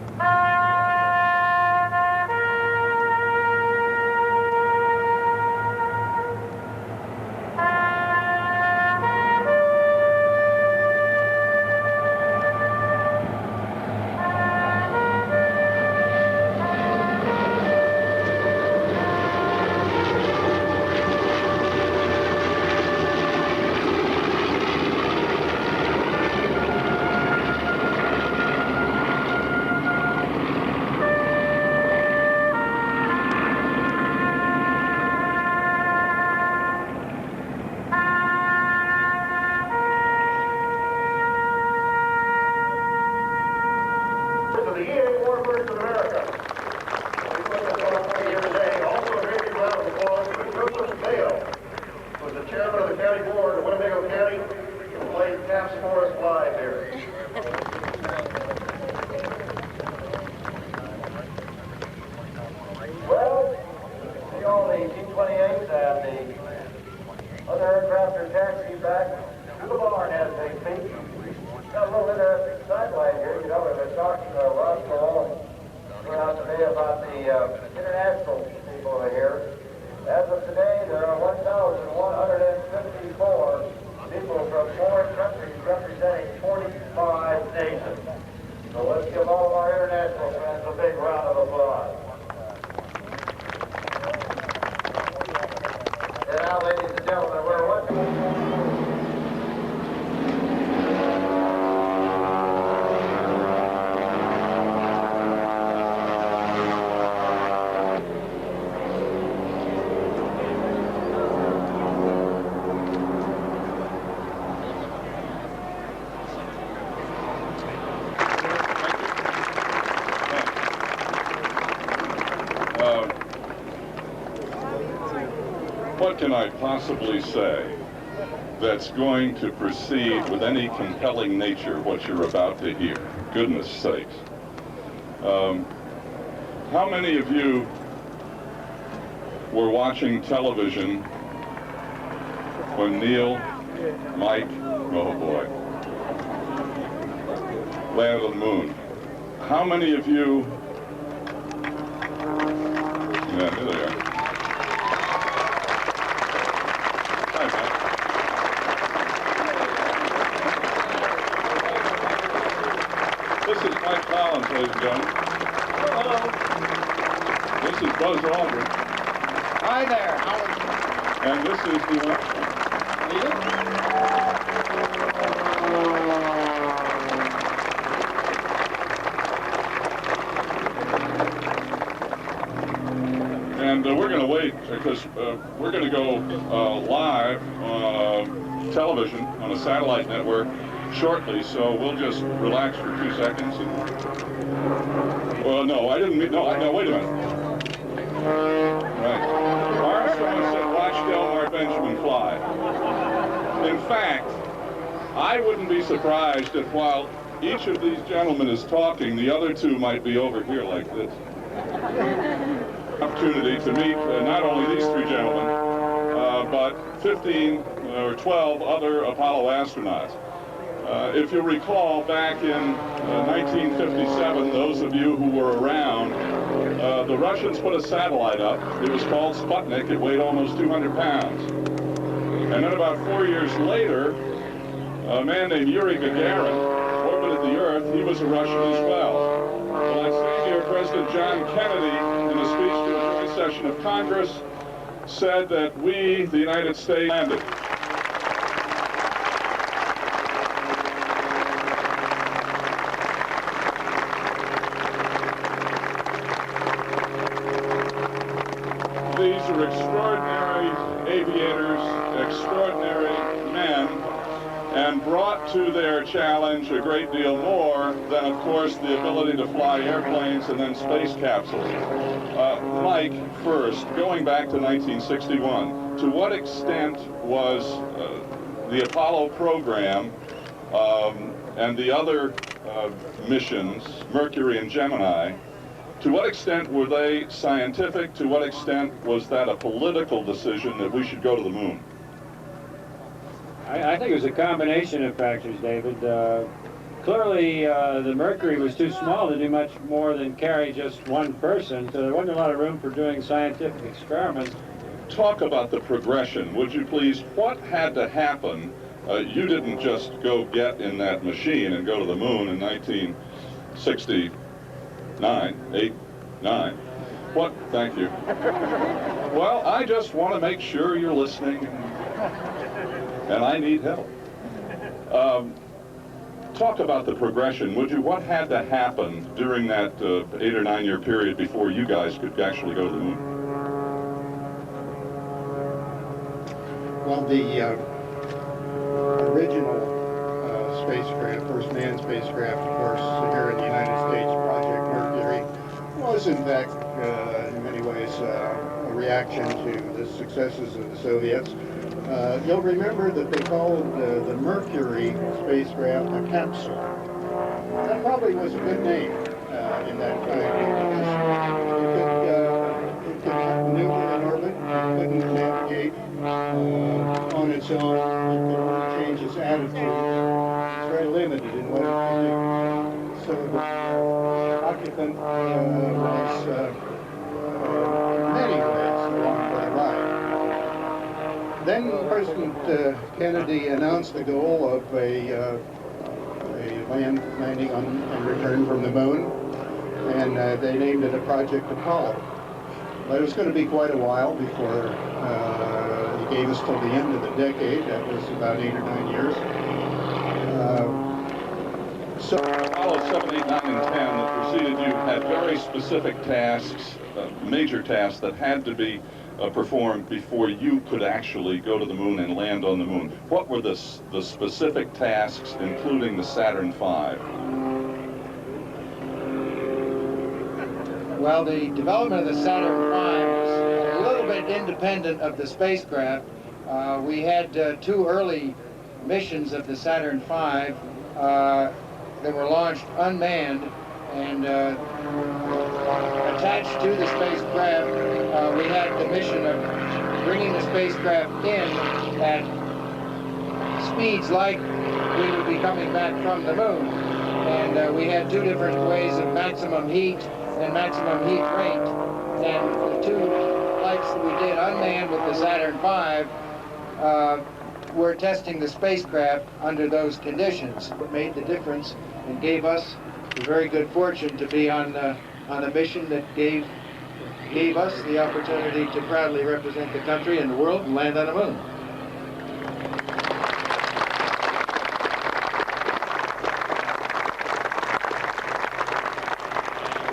What can I possibly say that's going to proceed with any compelling nature what you're about to hear? Goodness sakes. How many of you were watching television when Neil, Mike, oh boy, landed on the moon? How many of you, yeah, here they are. This is Mike Collins, ladies and gentlemen. Hello. This is Buzz Aldrin. Hi there. How are you? And this is the we're going to wait because we're going to go live television on a satellite network shortly, so we'll just relax for 2 seconds. And, well, no, I didn't mean, no, wait a minute. Right. Armstrong said, watch Delmar Benjamin fly. In fact, I wouldn't be surprised if while each of these gentlemen is talking, the other two might be over here like this. Opportunity to meet not only these 3 gentlemen, but 15 or 12 other Apollo astronauts. If you recall, back in 1957, those of you who were around, the Russians put a satellite up. It was called Sputnik. It weighed almost 200 pounds. And then about 4 years later, a man named Yuri Gagarin orbited the Earth. He was a Russian as well. Well, that same year, President John Kennedy, in a speech to a joint session of Congress, said that we, the United States, landed. These are extraordinary aviators, extraordinary men, and brought to their challenge a great deal more than, of course, the ability to fly airplanes and then space capsules. Mike, first, going back to 1961, to what extent was the Apollo program and the other missions, Mercury and Gemini, to what extent were they scientific? To what extent was that a political decision that we should go to the moon? I think it was a combination of factors, David. Clearly, the Mercury was too small to do much more than carry just one person, so there wasn't a lot of room for doing scientific experiments. Talk about the progression, would you please? What had to happen? You didn't just go get in that machine and go to the moon in 1969. What? Thank you. Well, I just want to make sure you're listening, and I need help. Talk about the progression, would you? What had to happen during that 8 or 9 year period before you guys could actually go to the moon? Well, the original spacecraft, first manned spacecraft, of course, here in the United States, Project Mercury, was in fact, in many ways, a reaction to the successes of the Soviets. You'll remember that they called the Mercury spacecraft a capsule. That probably was a good name in that time, because it could maneuver in orbit, it couldn't navigate on its own, it could change its attitude. It's very limited in what it can do. So the occupant was in many ways along for the ride. Then President Kennedy announced the goal of a landing on and return from the moon, and they named it a Project Apollo. But it was going to be quite a while before he gave us till the end of the decade. That was about 8 or 9 years. So Apollo 7, 8, 9, and 10 that preceded you had very specific tasks, major tasks that had to be performed before you could actually go to the moon and land on the moon. What were the specific tasks, including the Saturn V? Well, the development of the Saturn V was a little bit independent of the spacecraft. We had 2 early missions of the Saturn V that were launched unmanned, and attached to the spacecraft, we had the mission of bringing the spacecraft in at speeds like we would be coming back from the moon. And we had 2 different ways of maximum heat and maximum heat rate. And the 2 flights that we did unmanned with the Saturn V were testing the spacecraft under those conditions. What made the difference and gave us the very good fortune to be on a mission that gave us the opportunity to proudly represent the country and the world and land on the moon.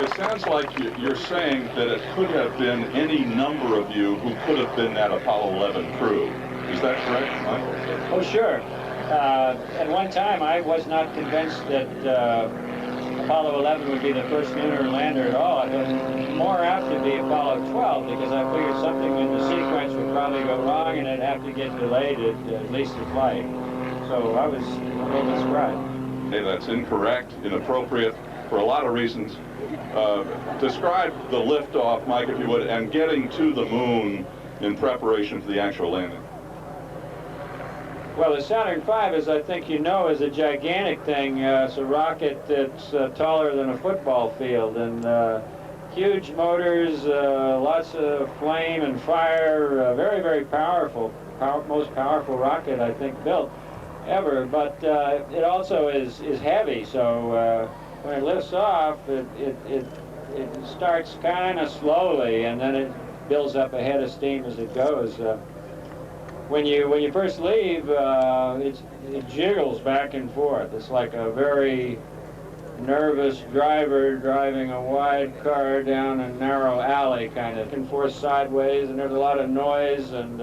It sounds like you're saying that it could have been any number of you who could have been that Apollo 11 crew. Is that correct, Michael? Oh, sure. At one time, I was not convinced that Apollo 11 would be the first lunar lander at all. It was more apt to be Apollo 12 because I figured something in the sequence would probably go wrong and it'd have to get delayed at least a flight. So I was a little surprised. Hey, that's incorrect, inappropriate, for a lot of reasons. Describe the liftoff, Mike, if you would, and getting to the moon in preparation for the actual landing. Well, the Saturn V, as I think you know, is a gigantic thing. It's a rocket that's taller than a football field, and huge motors, lots of flame and fire, very, very powerful, most powerful rocket I think built ever. But it also is heavy, so when it lifts off, it starts kind of slowly, and then it builds up a head of steam as it goes. When you first leave, it jiggles back and forth. It's like a very nervous driver driving a wide car down a narrow alley, kind of, and forth sideways, and there's a lot of noise, and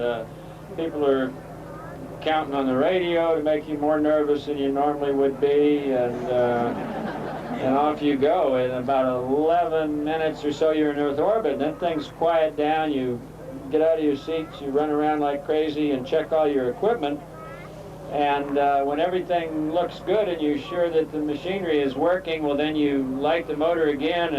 people are counting on the radio to make you more nervous than you normally would be, and off you go. In about 11 minutes or so, you're in Earth orbit, and then things quiet down. You get out of your seats, you run around like crazy and check all your equipment, and when everything looks good and you're sure that the machinery is working, well, then you light the motor again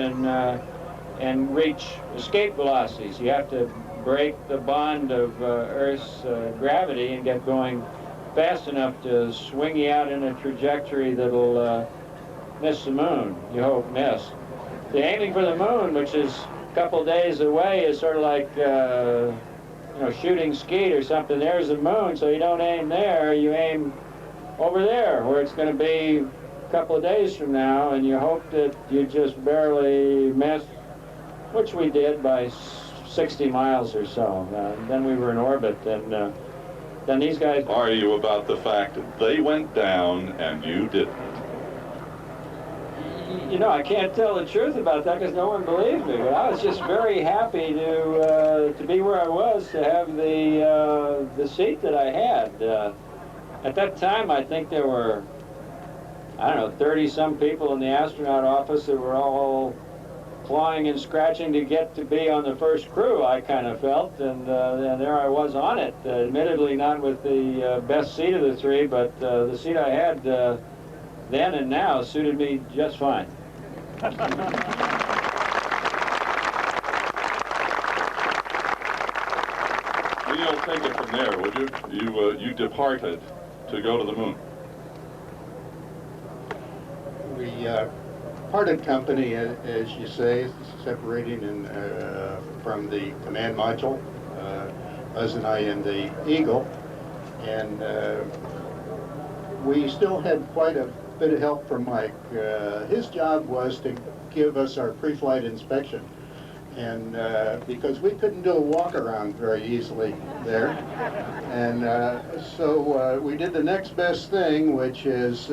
and reach escape velocities. You have to break the bond of Earth's gravity and get going fast enough to swing you out in a trajectory that'll miss the moon, you hope miss. The aiming for the moon, which is couple days away, is sort of like shooting skeet or something. There's the moon, so you don't aim there, you aim over there where it's going to be a couple of days from now, and you hope that you just barely miss, which we did by 60 miles or so. Then we were in orbit, and then these guys... Are you about the fact that they went down and you didn't? You know, I can't tell the truth about that because no one believed me, but I was just very happy to be where I was, to have the seat that I had. At that time, I think there were, I don't know, 30-some people in the astronaut office that were all clawing and scratching to get to be on the first crew, I kind of felt, and there I was on it. Admittedly not with the best seat of the three, but the seat I had then and now suited me just fine. Neil, take it from there, would you? You departed to go to the moon. We parted company, as you say, separating from the command module, Buzz and I in the Eagle, and we still had quite a bit of help from Mike. His job was to give us our pre-flight inspection, and because we couldn't do a walk around very easily there, and so we did the next best thing, which is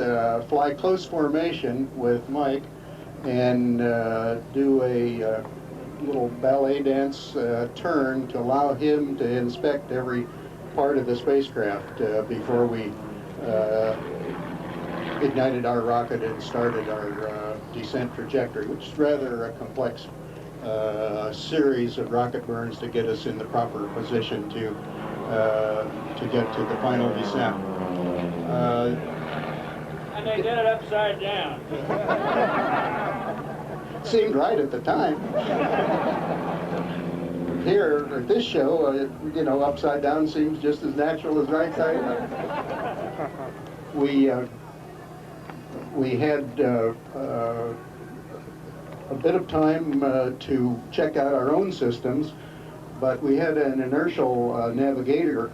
fly close formation with Mike and do a little ballet dance turn to allow him to inspect every part of the spacecraft before we ignited our rocket and started our descent trajectory, which is rather a complex series of rocket burns to get us in the proper position to get to the final descent. And they did it upside down. Seemed right at the time. Here at this show, you know, upside down seems just as natural as right side up. We had a bit of time to check out our own systems, but we had an inertial navigator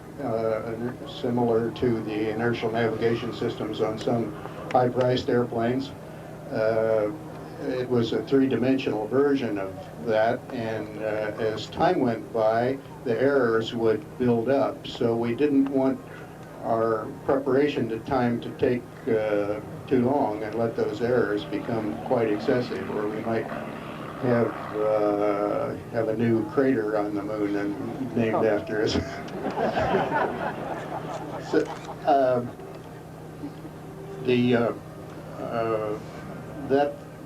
similar to the inertial navigation systems on some high-priced airplanes. It was a three-dimensional version of that, and as time went by, the errors would build up, so we didn't want our preparation time to take too long and let those errors become quite excessive, or we might have a new crater on the moon and named after us. So,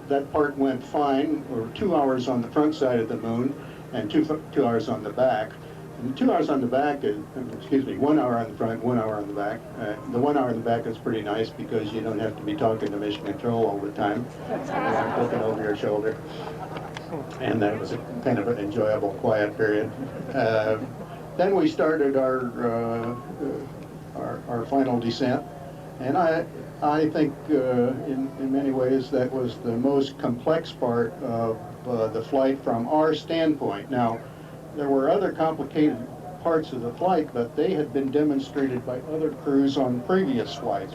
that part went fine. Or 2 hours on the front side of the moon and two hours on the back. And 2 hours on the back is, excuse me, 1 hour on the front, 1 hour on the back. The 1 hour on the back is pretty nice because you don't have to be talking to mission control all the time, looking over your shoulder. And that was a kind of an enjoyable, quiet period. Then we started our final descent, and I think in many ways that was the most complex part of the flight from our standpoint. Now, there were other complicated parts of the flight, but they had been demonstrated by other crews on previous flights.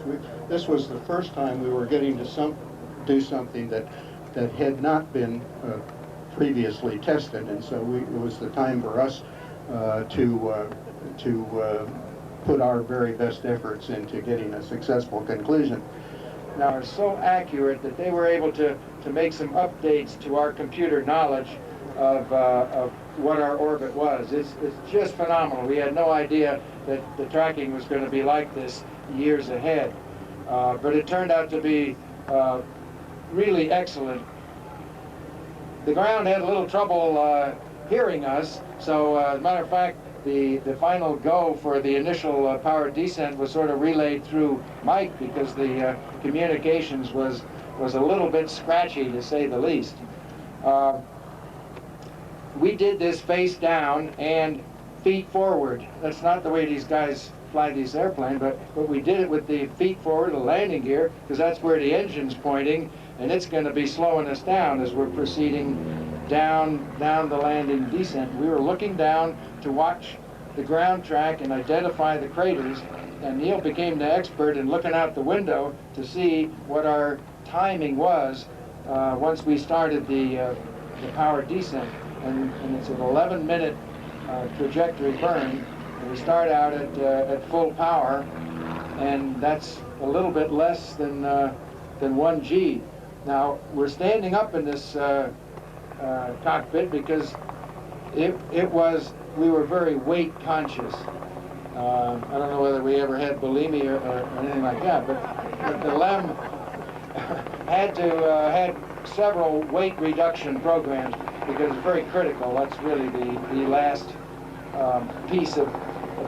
This was the first time we were getting to do something that had not been previously tested, and so it was the time for us to put our very best efforts into getting a successful conclusion. Now, are so accurate that they were able to make some updates to our computer knowledge of what our orbit was. It's just phenomenal. We had no idea that the tracking was going to be like this years ahead. But it turned out to be really excellent. The ground had a little trouble hearing us, so as a matter of fact, the final go for the initial power descent was sort of relayed through Mike because the communications was a little bit scratchy, to say the least. We did this face down and feet forward. That's not the way these guys fly these airplanes, but we did it with the feet forward, the landing gear, because that's where the engine's pointing, and it's going to be slowing us down as we're proceeding down the landing descent. We were looking down to watch the ground track and identify the craters, and Neil became the expert in looking out the window to see what our timing was once we started the power descent. And it's an 11-minute trajectory burn. And we start out at full power, and that's a little bit less than 1 G. Now, we're standing up in this cockpit because we were very weight conscious. I don't know whether we ever had bulimia or anything like that, but the LEM had several weight reduction programs because it's very critical. That's really the last piece of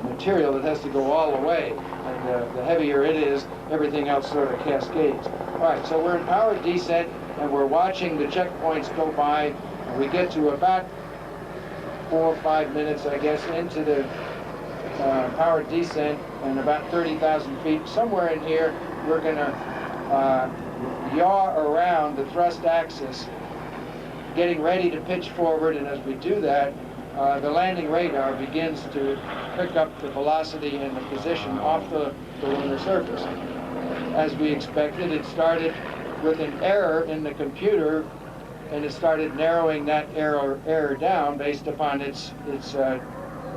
material that has to go all the way. And the heavier it is, everything else sort of cascades. All right, so we're in power descent, and we're watching the checkpoints go by. And we get to about 4 or 5 minutes, I guess, into the power descent, and about 30,000 feet. Somewhere in here, we're going to yaw around the thrust axis, getting ready to pitch forward, and as we do that, the landing radar begins to pick up the velocity and the position off the lunar surface. As we expected, it started with an error in the computer, and it started narrowing that error down based upon its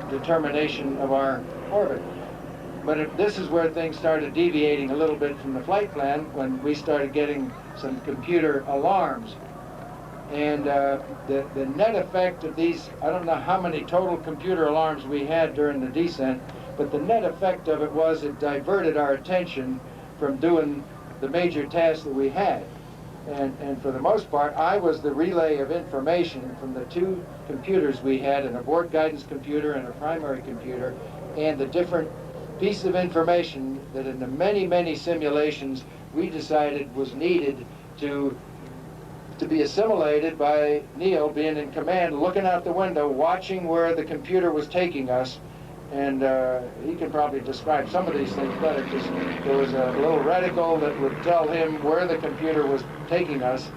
determination of our orbit. But this is where things started deviating a little bit from the flight plan when we started getting some computer alarms. And the net effect of these, I don't know how many total computer alarms we had during the descent, but the net effect of it was it diverted our attention from doing the major tasks that we had. And for the most part, I was the relay of information from the 2 computers we had, an abort guidance computer and a primary computer, and the different piece of information that in the many, many simulations we decided was needed to be assimilated by Neil being in command, looking out the window, watching where the computer was taking us. And he can probably describe some of these things better because there was a little reticle that would tell him where the computer was taking us.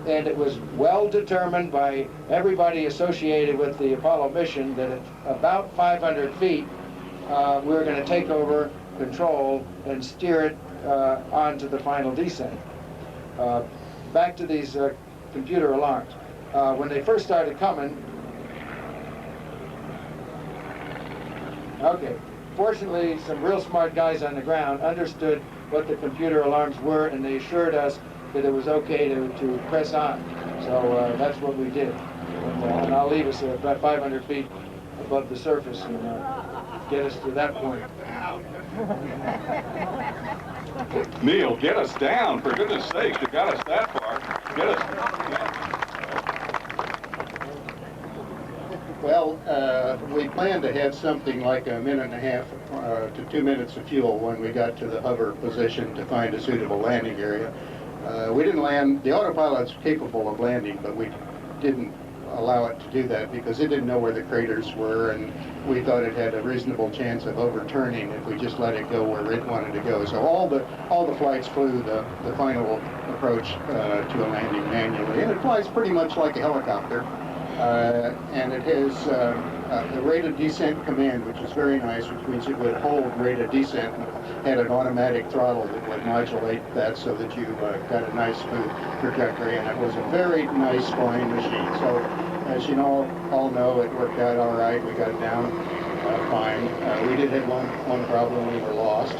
And it was well determined by everybody associated with the Apollo mission that at about 500 feet, we were going to take over control and steer it onto the final descent. Back to these computer alarms. When they first started coming, okay, fortunately some real smart guys on the ground understood what the computer alarms were, and they assured us that it was okay to press on. So that's what we did. And I'll leave us about 500 feet above the surface and get us to that point. Neil, get us down, for goodness sake. You got us that far. Get us. Well, we planned to have something like a minute and a half to 2 minutes of fuel when we got to the hover position to find a suitable landing area. We didn't land. The autopilot's capable of landing, but we didn't allow it to do that because it didn't know where the craters were, and we thought it had a reasonable chance of overturning if we just let it go where it wanted to go. So all the flights flew the final approach to a landing manually, and it flies pretty much like a helicopter. And it has the rate of descent command, which is very nice, which means it would hold rate of descent and had an automatic throttle that would modulate that so that you got a nice smooth trajectory, and it was a very nice flying machine. So as you all know, it worked out all right. We got it down fine. We did have one problem. We were lost.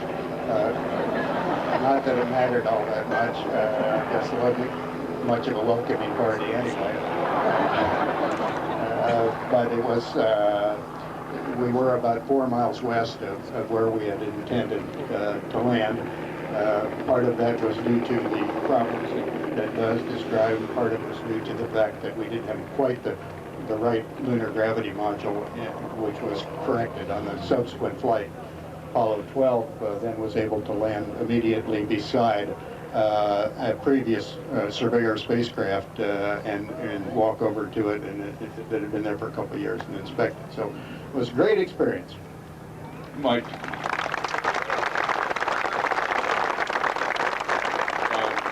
Not that it mattered all that much. I guess it wasn't much of a welcoming party anyway. But it was, we were about 4 miles west of where we had intended to land. Part of that was due to the problems that Buzz described. Part of it was due to the fact that we didn't have quite the right lunar gravity module, which was corrected on the subsequent flight. Apollo 12 then was able to land immediately beside a previous Surveyor spacecraft and walk over to it, and that had been there for a couple of years and inspect it. So it was a great experience. Mike.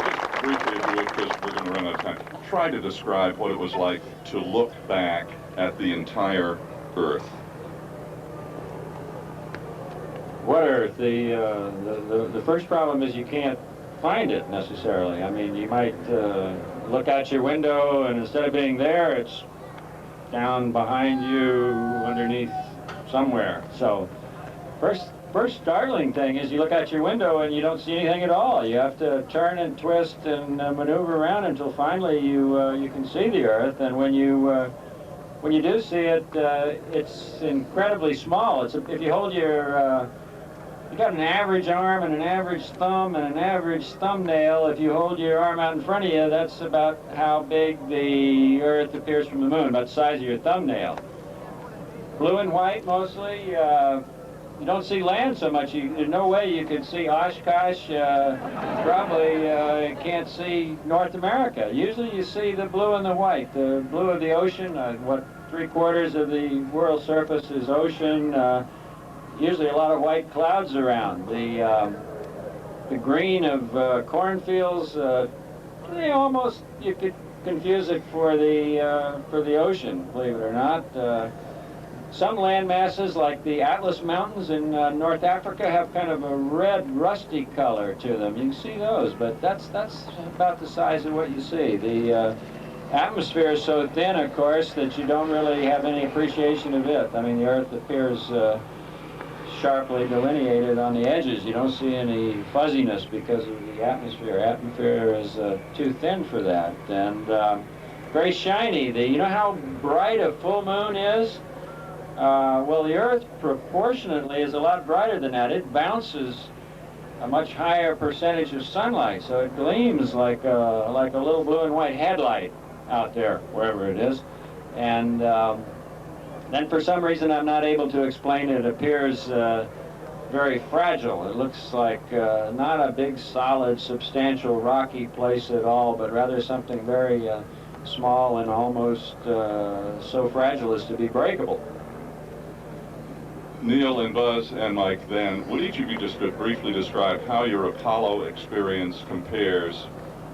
Just briefly, if you would, because we're going to run out of time, try to describe what it was like to look back at the entire Earth. What Earth? The first problem is you can't find it necessarily. I mean, you might look out your window, and instead of being there, it's down behind you, underneath somewhere. So first startling thing is you look out your window and you don't see anything at all. You have to turn and twist and maneuver around until finally you can see the Earth. And when you do see it, it's incredibly small. If you hold your you got an average arm and an average thumb and an average thumbnail. If you hold your arm out in front of you, that's about how big the Earth appears from the moon, about the size of your thumbnail. Blue and white mostly. You don't see land so much. There's no way you could see Oshkosh. Probably can't see North America. Usually you see the blue and the white. The blue of the ocean, what 3/4 of the world's surface is ocean. Usually a lot of white clouds around. The green of cornfields, you could confuse it for the ocean, believe it or not. Some land masses, like the Atlas Mountains in North Africa, have kind of a red, rusty color to them. You can see those, but that's about the size of what you see. The atmosphere is so thin, of course, that you don't really have any appreciation of it. I mean, the Earth appears sharply delineated on the edges. You don't see any fuzziness because of the atmosphere. Atmosphere is too thin for that, and very shiny. You know how bright a full moon is? Well, the Earth proportionately is a lot brighter than that. It bounces a much higher percentage of sunlight, so it gleams like a little blue and white headlight out there, wherever it is. And then for some reason I'm not able to explain it. It appears very fragile. It looks like not a big, solid, substantial, rocky place at all, but rather something very small and almost so fragile as to be breakable. Neil and Buzz and Mike, then, would each of you just briefly describe how your Apollo experience compares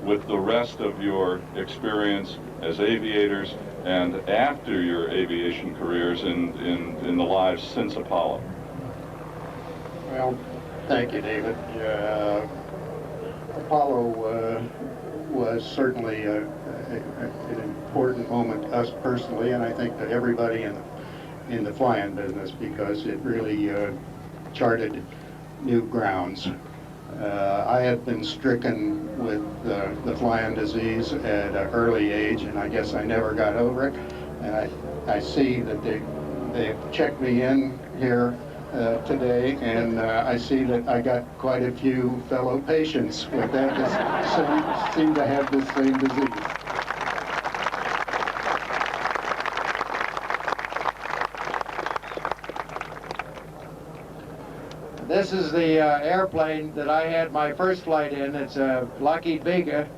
with the rest of your experience as aviators and after your aviation careers in the lives since Apollo? Well, thank you, David. Apollo was certainly an important moment to us personally, and I think to everybody in the flying business, because it really charted new grounds. I had been stricken with the flying disease at an early age, and I guess I never got over it. And I see that they've checked me in here today, and I see that I got quite a few fellow patients with that seem to have the same disease. This is the airplane that I had my first flight in. It's a Lockheed Vega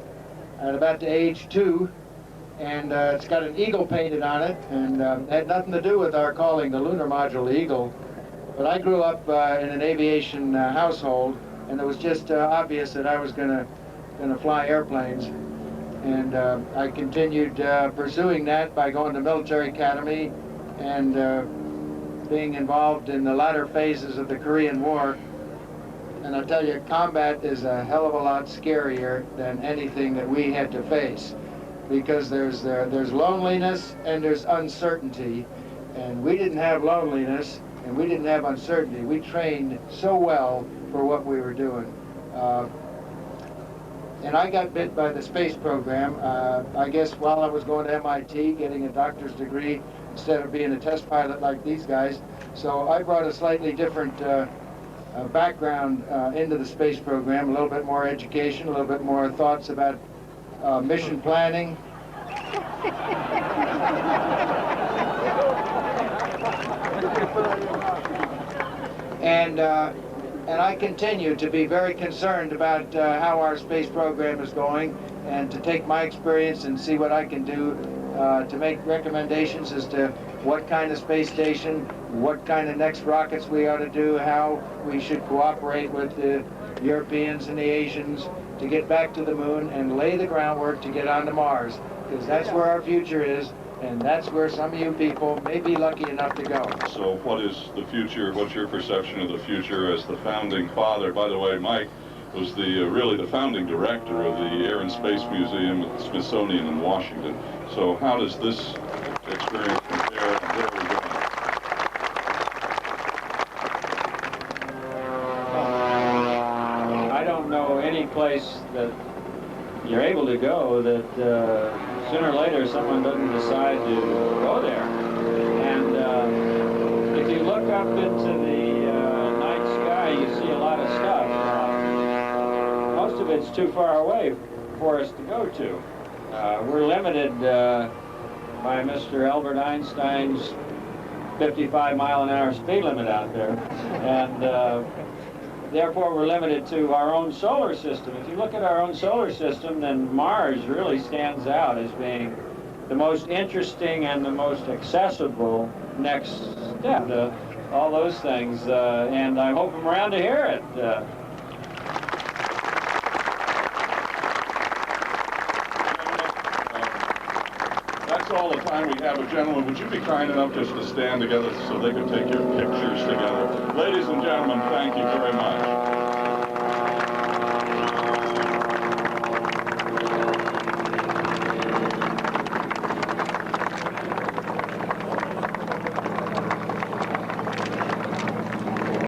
at about the age 2, and it's got an eagle painted on it, and had nothing to do with our calling the lunar module Eagle. But I grew up in an aviation household, and it was just obvious that I was gonna fly airplanes. And I continued pursuing that by going to military academy and being involved in the latter phases of the Korean War. And I'll tell you, combat is a hell of a lot scarier than anything that we had to face, because there's loneliness and there's uncertainty, and we didn't have loneliness and we didn't have uncertainty. We trained so well for what we were doing. And I got bit by the space program, I guess while I was going to MIT getting a doctor's degree instead of being a test pilot like these guys. So I brought a slightly different background into the space program, a little bit more education, a little bit more thoughts about mission planning. And I continue to be very concerned about how our space program is going, and to take my experience and see what I can do to make recommendations as to what kind of space station, what kind of next rockets we ought to do, how we should cooperate with the Europeans and the Asians to get back to the moon and lay the groundwork to get onto Mars, because that's where our future is. And that's where some of you people may be lucky enough to go. So what is the future? What's your perception of the future as the founding father? By the way, Mike was really the founding director of the Air and Space Museum at the Smithsonian in Washington. So how does this experience compare, and where are we going? I don't know any place that you're able to go that sooner or later someone doesn't decide to go there. And if you look up into the night sky, you see a lot of stuff. Most of it's too far away for us to go to. We're limited by Mr. Albert Einstein's 55-mile-an-hour speed limit out there. And therefore, we're limited to our own solar system. If you look at our own solar system, then Mars really stands out as being the most interesting and the most accessible next step to all those things. And I hope I'm around to hear it. That's all the time we have. Gentlemen, would you be kind enough just to stand together so they could take your pictures together? Ladies and gentlemen, thank you very much.